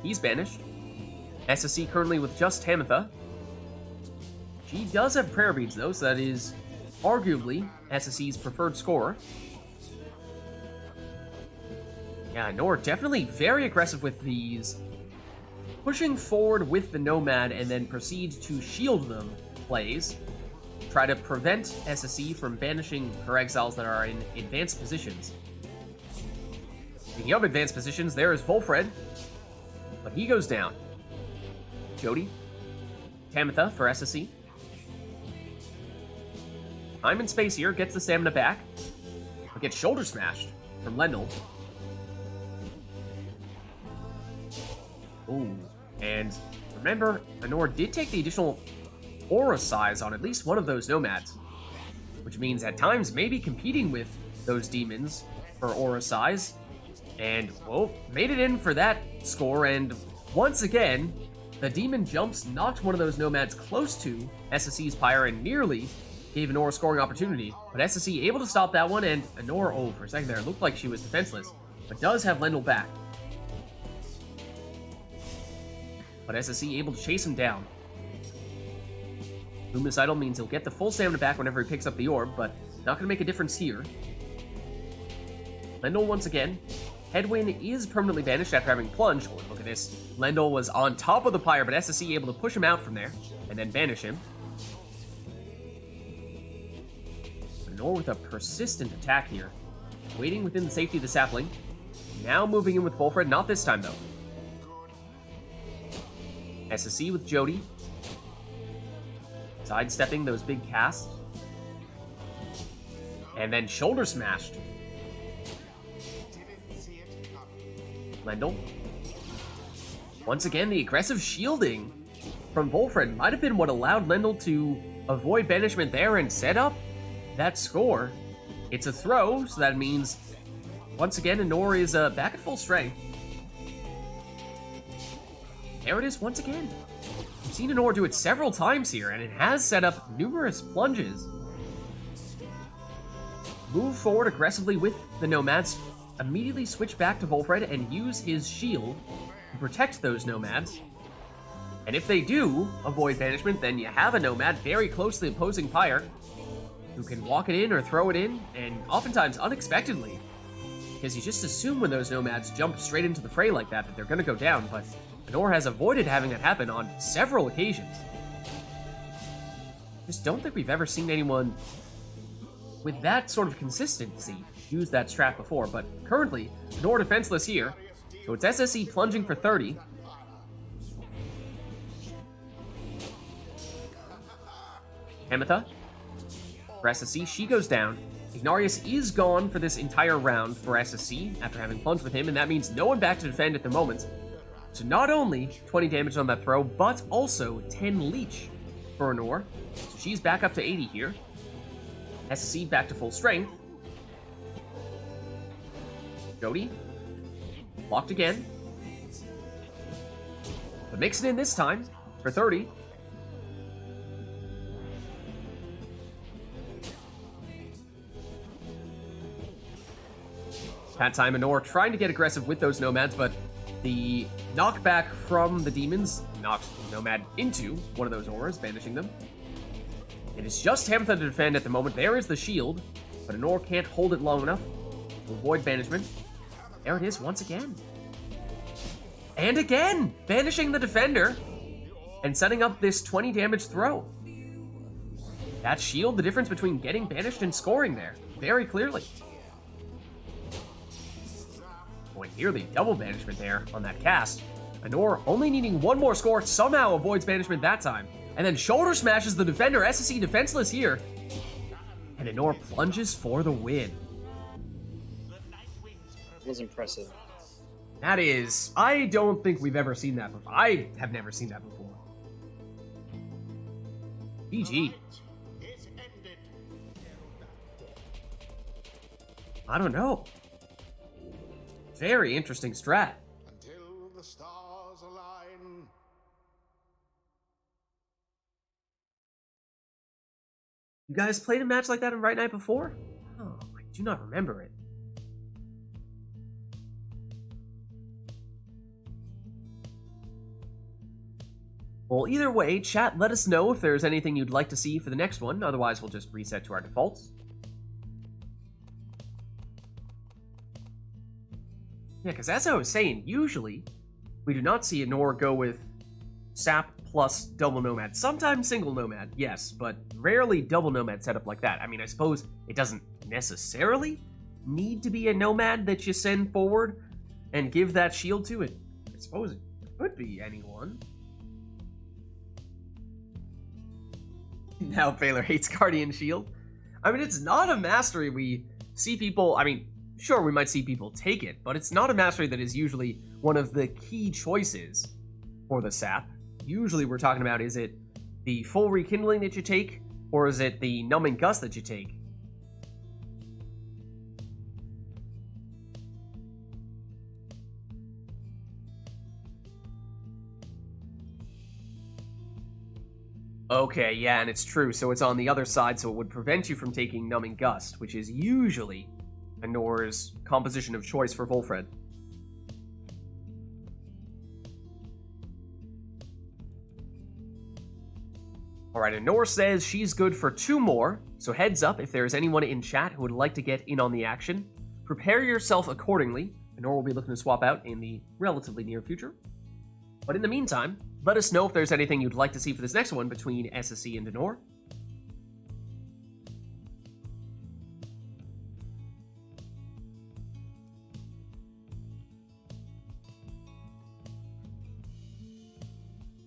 He's banished. SSE currently with just Tamitha. She does have prayer beads though, so that is arguably SSE's preferred scorer. Yeah, Nor definitely very aggressive with these. Pushing forward with the Nomad and then proceed to shield them plays. Try to prevent SSE from banishing her exiles that are in advanced positions. Speaking of advanced positions, there is Volfred, but he goes down. Jody, Tamitha for SSE. Time and space here, gets the stamina back, but gets shoulder smashed from Lendl. Ooh, and remember, Anor did take the additional aura size on at least one of those nomads, which means at times maybe competing with those demons for aura size, and well, made it in for that score. And once again, the demon jumps knocked one of those nomads close to SSE's pyre and nearly gave Anor a scoring opportunity, but SSE able to stop that one, and Anor, oh, for a second there, it looked like she was defenseless, but does have Lendl back. But SSE able to chase him down. Luminous Idol means he'll get the full stamina back whenever he picks up the orb, but not going to make a difference here. Lendl once again. Hedwyn is permanently banished after having plunged. Oh, look at this. Lendl was on top of the pyre, but SSE able to push him out from there, and then banish him. Anor with a persistent attack here. Waiting within the safety of the sapling. Now moving in with Volfred, not this time though. SSE with Jody. Sidestepping those big casts. And then shoulder smashed. Lendl. Once again, the aggressive shielding from Volfred might have been what allowed Lendl to avoid banishment there and set up that score. It's a throw, so that means, once again, Anor is back at full strength. There it is once again. We've seen Anor do it several times here, and it has set up numerous plunges. Move forward aggressively with the Nomads, immediately switch back to Volfred and use his shield to protect those Nomads. And if they do avoid banishment, then you have a Nomad very close to the opposing pyre who can walk it in or throw it in, and oftentimes unexpectedly, because you just assume when those Nomads jump straight into the fray like that they're going to go down, but Anor has avoided having that happen on several occasions. Just don't think we've ever seen anyone with that sort of consistency use that strat before, but currently, Anor defenseless here, so it's SSE plunging for 30. Tamitha, for SSE, she goes down. Ignarius is gone for this entire round for SSE after having plunged with him, and that means no one back to defend at the moment. So not only 20 damage on that throw, but also 10 leech for Anor. she's back up to 80 here. SC back to full strength. Jody. Locked again. But makes it in this time for 30. That time, Anor trying to get aggressive with those nomads, but the knockback from the demons knocks Nomad into one of those auras, banishing them. It is just Hamtha to defend at the moment. There is the shield, but Anor can't hold it long enough to avoid banishment. There it is once again. And again, banishing the defender and setting up this 20 damage throw. That shield, the difference between getting banished and scoring there, very clearly. Boy, nearly double banishment there on that cast. Anor only needing one more score, somehow avoids banishment that time. And then shoulder smashes the defender, SSE defenseless here. And Anor plunges for the win. It was impressive. That is, I don't think we've ever seen that before. I have never seen that before. GG. I don't know. Very interesting strat. Until the stars align. You guys played a match like that in RITE NITE before? Oh, I do not remember it. Well, either way, chat, let us know if there's anything you'd like to see for the next one. Otherwise, we'll just reset to our defaults. Yeah, because as I was saying, usually we do not see Anor go with Sap plus double Nomad. Sometimes single Nomad, yes, but rarely double Nomad setup like that. I mean, I suppose it doesn't necessarily need to be a Nomad that you send forward and give that shield to it. I suppose it could be anyone. Now Baylor hates Guardian Shield. I mean, it's not a mastery we see people... I mean, sure, we might see people take it, but it's not a mastery that is usually one of the key choices for the sap. Usually we're talking about, is it the full rekindling that you take, or is it the numbing gust that you take? Okay, yeah, and it's true, so it's on the other side, so it would prevent you from taking Numbing Gust, which is usually Anor's composition of choice for Volfred. Alright, Anor says she's good for 2 more, so heads up if there's anyone in chat who would like to get in on the action. Prepare yourself accordingly. Anor will be looking to swap out in the relatively near future. But in the meantime, let us know if there's anything you'd like to see for this next one between SSE and Anor.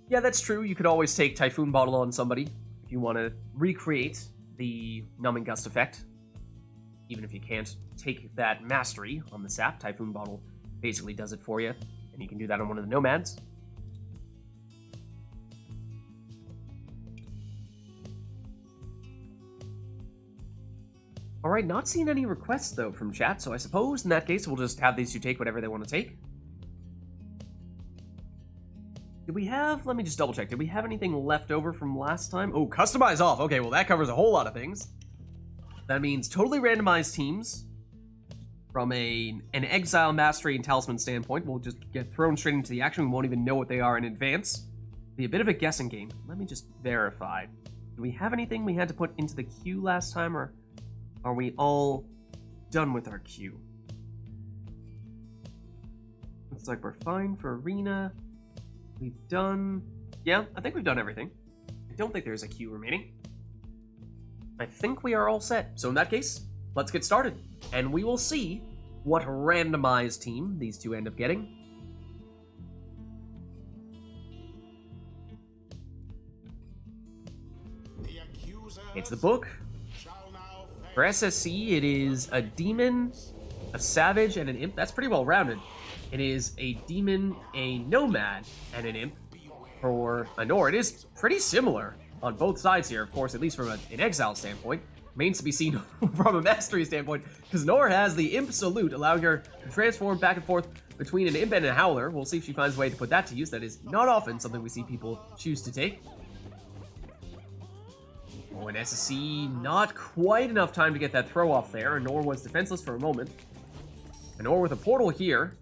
Yeah, that's true. You could always take Typhoon Bottle on somebody if you want to recreate the Numbing Gust effect. Even if you can't take that mastery on the sap, Typhoon Bottle basically does it for you. And you can do that on one of the Nomads. Alright, not seeing any requests, though, from chat, so I suppose in that case we'll just have these two take whatever they want to take. Did we have... Let me just double check. Did we have anything left over from last time? Oh, customize off. Okay, well, that covers a whole lot of things. That means totally randomized teams. From an Exile, Mastery, and Talisman standpoint, we'll just get thrown straight into the action. We won't even know what they are in advance. Be a bit of a guessing game. Let me just verify. Do we have anything we had to put into the queue last time, or... are we all done with our queue? Looks like we're fine for Arena. We've done... yeah, I think we've done everything. I don't think there's a queue remaining. I think we are all set. So in that case, let's get started. And we will see what randomized team these two end up getting. It's the book. For SSC, it is a demon, a savage, and an imp. That's pretty well rounded. It is a demon, a nomad, and an imp. For Anor, it is pretty similar. on both sides here, of course, at least from an exile standpoint. Remains to be seen from a mastery standpoint, because Nora has the Imp Salute, allowing her to transform back and forth between an Imp and a Howler. We'll see if she finds a way to put that to use. That is not often something we see people choose to take. Oh, and SSC, not quite enough time to get that throw off there, and Nora was defenseless for a moment. And Nora with a portal here,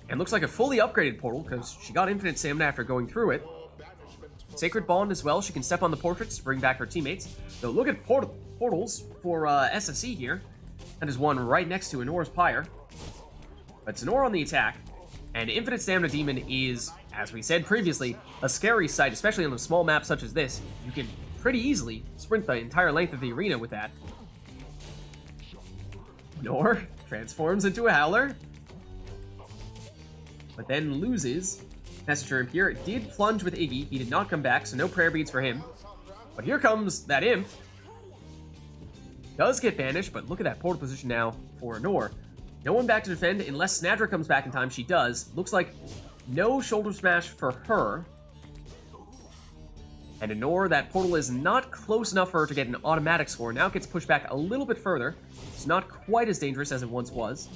and looks like a fully upgraded portal, because she got infinite stamina after going through it. Sacred Bond as well, she can step on the portraits to bring back her teammates. Though look at portals for SSC here. That is one right next to Anora's Pyre. But it's Anora on the attack, and Infinite Stamina Demon is, as we said previously, a scary sight, especially on a small map such as this. You can pretty easily sprint the entire length of the arena with that. Nor transforms into a Howler, but then loses Messenger Imp here. It did plunge with Iggy. He did not come back, so no prayer beads for him. But here comes that Imp. Does get banished, but look at that portal position now for Anor. No one back to defend unless Snadra comes back in time. She does. Looks like no shoulder smash for her. And Anor, that portal is not close enough for her to get an automatic score. Now it gets pushed back a little bit further. It's not quite as dangerous as it once was.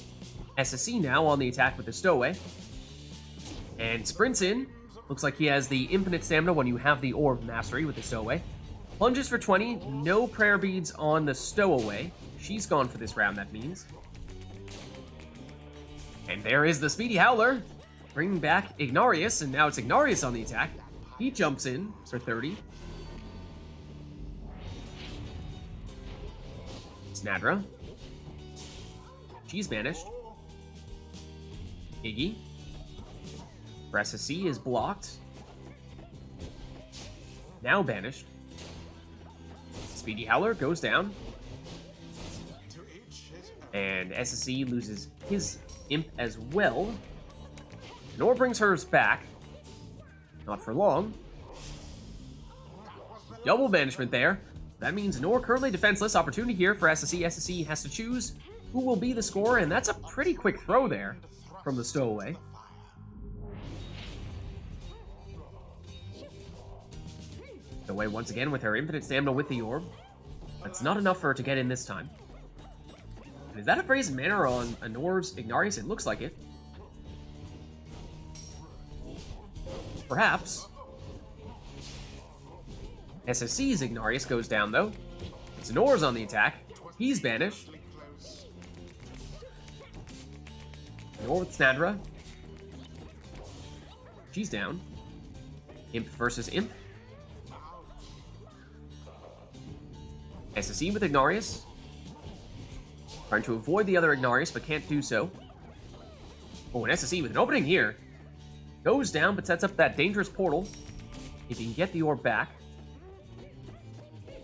SSC now on the attack with the stowaway. And sprints in. Looks like he has the infinite stamina when you have the Orb Mastery with the stowaway. Plunges for 20. No prayer beads on the stowaway. She's gone for this round, that means. And there is the Speedy Howler, bringing back Ignarius, and now it's Ignarius on the attack. He jumps in for 30. Snadra. She's banished. Iggy. For SSC is blocked. Now banished. Speedy Howler goes down. And SSC loses his Imp as well. Nor brings hers back. Not for long. Double banishment there. That means Nor currently defenseless. Opportunity here for SSC. SSC has to choose who will be the scorer, and that's a pretty quick throw there from the stowaway. Stowaway once again with her infinite stamina with the orb. That's not enough for her to get in this time. And is that a Brazen Manor on Anor's Ignarius? It looks like it. Perhaps. SSC's Ignarius goes down, though. It's Anor's on the attack. He's banished. Anor with Snadra. She's down. Imp versus Imp. SSC with Ignarius. Trying to avoid the other Ignarius, but can't do so. Oh, and SSC with an opening here. Goes down, but sets up that dangerous portal. If he can get the orb back.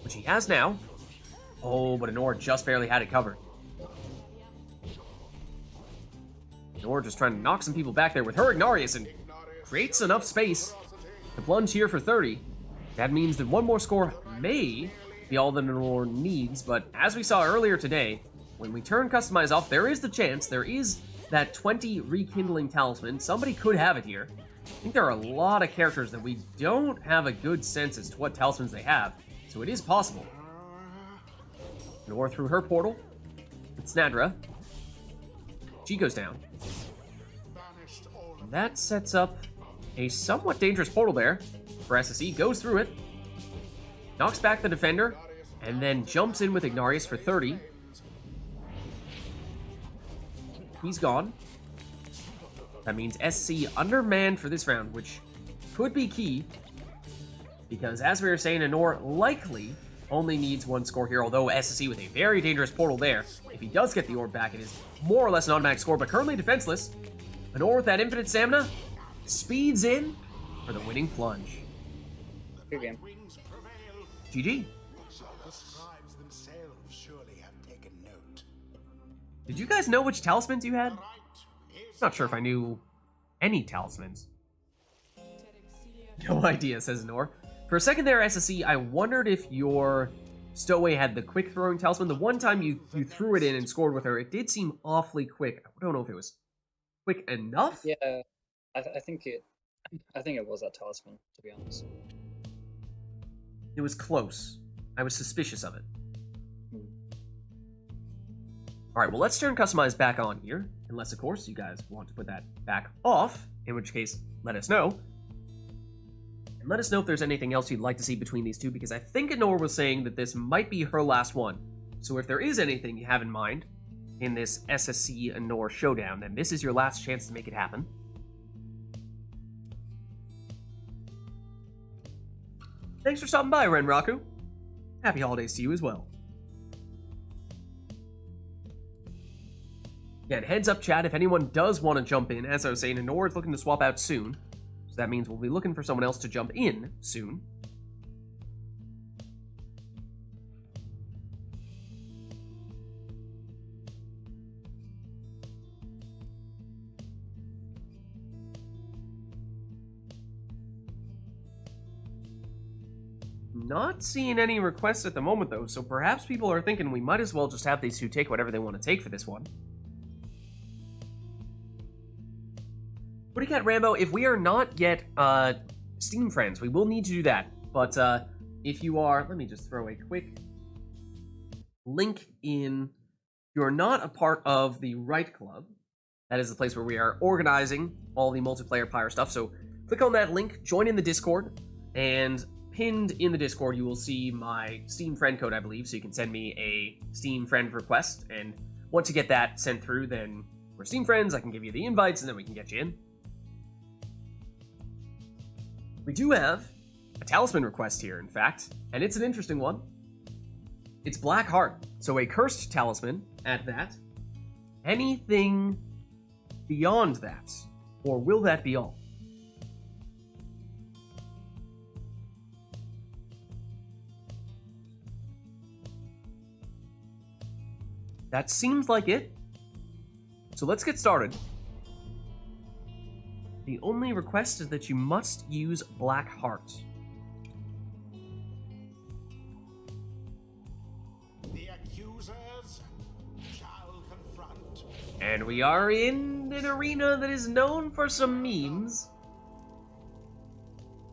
Which he has now. Oh, but Anor just barely had it covered. Anor just trying to knock some people back there with her Ignarius and creates enough space to plunge here for 30. That means that one more score may be all that Anor needs, but as we saw earlier today, when we turn Customize off, there is the chance, there is that 20 Rekindling Talisman. Somebody could have it here. I think there are a lot of characters that we don't have a good sense as to what talismans they have, so it is possible. Nor through her portal. It's Snadra. She goes down. And that sets up a somewhat dangerous portal there for SSE. Goes through it. Knocks back the defender. And then jumps in with Ignarius for 30. He's gone. That means SC undermanned for this round, which could be key. Because as we were saying, Anor likely only needs one score here, although SSC with a very dangerous portal there. If he does get the orb back, it is more or less an automatic score, but currently defenseless. Anor with that infinite stamina speeds in for the winning plunge. Good game. GG. The scribes themselves surely have taken note. Did you guys know which talismans you had? Not sure if I knew any talismans. No idea, says Nor. For a second there, SSC, I wondered if your stowaway had the quick throwing talisman. The one time you threw it in and scored with her, it did seem awfully quick. I don't know if it was quick enough. Yeah, I think it was that talisman, to be honest. It was close. I was suspicious of it. Alright, well, let's turn Customize back on here. Unless, of course, you guys want to put that back off, in which case, let us know. And let us know if there's anything else you'd like to see between these two, because I think Anor was saying that this might be her last one. So if there is anything you have in mind in this SSC Anor showdown, then this is your last chance to make it happen. Thanks for stopping by, Renraku. Happy holidays to you as well. Yeah, and heads up, chat, if anyone does want to jump in, as I was saying, Anor is looking to swap out soon. So that means we'll be looking for someone else to jump in soon. Not seeing any requests at the moment, though, so perhaps people are thinking we might as well just have these two take whatever they want to take for this one. Pretty Cat Rambo, if we are not yet Steam friends, we will need to do that. But if you are, let me just throw a quick link in. You're not a part of the RITE Club. That is the place where we are organizing all the multiplayer Pyre stuff. So click on that link, join in the Discord, and pinned in the Discord you will see my Steam friend code, I believe, so you can send me a Steam friend request. And once you get that sent through, then we're Steam friends, I can give you the invites, and then we can get you in. We do have a talisman request here, in fact, and it's an interesting one. It's Black Heart, so a cursed talisman at that. Anything beyond that, or will that be all? That seems like it. So let's get started. The only request is that you must use Black Heart. The accusers shall confront. And we are in an arena that is known for some memes.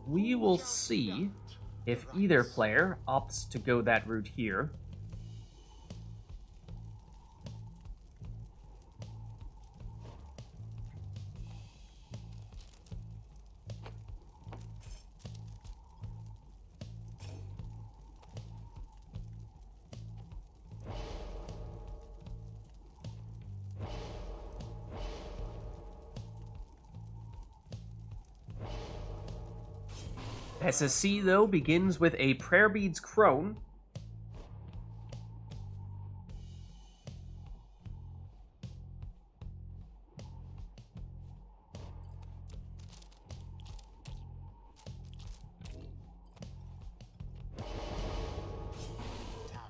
We will see if either player opts to go that route here. SSC, though, begins with a Prayer Beads Crone.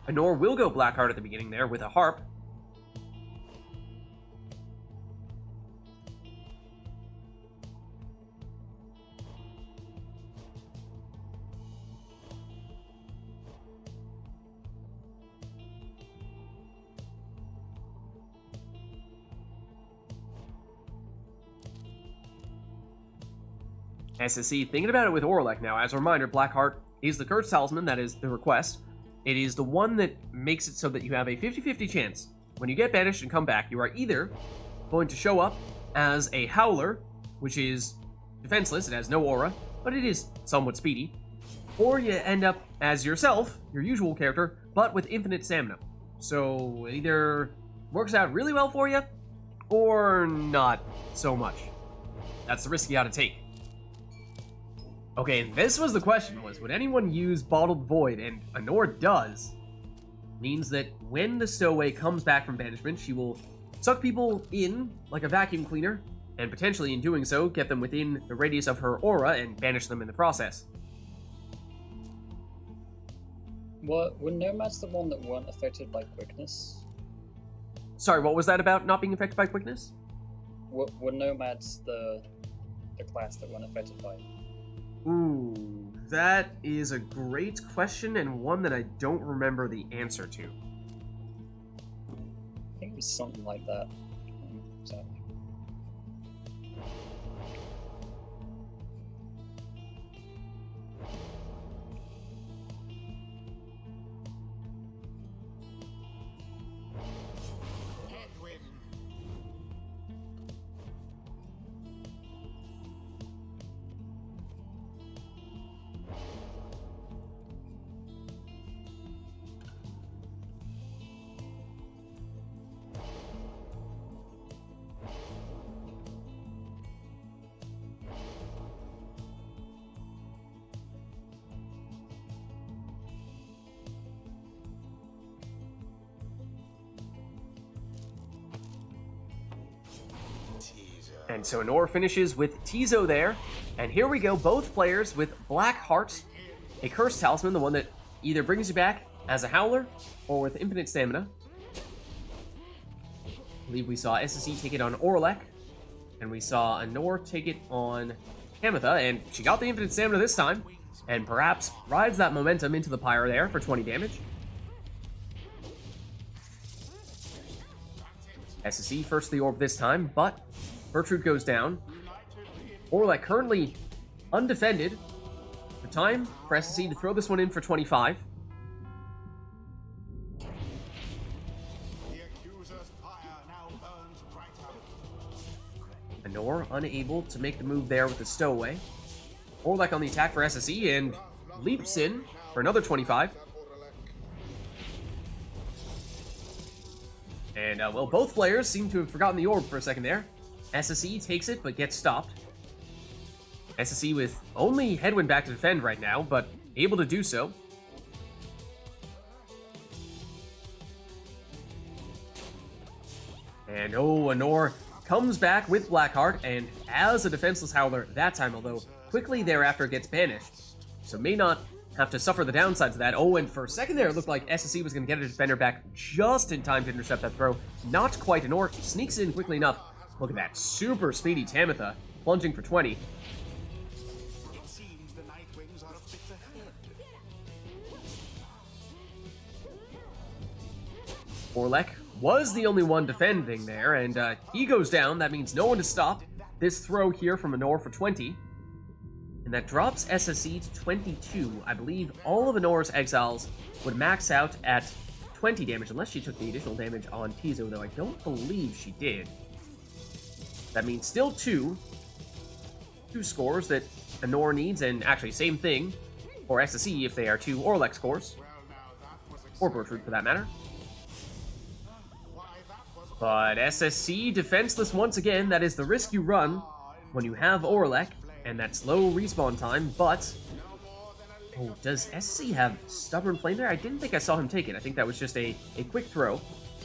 Anor will go Blackheart at the beginning there with a harp. SSC, thinking about it with Orlek now. As a reminder, Blackheart is the Cursed Talisman, that is the request. It is the one that makes it so that you have a 50-50 chance. When you get banished and come back, you are either going to show up as a Howler, which is defenseless, it has no aura, but it is somewhat speedy, or you end up as yourself, your usual character, but with infinite stamina. So it either works out really well for you, or not so much. That's the risk you gotta take. Okay, and this was the question, would anyone use Bottled Void? And Anor does. Means that when the Stowaway comes back from banishment, she will suck people in like a vacuum cleaner, and potentially in doing so, get them within the radius of her aura and banish them in the process. Were nomads the one that weren't affected by quickness? Sorry, what was that about not being affected by quickness? Were nomads the class that weren't affected by it? Ooh, that is a great question and one that I don't remember the answer to. I think it was something like that. Exactly. And so Nor finishes with Tizo there. And here we go, both players with Black Heart, a Cursed Talisman, the one that either brings you back as a Howler or with infinite stamina. I believe we saw SSE take it on Orlek, and we saw Nor take it on Tamitha, and she got the infinite stamina this time, and perhaps rides that momentum into the Pyre there for 20 damage. SSE first the orb this time, but Bertrude goes down. Orlek currently undefended. The time for SSE to throw this one in for 25. Nor unable to make the move there with the stowaway. Orlek on the attack for SSE and leaps in for another 25. And, well, both players seem to have forgotten the orb for a second there. SSE takes it, but gets stopped. SSE with only Headwind back to defend right now, but able to do so. And, oh, Nor comes back with Blackheart, and as a defenseless Howler that time, although quickly thereafter gets banished, so may not have to suffer the downsides of that. Oh, and for a second there, it looked like SSE was going to get a defender back just in time to intercept that throw. Not quite. Nor sneaks in quickly enough. Look at that super speedy Tamitha, plunging for 20. Orlek was the only one defending there, and he goes down. That means no one to stop this throw here from Nor for 20. And that drops SSE to 22. I believe all of Nor's exiles would max out at 20 damage, unless she took the additional damage on Tizo, though I don't believe she did. That means still two scores that Nor needs, and actually same thing for SSE if they are two Orlek scores. Or Bertrude for that matter. But SSE defenseless once again. That is the risk you run when you have Orlek and that slow respawn time, but... Oh, does SSE have Stubborn Flame there? I didn't think I saw him take it. I think that was just a quick throw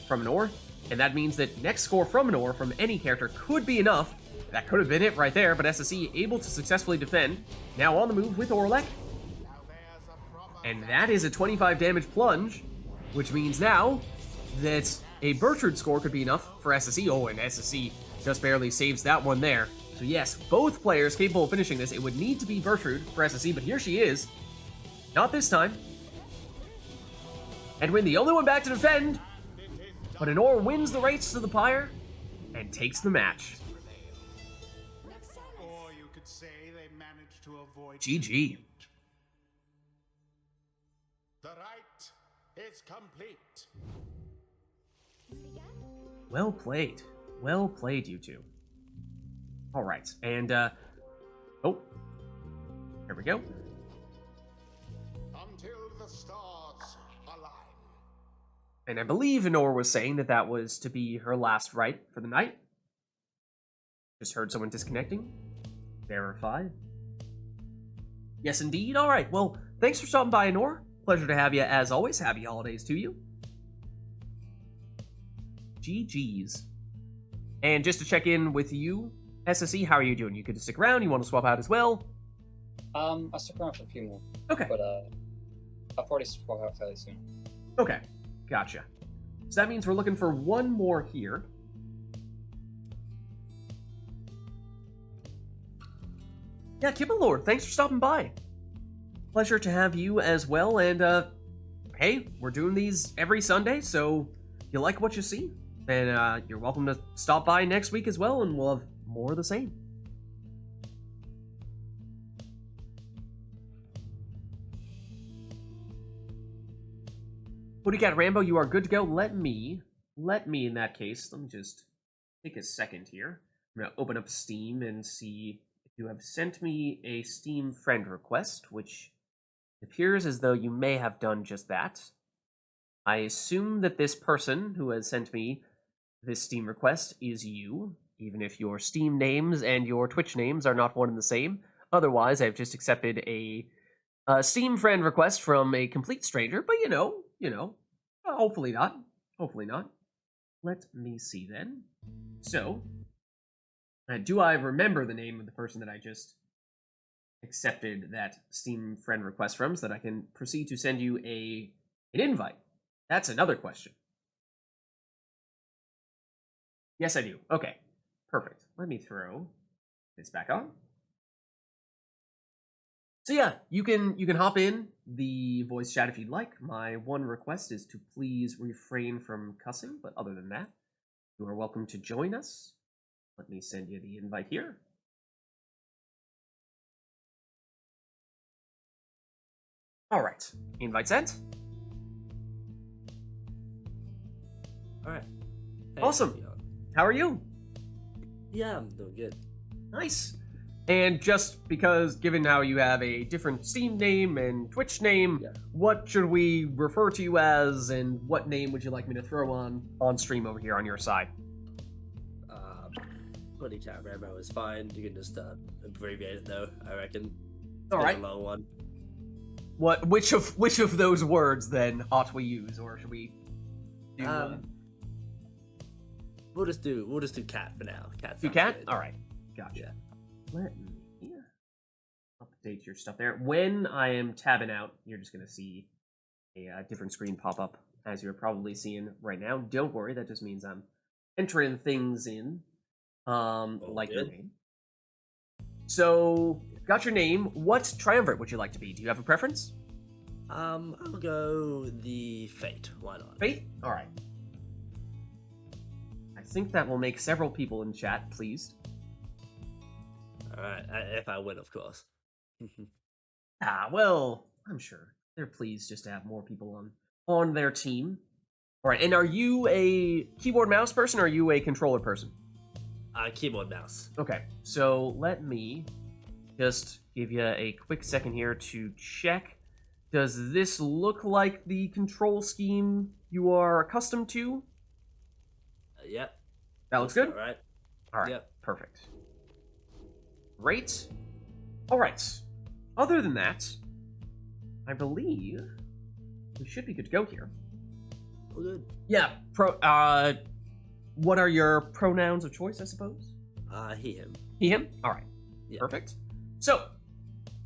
from Nor, and that means that next score from Nor from any character could be enough. That could have been it right there, but SSE able to successfully defend. Now on the move with Orlek. And that is a 25 damage plunge, which means now that a Bertrude score could be enough for SSE. Oh, and SSE just barely saves that one there. So yes, both players capable of finishing this. It would need to be Bertrude for SSE, but here she is. Not this time. Edwin, the only one back to defend. But Nor wins the race to the Pyre and takes the match. Or you could say they managed to avoid GG. The rite is complete. Well played. Well played, you two. All right, and, oh, there we go. Until the stars align. And I believe Nor was saying that that was to be her last rite for the night. Just heard someone disconnecting. Verify. Yes, indeed. All right, well, thanks for stopping by, Nor. Pleasure to have you, as always. Happy holidays to you. GG's. And just to check in with you, SSE, how are you doing? You could stick around? You want to swap out as well? I'll stick around for a few more. Okay. But I'll probably swap out fairly soon. Okay, gotcha. So that means we're looking for one more here. Yeah, Kibbalord, thanks for stopping by. Pleasure to have you as well, and hey, we're doing these every Sunday, so if you like what you see, then you're welcome to stop by next week as well, and we'll have more of the same. What do you got, Rambo? You are good to go. Let me in that case, let me just take a second here. I'm gonna open up Steam and see if you have sent me a Steam friend request, which appears as though you may have done just that. I assume that this person who has sent me this Steam request is you, even if your Steam names and your Twitch names are not one and the same. Otherwise, I've just accepted a Steam friend request from a complete stranger, but you know, hopefully not. Hopefully not. Let me see then. So, Do I remember the name of the person that I just accepted that Steam friend request from, so that I can proceed to send you an invite? That's another question. Yes, I do. Okay, perfect. Let me throw this back on. So yeah, you can hop in the voice chat if you'd like. My one request is to please refrain from cussing, but other than that, you are welcome to join us. Let me send you the invite here. All right, invite sent. All right. Hey, Awesome. How are you? Yeah, I'm doing good. Nice. And just because, given how you have a different Steam name and Twitch name, what should we refer to you as, and what name would you like me to throw on stream over here on your side? Bloody Cat Rambo is fine. You can just abbreviate it though, I reckon. All right. A long one. Which of those words then ought we use, or should we do? We'll just do cat for now. Cat. Do cat? All right. Gotcha. Yeah. Let me update your stuff there. When I am tabbing out, you're just gonna see a different screen pop up, as you're probably seeing right now. Don't worry, that just means I'm entering things in, like your name. So, got your name. What triumvirate would you like to be? Do you have a preference? I'll go the Fate. Why not? Fate? All right. I think that will make several people in chat pleased. All right, if I win, of course. Well, I'm sure they're pleased just to have more people on their team. All right, and are you a keyboard mouse person, or are you a controller person? Keyboard mouse. Okay, so let me just give you a quick second here to check. Does this look like the control scheme you are accustomed to? Yep. That looks good? All right. All right, Yep. Perfect. Great. All right. Other than that, I believe we should be good to go here. All good. Yeah. What are your pronouns of choice, I suppose? He, him. He, him? All right. Yeah. Perfect. So,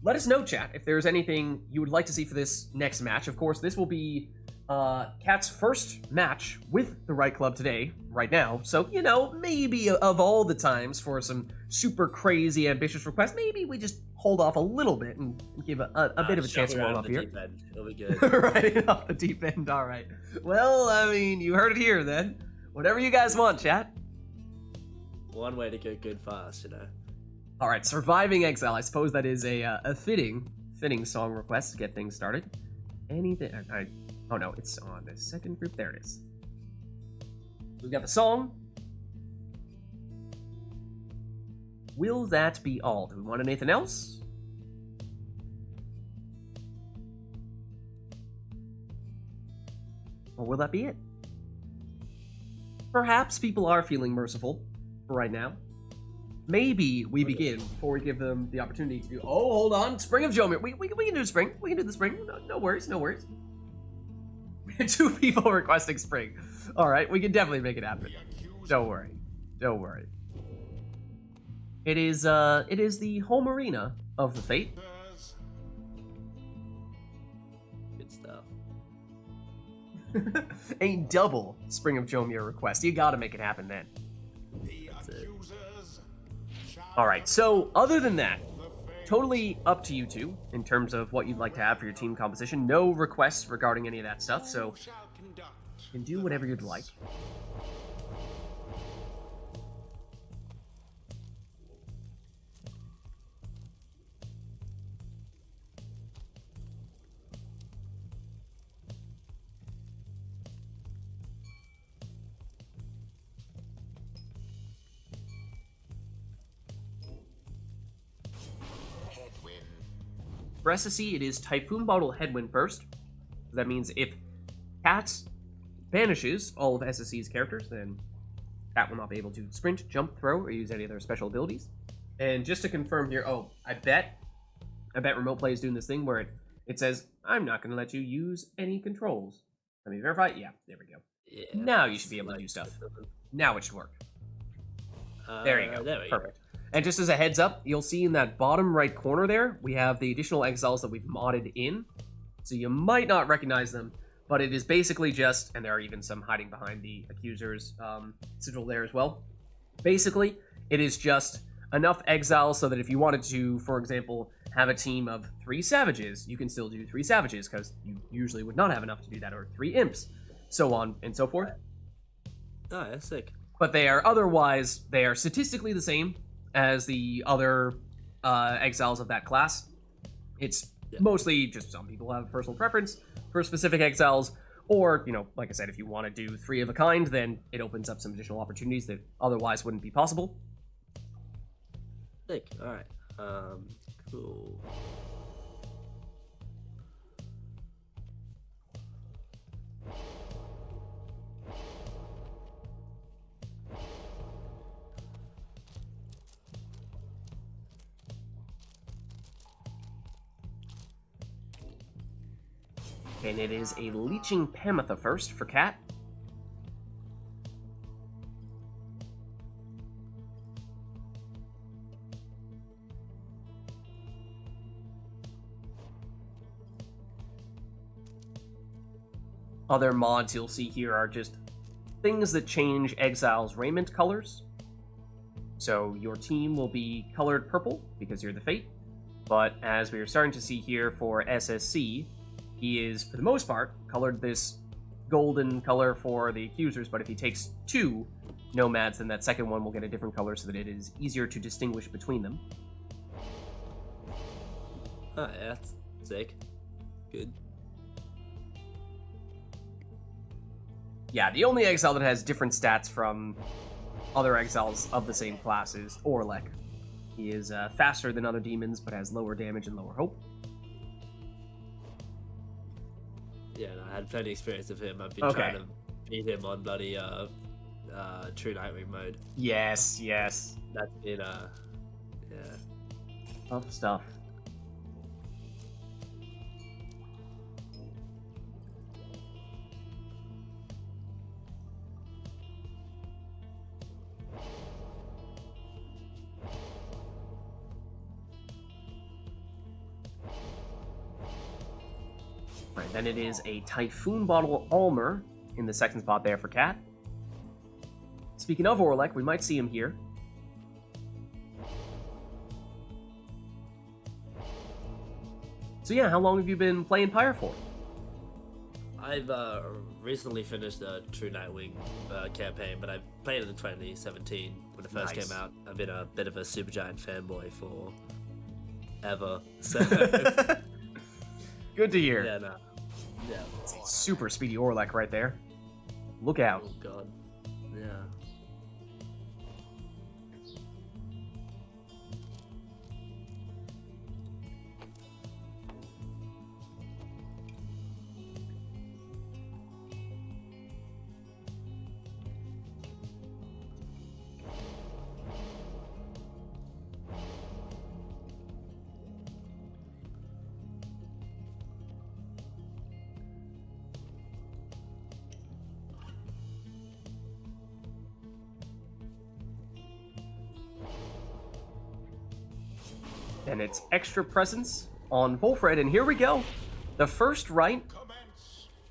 let us know, chat, if there's anything you would like to see for this next match. Of course, this will be Kat's first match with the RITE Club today, right now. So, you know, maybe of all the times for some super crazy, ambitious requests, maybe we just hold off a little bit and give a bit of a chance to warm up here. It'll be good. Right off the deep end, all right. Well, I mean, you heard it here then. Whatever you guys want, chat. One way to get good fast, you know. All right, Surviving Exile. I suppose that is a fitting song request to get things started. Anything? Oh no, it's on the second group. There it is. We've got the song. Will that be all? Do we want anything else? Or will that be it? Perhaps people are feeling merciful for right now. Maybe we begin before we give them the opportunity to do. Oh, hold on, Spring of Jomir. We can do spring. We can do the spring. No worries, no worries. 2 people requesting spring. All right, we can definitely make it happen. Don't worry, don't worry. It is the home arena of the Fate. Good stuff. A double Spring of Jomir request. You gotta make it happen then. That's it. Alright, so other than that, totally up to you two in terms of what you'd like to have for your team composition. No requests regarding any of that stuff, so you can do whatever you'd like. For SSE, it is Typhoon Bottle Headwind first. That means if Cat banishes all of SSE's characters, then Cat will not be able to sprint, jump, throw, or use any other special abilities. And just to confirm here, I bet Remote Play is doing this thing where it says, I'm not going to let you use any controls. Let me verify. Yeah, there we go. Yeah, Now you should be able to do stuff. Now it should work. There you go. There we Perfect. And just as a heads up, you'll see in that bottom right corner there, we have the additional exiles that we've modded in. So you might not recognize them, but it is basically just, and there are even some hiding behind the accuser's sigil there as well. Basically, it is just enough exiles so that if you wanted to, for example, have a team of 3 savages, you can still do 3 savages, because you usually would not have enough to do that, or 3 imps, so on and so forth. Oh, that's sick. But they are otherwise, they are statistically the same as the other exiles of that class. It's mostly just some people have a personal preference for specific exiles, or, you know, like I said, if you want to do 3 of a kind, then it opens up some additional opportunities that otherwise wouldn't be possible. Sick. Alright. Cool. And it is a Leeching Pamitha first for Cat. Other mods you'll see here are just things that change Exile's raiment colors. So your team will be colored purple because you're the Fate, but as we are starting to see here for SSC, he is, for the most part, colored this golden color for the accusers, but if he takes 2 nomads, then that second one will get a different color so that it is easier to distinguish between them. Oh, yeah, that's sick. Good. Yeah, the only exile that has different stats from other exiles of the same class is Orlek. He is faster than other demons, but has lower damage and lower hope. Yeah, no, I had plenty of experience with him. I've been trying to beat him on bloody True Nightwing mode. Yes, yes. That's been yeah. Tough stuff. Right, then it is a Typhoon Bottle Almer in the second spot there for Cat. Speaking of Orlek, we might see him here. So yeah, how long have you been playing Pyre for? I've recently finished the True Nightwing campaign, but I played it in 2017 when it first came out. I've been a bit of a Supergiant fanboy for ever. So good to hear. yeah, no. Yeah. Super speedy Orlek right there. Look out. Oh god. Yeah. And it's extra presence on Volfred, and here we go. The first right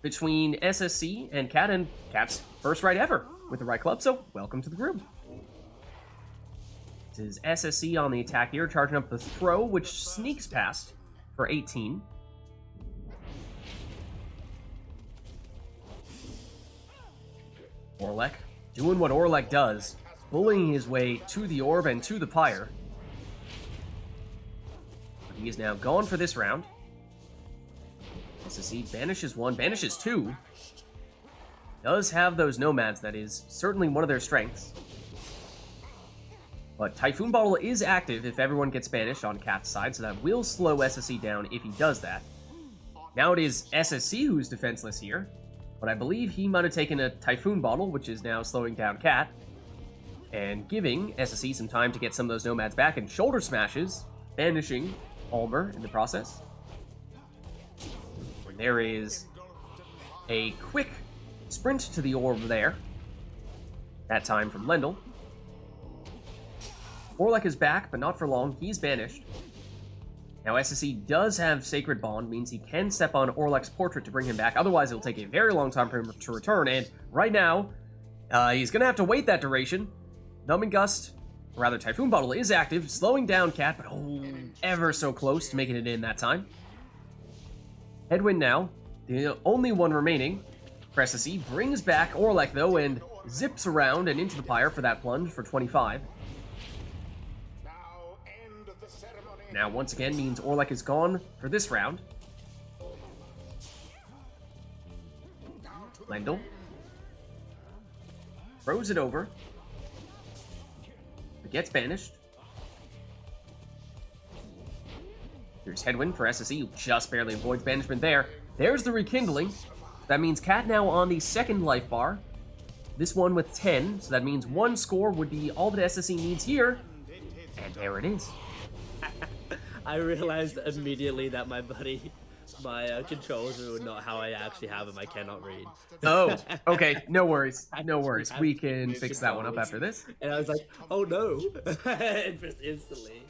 between SSC and Cat, and Cat's first right ever with the right club, so welcome to the group. This is SSC on the attack here, charging up the throw, which sneaks past for 18. Orlek doing what Orlek does, bullying his way to the orb and to the pyre. He is now gone for this round. SSC banishes 1, banishes 2. Does have those nomads, that is certainly one of their strengths. But Typhoon Bottle is active if everyone gets banished on Cat's side, so that will slow SSC down if he does that. Now it is SSC who's defenseless here, but I believe he might have taken a Typhoon Bottle, which is now slowing down Cat, and giving SSC some time to get some of those nomads back, and shoulder smashes, banishing Almer in the process. And there is a quick sprint to the orb there. That time from Lendl. Orlek is back, but not for long. He's banished. Now, SSE does have Sacred Bond, means he can step on Orlek's portrait to bring him back. Otherwise, it'll take a very long time for him to return. And right now, he's going to have to wait that duration. Numbing Gust, or rather Typhoon Bottle, is active, slowing down Cat, but ever so close to making it in that time. Headwind now, the only one remaining. For SSE, brings back Orlek, though, and zips around and into the Pyre for that plunge for 25. Now, once again, means Orlek is gone for this round. Lendl throws it over. It gets banished. Here's Headwind for SSE, who just barely avoids banishment there. There's the Rekindling. That means Cat now on the second life bar. This one with 10, so that means one score would be all that SSE needs here. And there it is. I realized immediately that my controls are not how I actually have them. I cannot read. Oh, okay. No worries. No worries. We can fix that one up after this. And I was like, oh no. Just instantly.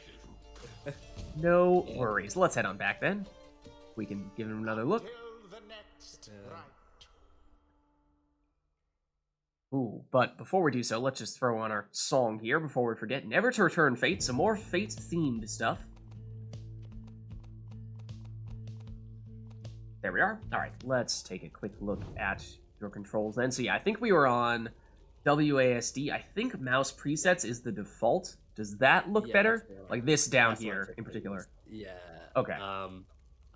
No worries. Let's head on back then. We can give him another look. Ooh, but before we do so, let's just throw on our song here before we forget. Never to Return Fate, some more Fate-themed stuff. There we are. All right, let's take a quick look at your controls then. So yeah, I think we were on WASD. I think mouse presets is the default. Does that look better? Like this down here in particular? Yeah. Okay.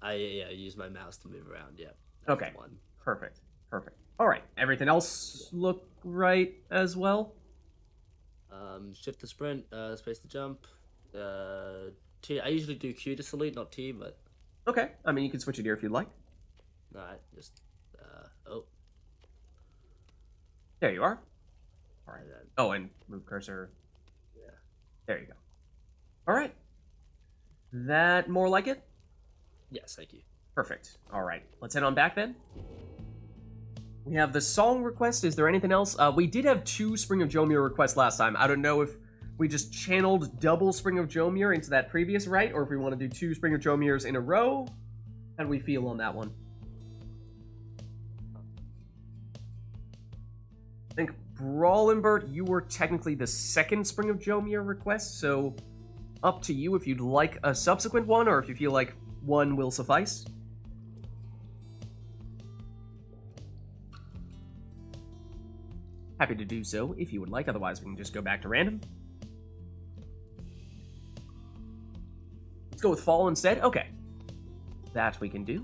I use my mouse to move around, yeah. Okay, perfect. All right, everything else look right as well? Shift to sprint, space to jump. T. I usually do Q to salute, not T, but... Okay, I mean, you can switch it here if you'd like. Alright, just, oh. There you are. All right. Oh, and move cursor. Yeah. There you go. All right. That more like it? Yes, thank you. Perfect. All right. Let's head on back then. We have the song request. Is there anything else? We did have 2 Spring of Jomir requests last time. I don't know if we just channeled double Spring of Jomir into that previous rite, or if we want to do 2 Spring of Jomirs in a row. How do we feel on that one? I think Brawlenbert, you were technically the second Spring of Jomir request, so up to you if you'd like a subsequent one, or if you feel like one will suffice. Happy to do so if you would like, otherwise we can just go back to random. Let's go with Fall instead. Okay. That we can do.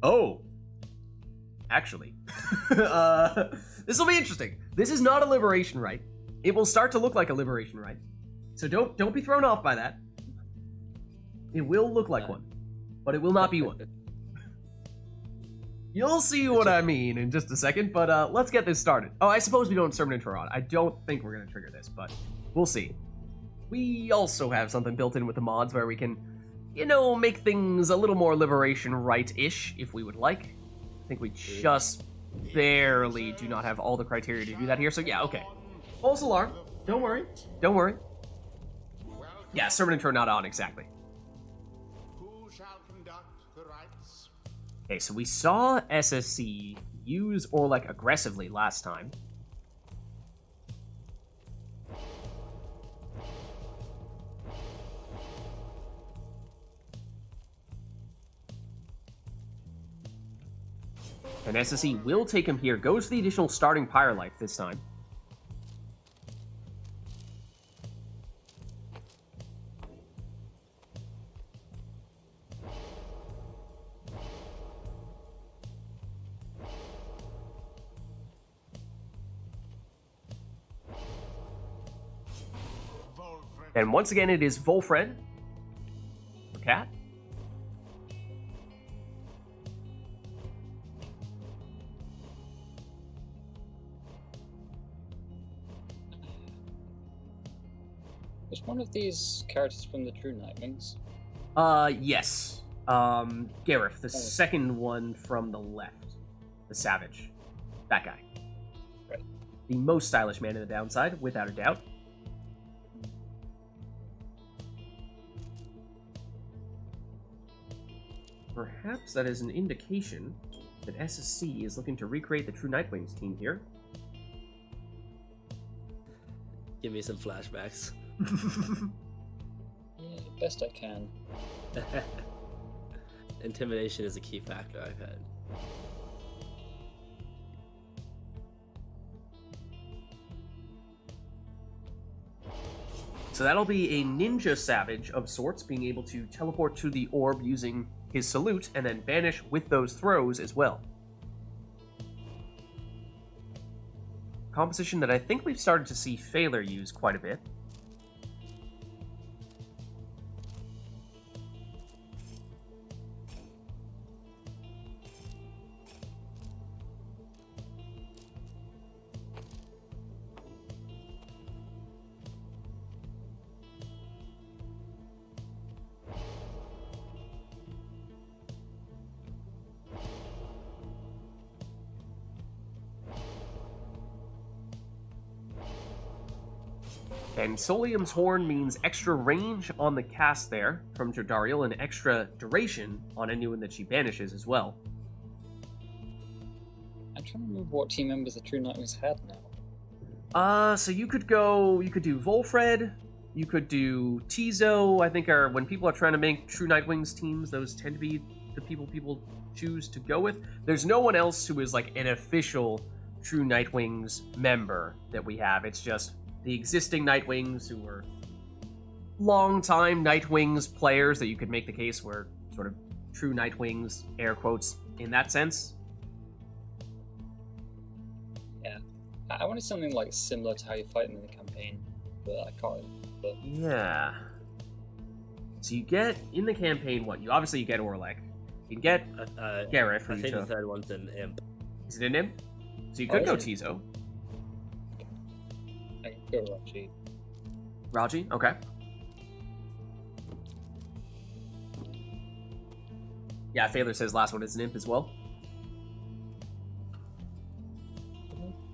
Oh. Actually. This will be interesting. This is not a liberation rite. It will start to look like a liberation rite. So don't be thrown off by that. It will look like one, but it will not be one. You'll see what I mean in just a second, but let's get this started. Oh, I suppose we don't sermon intro on. I don't think we're going to trigger this, but we'll see. We also have something built in with the mods where we can, you know, make things a little more liberation rite-ish if we would like. I think we just barely do not have all the criteria to do that here, so yeah, okay. False alarm. Don't worry. Don't worry. Yeah, sermon intro not on, exactly. Who shall conduct the rites? Okay, so we saw SSC use Orlek aggressively last time. And SSE will take him here. Goes for the additional starting Pyre life this time. And once again, it is Volfred for Cat. Was one of these characters from the True Nightwings? Yes. Gareth, the second one from the left. The Savage. That guy. Right. The most stylish man in the downside, without a doubt. perhaps that is an indication that SSC is looking to recreate the True Nightwings team here. Give me some flashbacks. Yeah, best I can. Intimidation is a key factor I've had. So that'll be a ninja savage of sorts, being able to teleport to the orb using his salute, and then vanish with those throws as well. Composition that I think we've started to see Phaler use quite a bit. And Solium's Horn means extra range on the cast there from Jodariel and extra duration on anyone that she banishes as well. I'm trying to remember what team members the True Nightwings had now. So you could do Volfred, you could do Tizo, I think when people are trying to make True Nightwings teams, those tend to be the people choose to go with. There's no one else who is like an official True Nightwings member that we have. It's just the existing Nightwings who were long-time Nightwings players that you could make the case were sort of true Nightwings, air quotes, in that sense. Yeah. I wanted something like similar to how you fight them in the campaign, but I can't remember. Yeah. So you get, in the campaign, what? You get Orlek. You can get Gareth. I think the third one's an imp. Is it an imp? So you could go Tizo. I can go Raji. Raji? Okay. Yeah, Phaler says last one is an imp as well.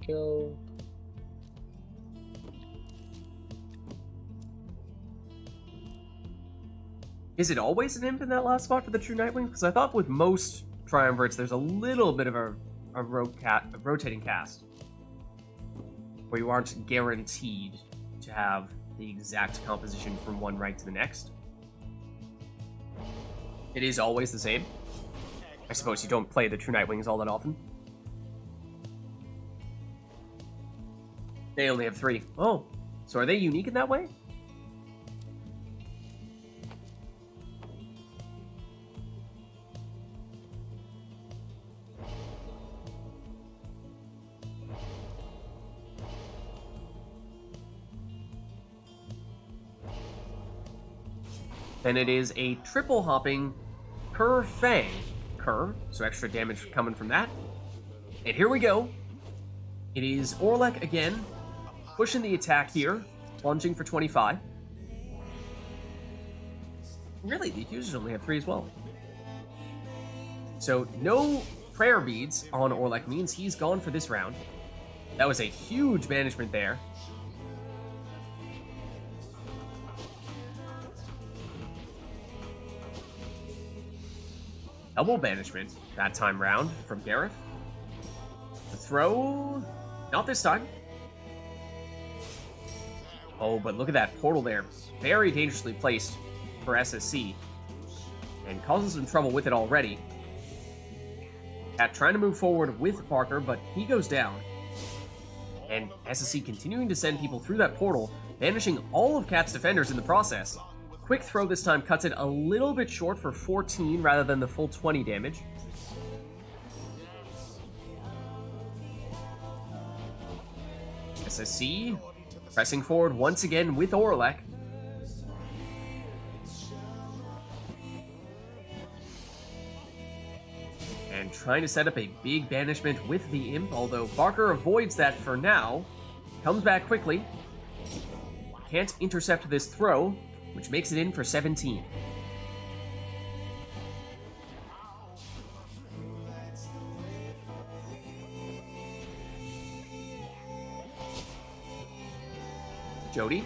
Go. Is it always an imp in that last spot for the True Nightwing? Because I thought with most Triumvirates there's a little bit of a rotating cast, where you aren't guaranteed to have the exact composition from one right to the next. It is always the same. I suppose you don't play the True Nightwings all that often. They only have 3. Oh, so are they unique in that way? Then it is a triple hopping Cur Fang. Cur, so extra damage coming from that. And here we go. It is Orlek again, pushing the attack here, lunging for 25. Really, the accusers only have 3 as well. So no prayer beads on Orlek means he's gone for this round. That was a huge banishment there. Double banishment that time round from Gareth. The throw, not this time. Oh, but look at that portal there. Very dangerously placed for SSC. And causing some trouble with it already. Cat trying to move forward with Parker, but he goes down. And SSC continuing to send people through that portal, banishing all of Cat's defenders in the process. Quick throw this time cuts it a little bit short for 14 rather than the full 20 damage. SSC pressing forward once again with Orlek. And trying to set up a big banishment with the Imp, although Barker avoids that for now. Comes back quickly. Can't intercept this throw, which makes it in for 17. Jody.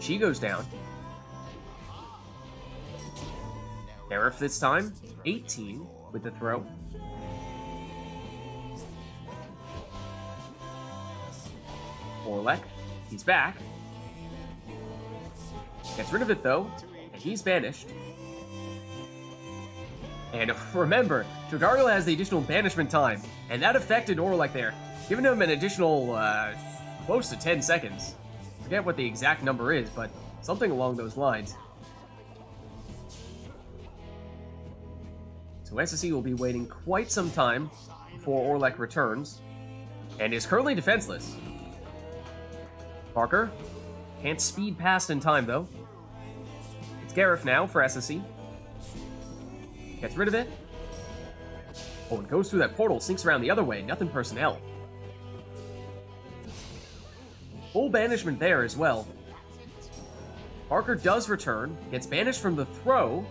She goes down. Gareth this time, 18 with the throw. Orlek, he's back. Gets rid of it though, and he's banished. And remember, Tregario has the additional banishment time, and that affected Orlek there, giving him an additional, close to 10 seconds. Forget what the exact number is, but something along those lines. So SSE will be waiting quite some time before Orlek returns, and is currently defenseless. Parker can't speed past in time, though. It's Gareth now for SSE. Gets rid of it. Oh, and goes through that portal, sinks around the other way. Nothing personnel. Full banishment there as well. Parker does return, gets banished from the throw,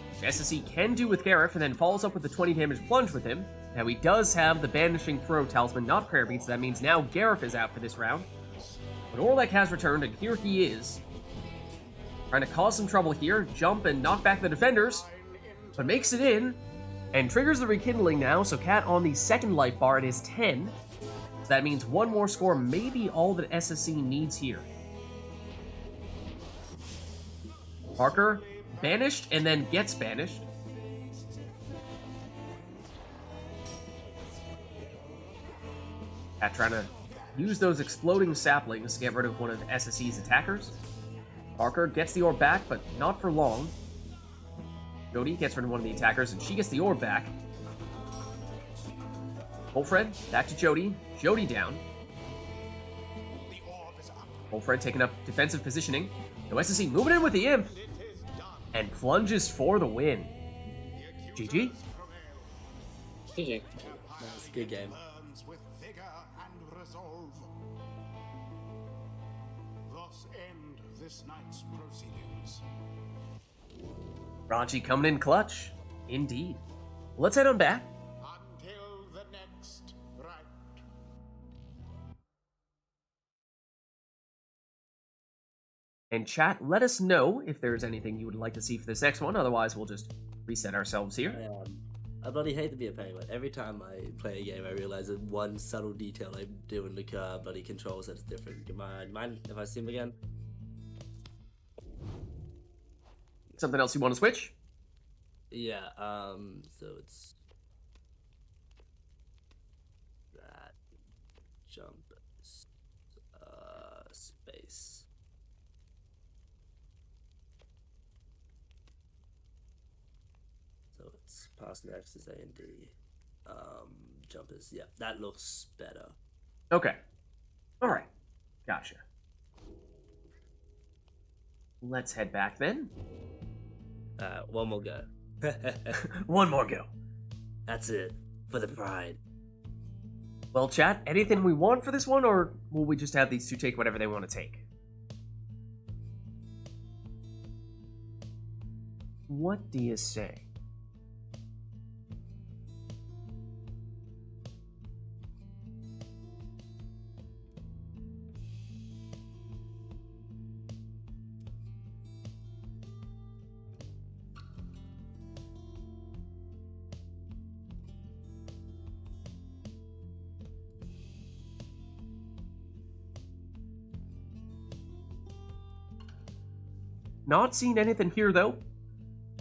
which SSE can do with Gareth, and then follows up with the 20 damage plunge with him. Now he does have the banishing throw talisman, not prayer beads, so that means now Gareth is out for this round. But Orlek has returned, and here he is. Trying to cause some trouble here, jump and knock back the defenders, but makes it in, and triggers the rekindling now, so Cat on the second life bar, it is 10. So that means one more score may be all that SSE needs here. Parker, banished, and then gets banished. Cat trying to use those exploding saplings to get rid of one of SSE's attackers. Parker gets the orb back, but not for long. Jody gets rid of one of the attackers, and she gets the orb back. Wolfred, back to Jody. Jody down. Wolfred taking up defensive positioning. No SSE moving in with the imp. And plunges for the win. GG. GG. Nice, good game. With vigor and resolve. Thus end this night's proceedings. Raji coming in clutch. Indeed. Let's head on back. Until the next rite. And chat, let us know if there's anything you would like to see for this next one. Otherwise, we'll just reset ourselves here. I bloody hate to be a pain, but every time I play a game, I realize that one subtle detail I do in the bloody controls that's different. Do you mind if I see him again? Something else you want to switch? Yeah, so it's that jump space. So it's past next is A and D. Jump is, yeah, that looks better. Okay. Alright. Gotcha. Let's head back then. One more go. One more go. That's it. For the pride. Well, chat, anything we want for this one, or will we just have these two take whatever they want to take? What do you say? Not seeing anything here, though.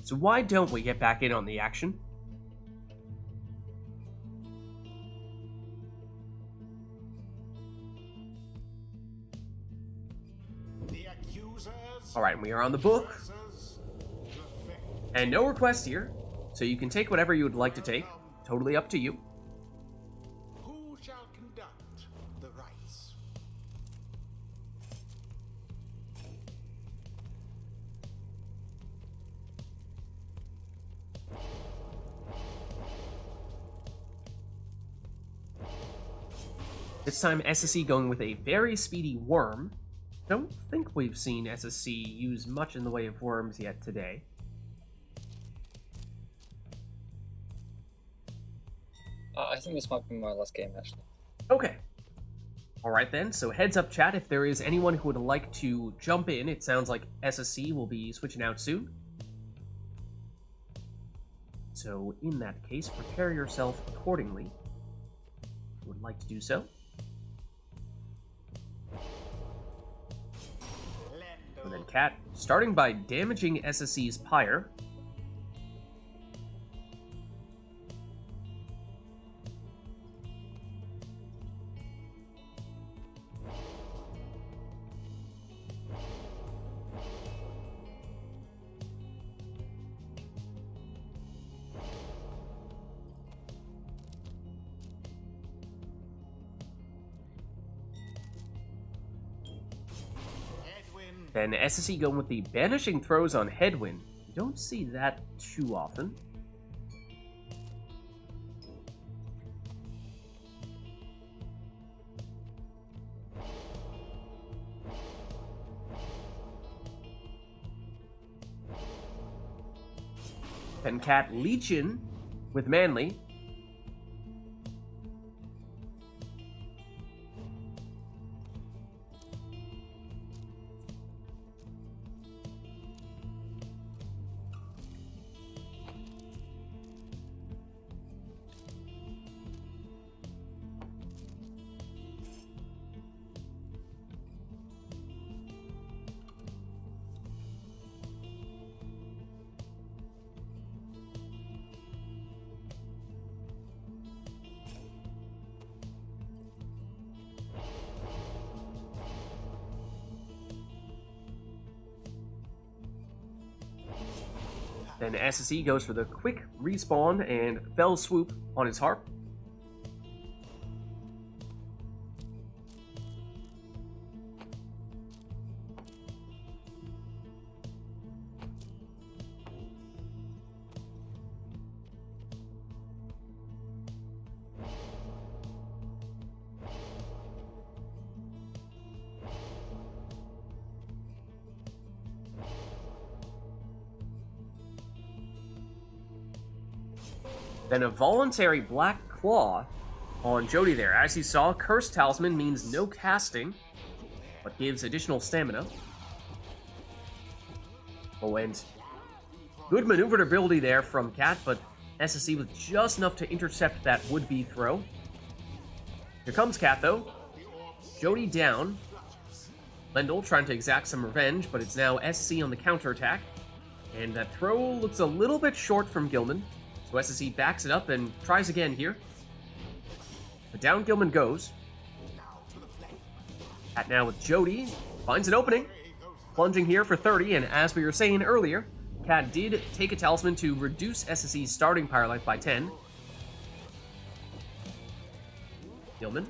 So why don't we get back in on the action? The accusers. Alright, we are on the book. And no request here. So you can take whatever you would like to take. Totally up to you. Who shall conduct the rites? This time SSE going with a very speedy worm. Don't think we've seen SSE use much in the way of worms yet today. I think this might be my last game, actually. Okay. Alright then, so heads up chat, if there is anyone who would like to jump in, it sounds like SSE will be switching out soon. So in that case, prepare yourself accordingly. If you would like to do so. And then Cat, starting by damaging SSC's Pyre. Then SSC going with the banishing throws on Headwind. You don't see that too often. Then Cat Leechin with Manly. Then SSE goes for the quick respawn and fell swoop on his harp. Then a voluntary Black Claw on Jody there. As you saw, Cursed Talisman means no casting, but gives additional stamina. Oh, and good maneuverability there from Cat, but SSE with just enough to intercept that would-be throw. Here comes Cat, though. Jody down. Lendl trying to exact some revenge, but it's now SSE on the counterattack. And that throw looks a little bit short from Gilman. So SSE backs it up and tries again here. But down Gilman goes. Cat now with Jody. Finds an opening. Plunging here for 30, and as we were saying earlier, Cat did take a talisman to reduce SSE's starting Pyre life by 10. Gilman.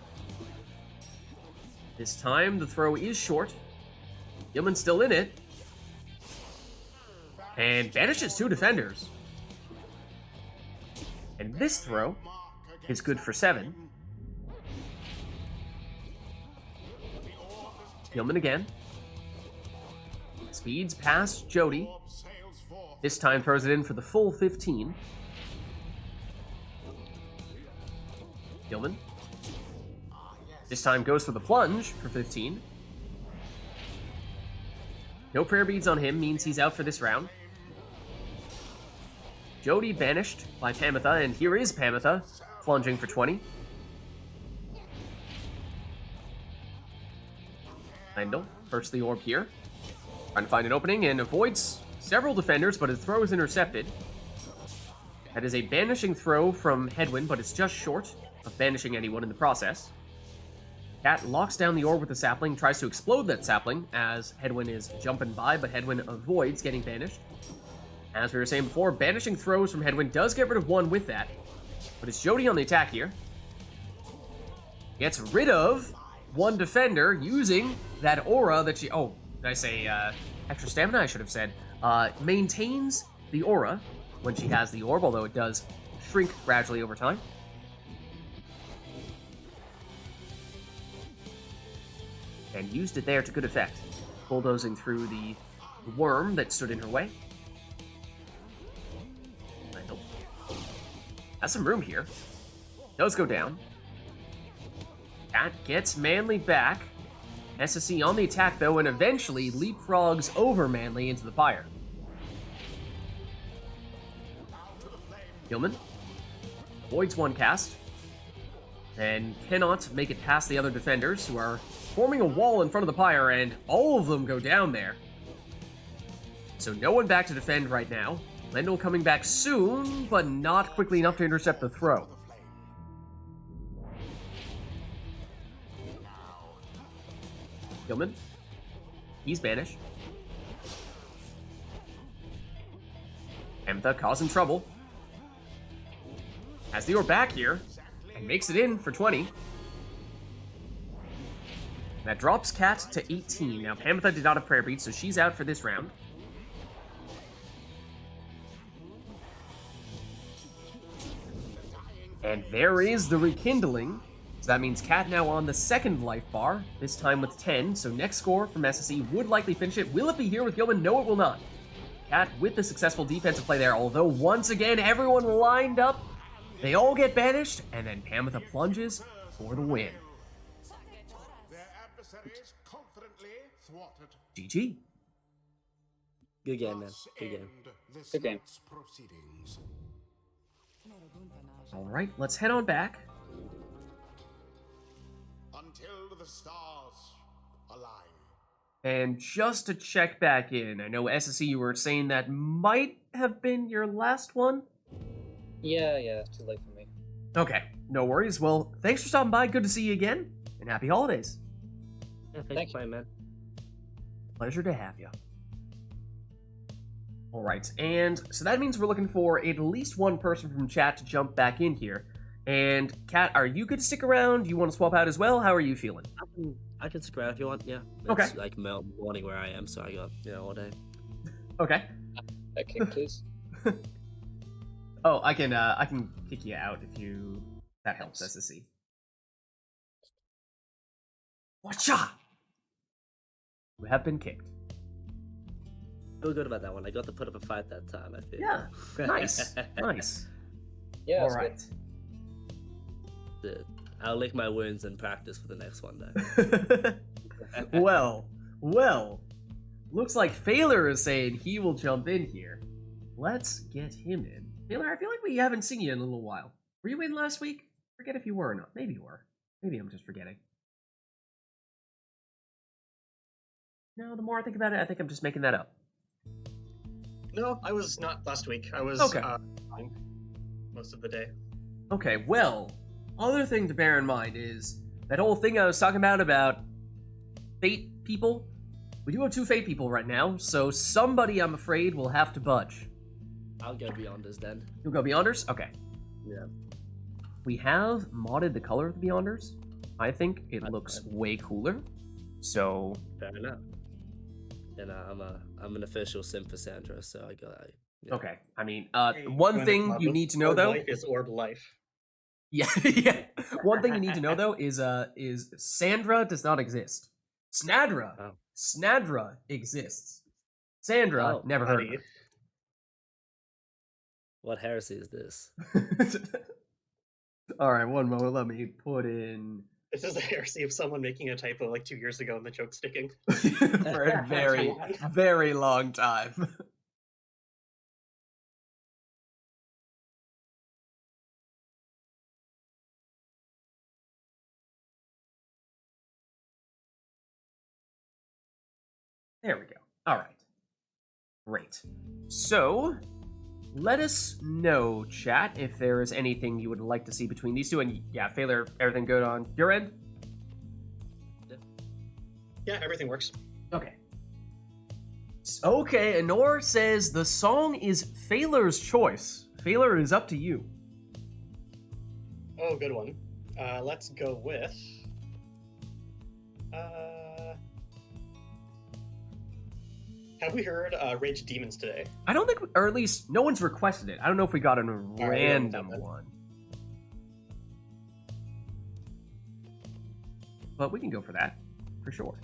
This time the throw is short. Gilman's still in it. And banishes 2 defenders. And this throw is good for 7. Gilman again. Speeds past Jody. This time throws it in for the full 15. Gilman. This time goes for the plunge for 15. No prayer beads on him means he's out for this round. Jody banished by Pamitha, and here is Pamitha, plunging for 20. Lendl, first the orb here. Trying to find an opening and avoids several defenders, but his throw is intercepted. That is a banishing throw from Headwind, but it's just short of banishing anyone in the process. Cat locks down the orb with the sapling, tries to explode that sapling as Headwind is jumping by, but Headwind avoids getting banished. As we were saying before, banishing throws from Headwind does get rid of 1 with that. But it's Jody on the attack here. Gets rid of 1 defender using that aura that she... Oh, did I say extra stamina? I should have said. Maintains the aura when she has the orb, although it does shrink gradually over time. And used it there to good effect. Bulldozing through the worm that stood in her way. Has some room here. Does go down. Cat gets Manly back. SSE on the attack, though, and eventually leapfrogs over Manly into the Pyre. Gilman avoids one cast, and cannot make it past the other defenders, who are forming a wall in front of the Pyre, and all of them go down there. So no one back to defend right now. Lendl coming back soon, but not quickly enough to intercept the throw. Gilman, he's banished. Emtha causing trouble. Has the orb back here, and makes it in for 20. That drops Cat to 18. Now, Pamtha did not have Prayer Beat, so she's out for this round. And there is the rekindling. So that means Cat now on the second life bar, this time with 10. So next score from SSE would likely finish it. Will it be here with Gilman? No, it will not. Cat with the successful defensive play there, although once again, everyone lined up. They all get banished, and then Pamtha plunges for the win. Their adversaries confidently thwarted. GG. Good game, man. Good game. Good game. Proceedings. All right, let's head on back. Until the stars align. And just to check back in, I know SSE, you were saying that might have been your last one? Yeah, too late for me. Okay, no worries. Well, thanks for stopping by. Good to see you again, and happy holidays. Yeah, Thank thanks, you. man. Pleasure to have you. All right, and so that means we're looking for at least one person from chat to jump back in here. And Kat, are you good to stick around? Do you want to swap out as well? How are you feeling? I can stick around if you want, yeah. Okay. It's like morning where I am, so I got, all day. Okay. Okay, please. Oh, I can kick you out if you... That helps, SSE. Watcha! You have been kicked. Feel good about that one. I got to put up a fight that time, I feel. Yeah, nice, nice. Yeah, All it's right. Good. I'll lick my wounds and practice for the next one, though. well. Looks like Phaler is saying he will jump in here. Let's get him in. Phaler, I feel like we haven't seen you in a little while. Were you in last week? Forget if you were or not. Maybe you were. Maybe I'm just forgetting. No, the more I think about it, I think I'm just making that up. No, I was not last week. I was fine most of the day. Okay, well, other thing to bear in mind is that whole thing I was talking about fate people. We do have 2 fate people right now, so somebody, I'm afraid, will have to budge. I'll go Beyonders then. You'll go Beyonders? Okay. Yeah. We have modded the color of the Beyonders. I think it looks way cooler. So... Fair enough. And I'm an official sim for Sandra, so I got. Yeah. Okay, I mean, Hey, one thing you need to know Orb though. Life is Orb Life. Yeah, yeah. One thing you need to know though is Sandra does not exist. Snadra, Oh. Snadra exists. Sandra, Oh, never heard of buddy. What heresy is this? her. All right, one moment. Let me put in This is a heresy of someone making a typo like 2 years ago and the joke sticking. for a very, very long time. There we go. All right. Great. So, let us know, chat, if there is anything you would like to see between these two. And yeah, Phaler, everything good on your end? Yeah, everything works. Okay. Okay, Anor says the song is Phaler's choice. Phaler is up to you. Oh, good one. Let's go with... Have we heard Rage Demons today? I don't think, or at least no one's requested it. I don't know if we got a right, random yeah, one. But we can go for that, for sure.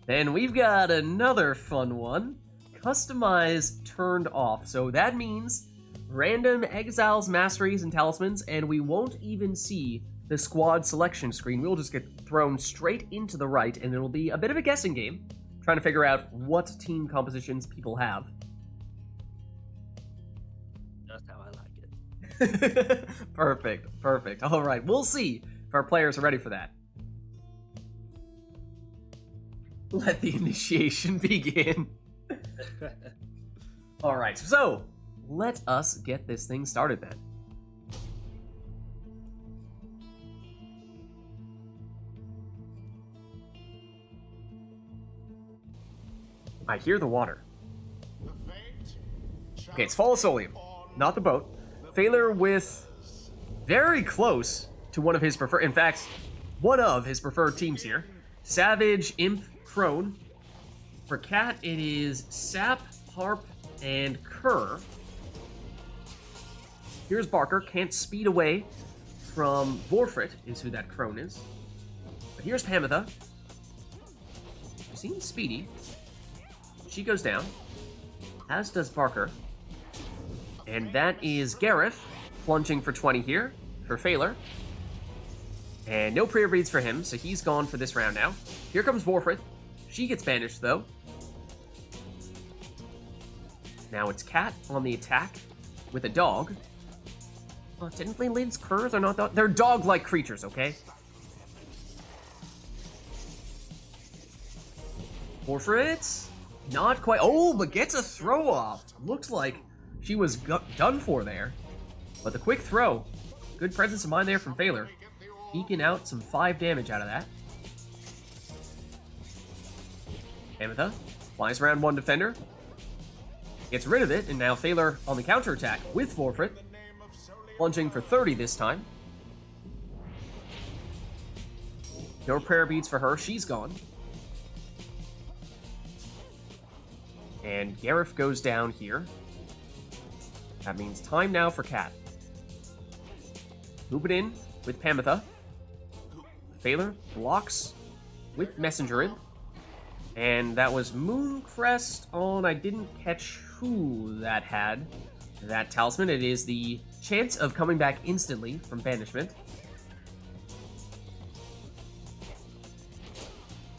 Then we've got another fun one. Customize turned off. So that means random exiles, masteries, and talismans, and we won't even see the squad selection screen. We'll just get thrown straight into the right, and it'll be a bit of a guessing game, trying to figure out what team compositions people have. That's how I like Perfect, perfect. All right, we'll see if our players are ready for that. Let the initiation begin. All right, so let us get this thing started then. I hear the water. Okay, it's Fall of Solium, not the boat. Phaler with very close to one of his preferred, in fact, one of his preferred teams here. Savage, Imp, Crone. For Cat, it is Sap, Harp, and Cur. Here's Barker, can't speed away from Vorfrit, is who that Crone is. But here's Pamitha. She seems speedy. She goes down, as does Barker. And that is Gareth, plunging for 20 here, for Phaler. And no prayer reads for him, so he's gone for this round now. Here comes Vorfrit. She gets banished, though. Now it's Cat on the attack with a dog. Technically, Lid's curs are not they're dog-like creatures, okay? Vorfrit, not quite. Oh, but gets a throw off. Looks like she was done for there. But the quick throw, good presence of mind there from Phaler. Eking out some 5 damage out of that. Pamitha flies around one defender. Gets rid of it, and now Phaler on the counterattack with Vorfrit. Plunging for 30 this time. No prayer beads for her, she's gone. And Gareth goes down here. That means time now for Cat. Move it in with Pamitha. Phaler blocks with Messenger in. And that was Mooncrest on, I didn't catch who that had. That talisman, it is the chance of coming back instantly from banishment.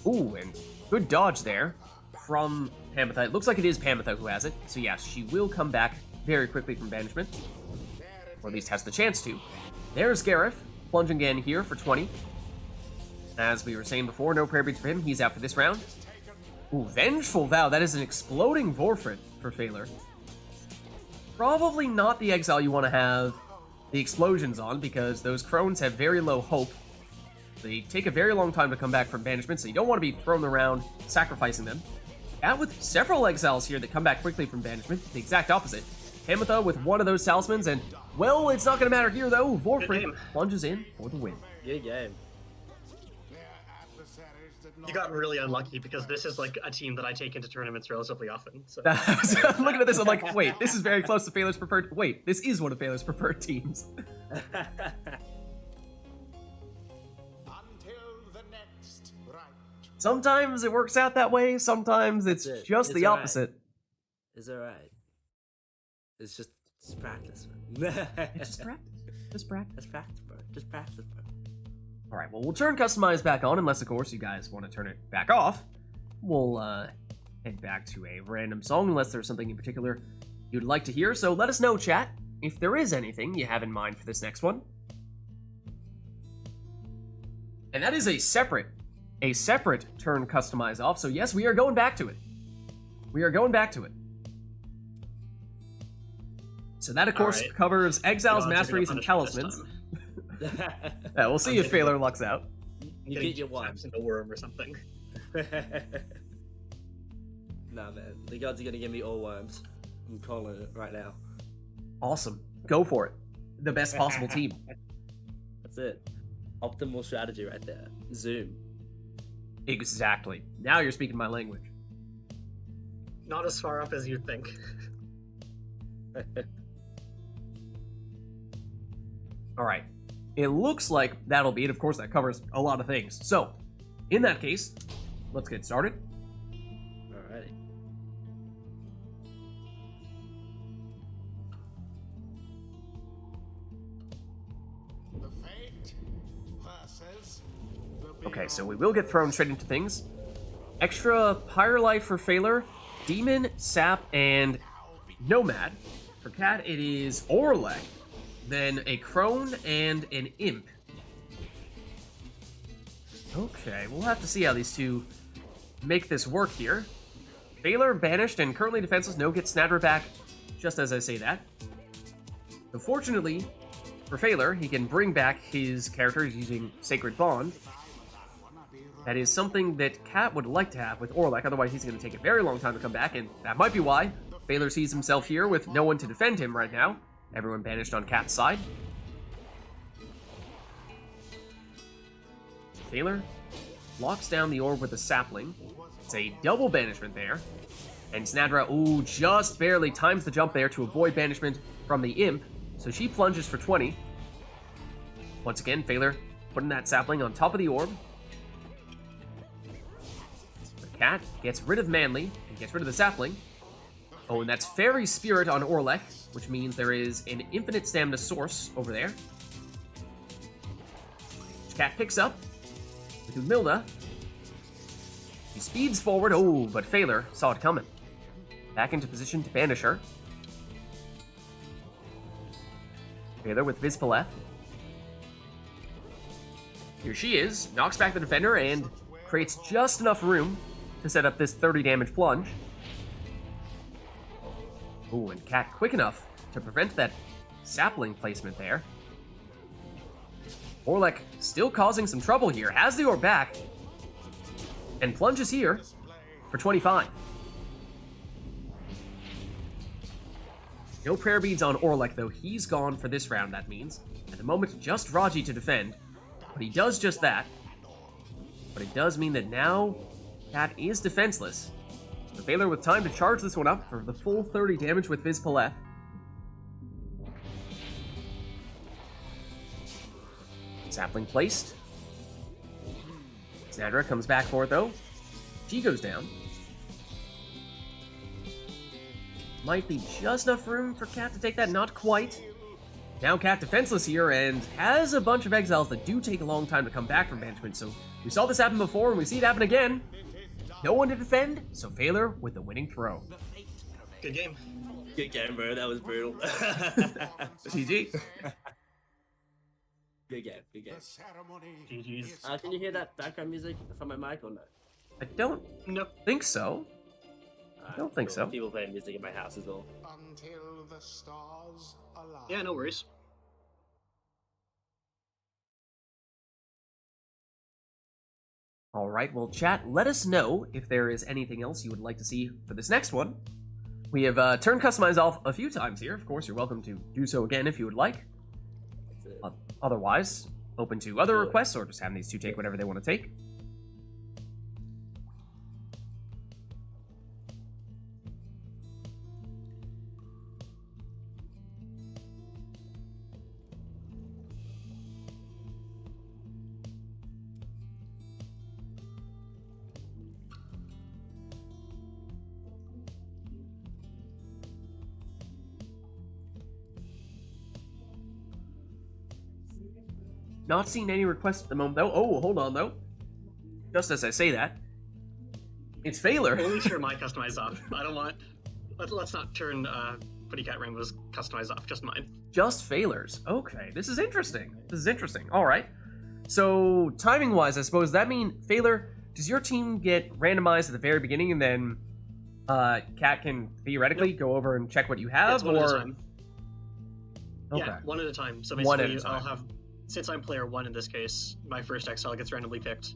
Ooh, and good dodge there from Pamitha. It looks like it is Pamitha who has it. So yes, she will come back very quickly from banishment. Or at least has the chance to. There's Gareth, plunging in here for 20. As we were saying before, no prayer beads for him. He's out for this round. Ooh, Vengeful Vow. That is an exploding Vorfrit for Phaler. Probably not the exile you want to have the explosions on, because those crones have very low hope. They take a very long time to come back from banishment, so you don't want to be thrown around sacrificing them. Out with several exiles here that come back quickly from banishment, the exact opposite. Pamitha with one of those talismans, and, well, it's not going to matter here, though. Vorfrit plunges in for the win. Good game. You got really unlucky, because this is like a team that I take into tournaments relatively often. So. I'm looking at this, I'm like, wait, this is very close to Phaler's preferred... Wait, this is one of Phaler's preferred teams. Until the next rite. Sometimes it works out that way, sometimes it's just the opposite. It's alright. It's just practice. It's just practice. Just practice. Just practice, bro. Just practice, bro. Alright, well, we'll turn Customize back on, unless, of course, you guys want to turn it back off. We'll head back to a random song, unless there's something in particular you'd like to hear. So let us know, chat, if there is anything you have in mind for this next one. And that is a separate turn Customize off, so yes, we are going back to it. We are going back to it. So that, of course, covers Exiles, Masteries, and Talismans. Yeah, we'll see if Phaler lucks out. You get your one. Into worm or something. Nah, man. The gods are gonna give me all worms. I'm calling it right now. Awesome. Go for it. The best possible team. That's it. Optimal strategy right there. Zoom. Exactly. Now you're speaking my language. Not as far up as you'd think. Alright. It looks like that'll be it. Of course, that covers a lot of things. So, in that case, let's get started. Alrighty. The fate versus the Okay, so we will get thrown straight into things. Extra Pyre Life for Phaler, Demon, Sap, and Nomad. For Cat, it is Orleg. then a crone, and an imp. Okay, we'll have to see how these two make this work here. Baylor banished and currently defenseless. No, gets Snadra back just as I say that. So fortunately for Baylor, he can bring back his characters using Sacred Bond. That is something that Cat would like to have with Orlek, otherwise he's going to take a very long time to come back, and that might be why Baylor sees himself here with no one to defend him right now. Everyone banished on Cat's side. Baylor locks down the orb with a sapling. It's a double banishment there. And Snadra, ooh, just barely times the jump there to avoid banishment from the imp, so she plunges for 20. Once again, Baylor putting that sapling on top of the orb. The Cat gets rid of Manly and gets rid of the sapling. Oh, and that's Fairy Spirit on Orlek, which means there is an infinite stamina source over there. Which Cat picks up with Umilda. He speeds forward, oh, but Baylor saw it coming. Back into position to banish her. Baylor with Vizpaleth. Here she is, knocks back the defender and creates just enough room to set up this 30 damage plunge. Ooh, and Cat quick enough to prevent that sapling placement there. Orlek still causing some trouble here, has the orb back, and plunges here for 25. No prayer beads on Orlek, though. He's gone for this round, that means. At the moment, just Raji to defend, but he does just that. But it does mean that now Cat is defenseless. So Baylor with time to charge this one up for the full 30 damage with Vizpaleth. Sapling placed. Snadra comes back for it, though. She goes down. Might be just enough room for Cat to take that, not quite. Now Cat defenseless here and has a bunch of exiles that do take a long time to come back from banishment, so we saw this happen before and we see it happen again. No one to defend, so Baylor with the winning throw. Good game. Good game, bro. That was brutal. GG. Good game. Good game. GG's. Can you hear that background music from my mic or no? I don't think so. I don't think so. People playing music in my house as well. Until the stars align. Yeah, no worries. All right, well, chat, let us know if there is anything else you would like to see for this next one. We have turned Customize off a few times here. Of course, you're welcome to do so again if you would like. Otherwise, open to other requests or just having these two take whatever they want to take. Not seeing any requests at the moment, though. Oh, hold on, though. Just as I say that, it's Baylor. Only turn my customize off. I don't want. Let's not turn Pretty Cat Rainbow's customize off. Just mine. Just Baylor's. Okay, this is interesting. This is interesting. All right. So timing-wise, I suppose that mean Baylor. Does your team get randomized at the very beginning, and then Cat can theoretically go over and check what you have, one or? at a time. Okay. Yeah, one at a time. So One at basically, a time. I'll have. Since I'm player 1 in this case, my first exile gets randomly picked,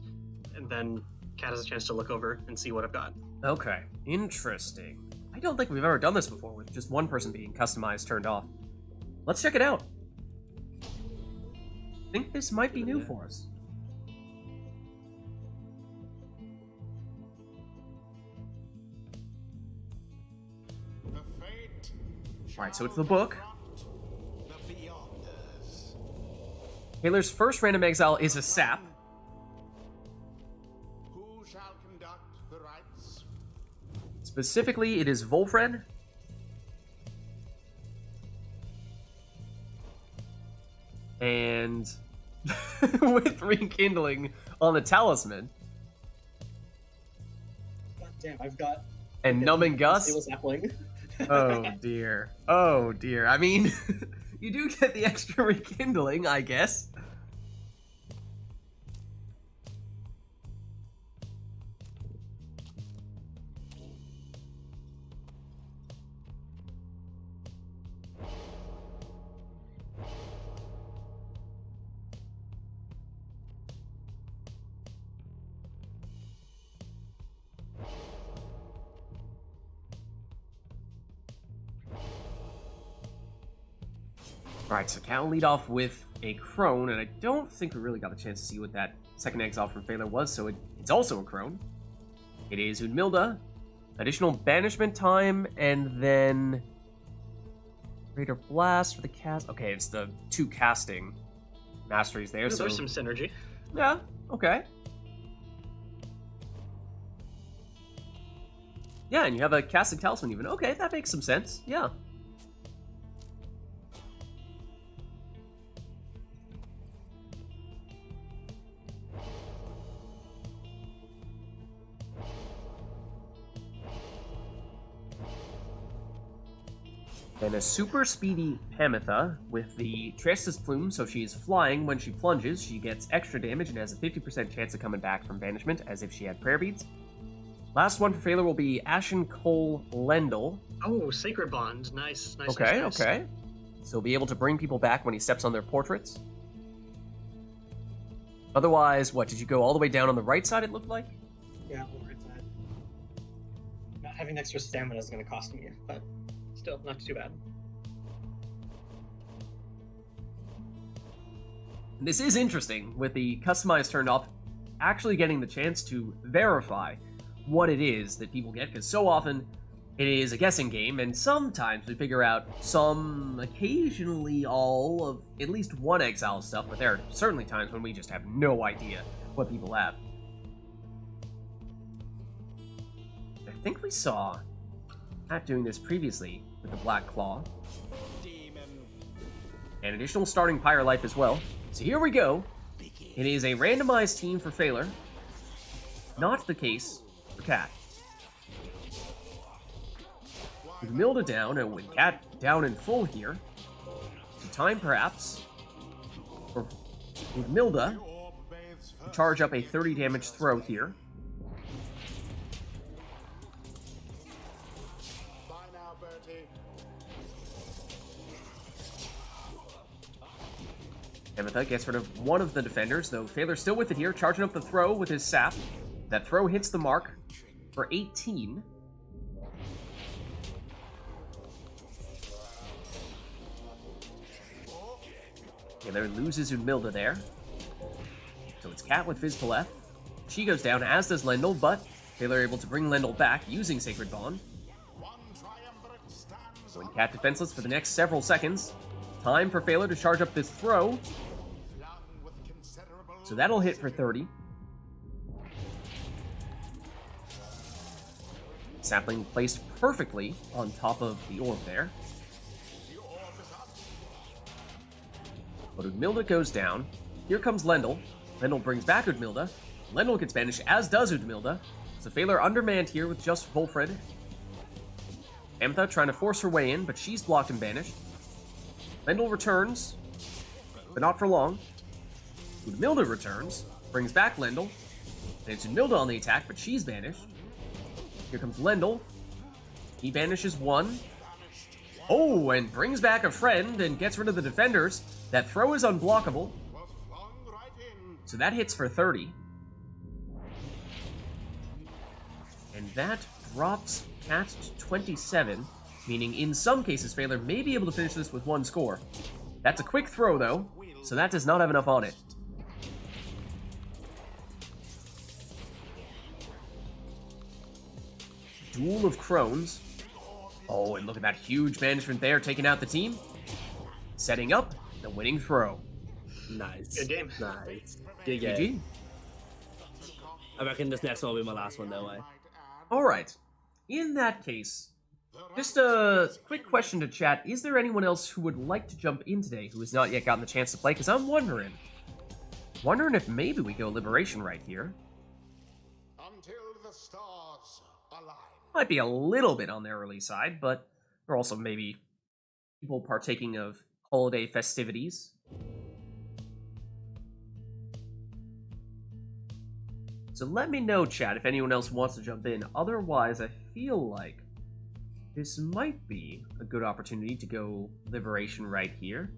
and then Cat has a chance to look over and see what I've got. Okay, interesting. I don't think we've ever done this before with just one person being customized turned off. Let's check it out. I think this might be new for us. Alright, so it's the book. The Beyonders. Baylor's first random exile is a sap. Who shall conduct the rites? Specifically, it is Volfred. And with rekindling on the talisman. God damn, I've got And numbing Gus. Steel sapling. Oh dear. Oh dear. I mean, you do get the extra rekindling, I guess. Alright, so Cal lead off with a crone, and I don't think we really got the chance to see what that second exile from Phaler was, so it's also a crone. It is Udmilda, additional banishment time, and then Greater Blast for the cast. Okay, it's the 2 casting masteries there, so There's some synergy. yeah, okay. Yeah, and you have a casted talisman even. Okay, that makes some sense, yeah. Then a super speedy Pamitha with the Trestus Plume, so she is flying. When she plunges, she gets extra damage and has a 50% chance of coming back from banishment, as if she had prayer beads. Last one for Phaler will be Ashen Cole Lendl. Oh, Sacred Bond. Nice. Okay, nice. okay. So he'll be able to bring people back when he steps on their portraits. Otherwise, what, did you go all the way down on the right side, it looked like? Yeah, on the right side. Not having extra stamina is going to cost me, but still, not too bad. This is interesting, with the customized turned off, actually getting the chance to verify what it is that people get, because so often it is a guessing game, and sometimes we figure out some, occasionally all, of at least one exile stuff, but there are certainly times when we just have no idea what people have. I think we saw Matt doing this previously with the Black Claw. And additional starting Pyre life as well. So here we go. It is a randomized team for Phaler. Not the case for Cat. With Milda down, and with Cat down in full here. So time perhaps for with Milda to charge up a 30 damage throw here. Ametha gets rid of one of the defenders, though Phaler's still with it here, charging up the throw with his sap. That throw hits the mark for 18. Phaler loses Udmilda there. So it's Cat with Vids Paleth. She goes down, as does Lendl, but Phaler able to bring Lendl back using Sacred Bond. So Cat defenseless for the next several seconds. Time for Phaler to charge up this throw. So that'll hit for 30. Sapling placed perfectly on top of the orb there. But Udmilda goes down. Here comes Lendl. Lendl brings back Udmilda. Lendl gets banished, as does Udmilda. So Phaler undermanned here with just Volfred. Ametha trying to force her way in, but she's blocked and banished. Lendl returns, but not for long. Udmilda returns, brings back Lendl, and it's Udmilda on the attack, but she's banished. Here comes Lendl. He banishes one. Oh, and brings back a friend and gets rid of the defenders. That throw is unblockable. So that hits for 30. And that drops Cat to 27. Meaning, in some cases, Phaler may be able to finish this with one score. That's a quick throw, though, so that does not have enough on it. Duel of Crones. Oh, and look at that huge banishment there, taking out the team. Setting up the winning throw. Nice. Good game. Nice. Good game. GG. I reckon this next one will be my last one, though, eh? Alright. In that case, just a quick question to chat. Is there anyone else who would like to jump in today who has not yet gotten the chance to play? Because I'm wondering if maybe we go Liberation right here. Until the stars align. Might be a little bit on the early side, but or also maybe people partaking of holiday festivities. So let me know, chat, if anyone else wants to jump in. Otherwise, I feel like this might be a good opportunity to go Liberation right here.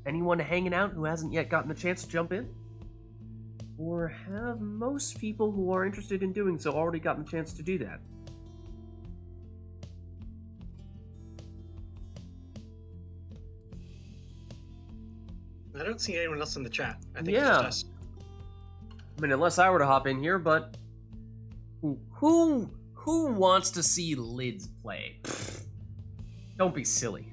Anyone hanging out who hasn't yet gotten the chance to jump in? Or have most people who are interested in doing so already gotten the chance to do that? I don't see anyone else in the chat. I think Yeah. it's just us. I mean, unless I were to hop in here, but who wants to see Lids play? Pfft. Don't be silly.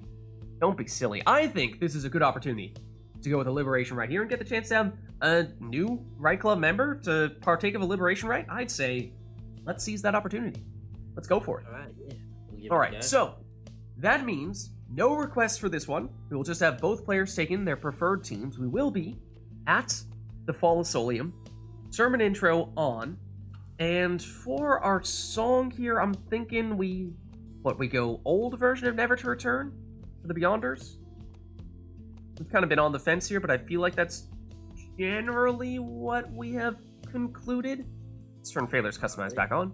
Don't be silly. I think this is a good opportunity to go with a Liberation right here and get the chance to have a new Rite Club member to partake of a Liberation Rite. I'd say let's seize that opportunity. Let's go for it. All right, yeah. We'll give All it a right, go. so that means no requests for this one. We will just have both players taking their preferred teams. We will be at the Fall of Solium. Sermon intro on. And for our song here, I'm thinking we go old version of Never to Return for the Beyonders. We've kind of been on the fence here, but I feel like that's generally what we have concluded. Let's turn Failer's Customized back on.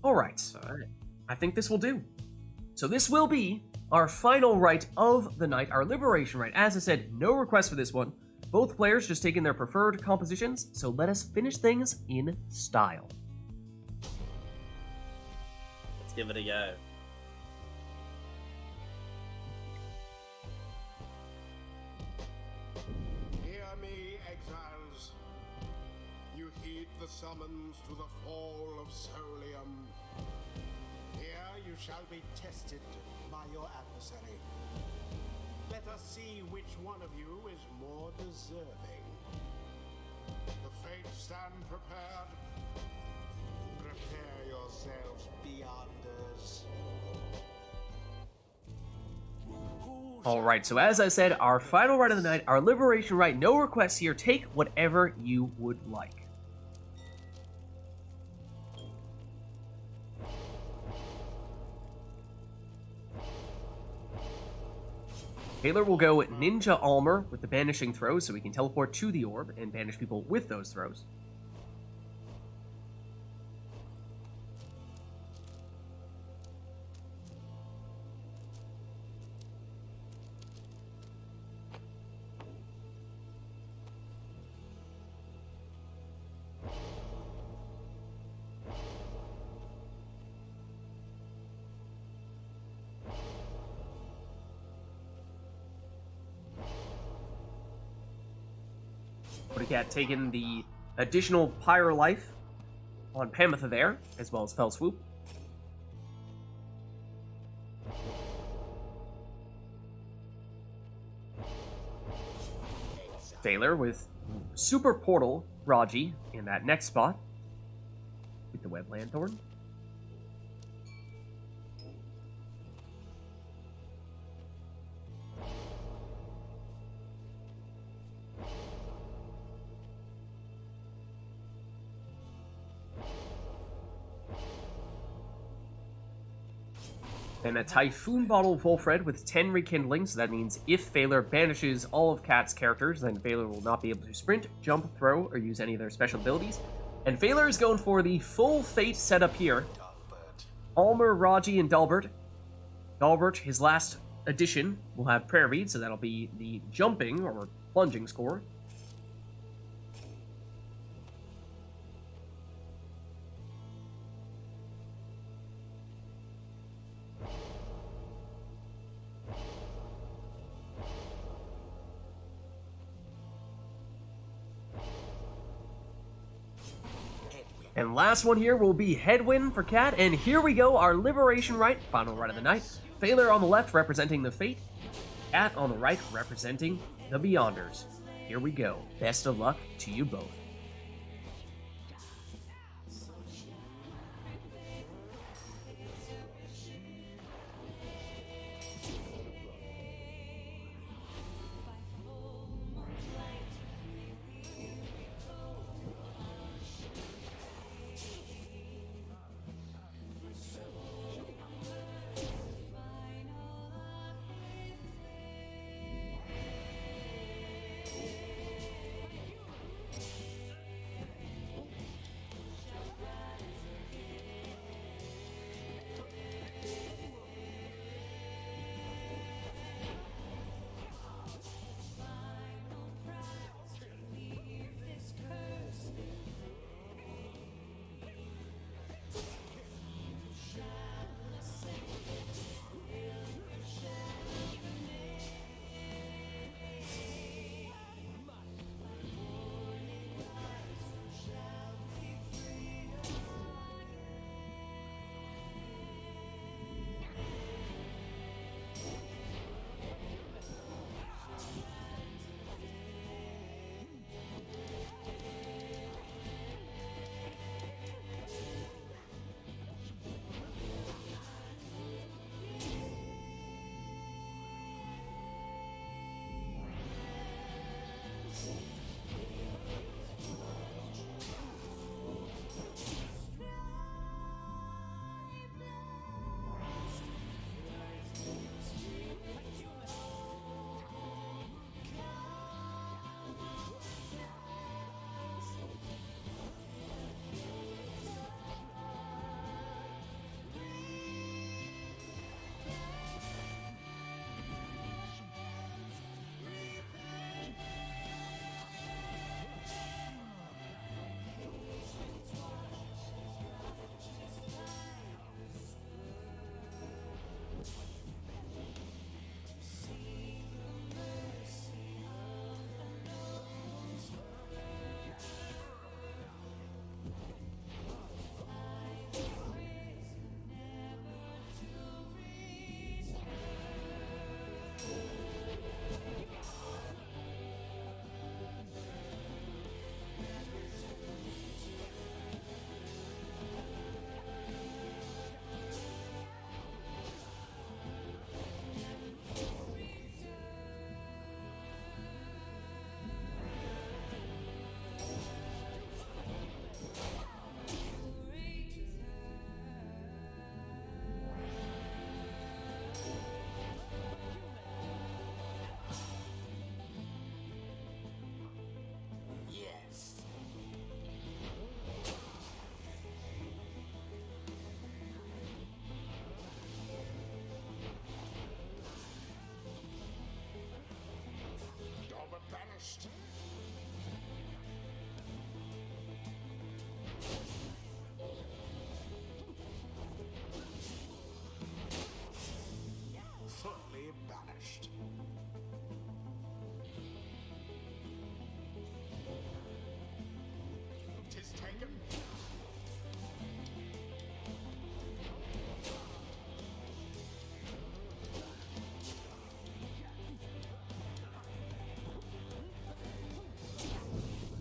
All right. I think this will do. So this will be our final rite of the night, our Liberation Rite. As I said, no request for this one. Both players just taking their preferred compositions, so let us finish things in style. Let's give it a go. Hear me, exiles. You heed the summons to the fall of Solium. Here you shall be tested by your adversary. Let us see which one of you is more deserving. The fates stand prepared. Prepare yourselves, Beyonders. All right, so as I said, our final rite of the night, our Liberation Rite, no requests here. Take whatever you would like. Taylor will go Ninja Almer with the banishing throws so we can teleport to the orb and banish people with those throws. Cat taking the additional Pyre life on Pamitha there, as well as Fell Swoop. Thaler with Super Portal Raji in that next spot with the Web Lanthorn. And a Typhoon Bottle Volfred with 10 rekindling, so that means if Phaler banishes all of Cat's characters, then Phaler will not be able to sprint, jump, throw, or use any of their special abilities. And Phaler is going for the full Fate setup here. Almer, Raji, and Dalbert. Dalbert, his last addition, will have Prayer Bead, so that'll be the jumping or plunging score. And last one here will be Headwind for Cat, and here we go, our Liberation Rite, final rite of the night. Phaler on the left representing the Fate, Cat on the right representing the Beyonders. Here we go. Best of luck to you both. taken.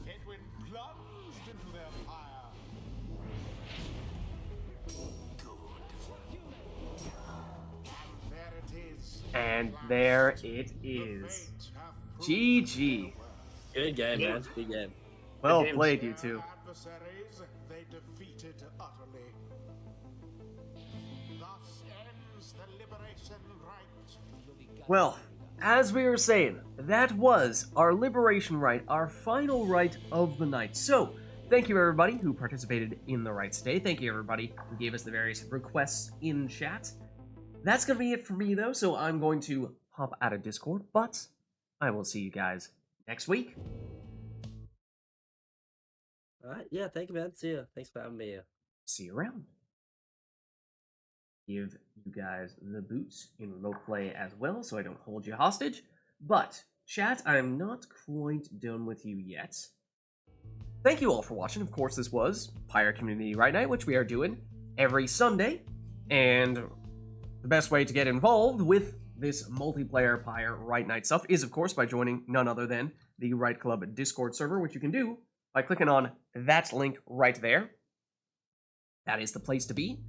Edwin plunged into their fire. And there it is. GG. Good game, man. Good game. Well games. played, you two. Adversaries they defeated utterly. Thus ends the liberation rite. Well, as we were saying, that was our liberation rite, our final rite of the night. So, thank you everybody who participated in the rites today. Thank you everybody who gave us the various requests in chat. That's going to be it for me though, so I'm going to hop out of Discord, but I will see you guys next week. Alright, yeah, thank you, man. See ya. Thanks for having me here. See you around. Give you guys the boots in remote play as well, so I don't hold you hostage. But, chat, I'm not quite done with you yet. Thank you all for watching. Of course, this was Pyre Community RITE Night, which we are doing every Sunday. And the best way to get involved with this multiplayer Pyre RITE Night stuff is, of course, by joining none other than the RITE Club Discord server, which you can do by clicking on that link right there. That is the place to be.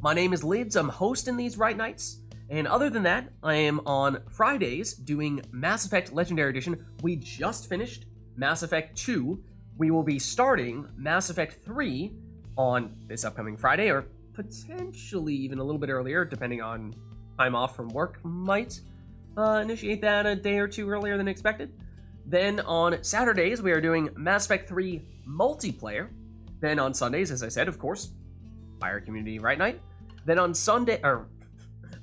My name is Lids, I'm hosting these RITE Nights, and other than that, I am on Fridays doing Mass Effect Legendary Edition. We just finished Mass Effect 2. We will be starting Mass Effect 3 on this upcoming Friday, or potentially even a little bit earlier, depending on time off from work. Might initiate that a day or two earlier than expected. Then on Saturdays, we are doing Mass Effect 3 multiplayer. Then on Sundays, as I said, of course, Pyre Community RITE Night. Then on Sunday,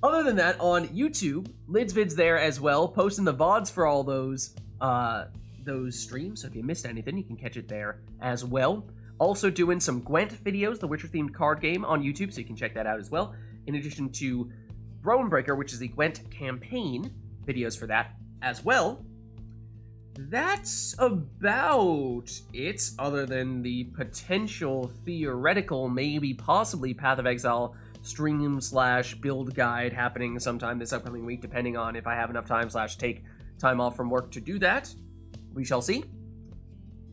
other than that, on YouTube, Lids Vids there as well, posting the VODs for all those streams. So if you missed anything, you can catch it there as well. Also doing some Gwent videos, the Witcher-themed card game on YouTube, so you can check that out as well. In addition to Thronebreaker, which is the Gwent campaign videos for that as well. That's about it, other than the potential theoretical, maybe possibly Path of Exile stream / build guide happening sometime this upcoming week, depending on if I have enough time / take time off from work to do that. We shall see.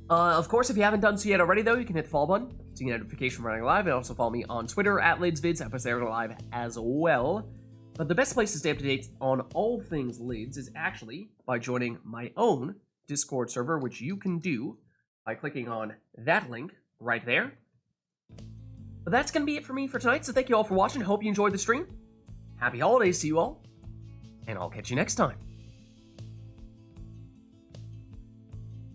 Of course, if you haven't done so yet already, though, you can hit the follow button to get a notification from running live, and also follow me on Twitter at LidsVids. I post there live as well. But the best place to stay up to date on all things Lids is actually by joining my own Discord server, which you can do by clicking on that link right there. But that's going to be it for me for tonight, so thank you all for watching. Hope you enjoyed the stream. Happy holidays to you all, and I'll catch you next time.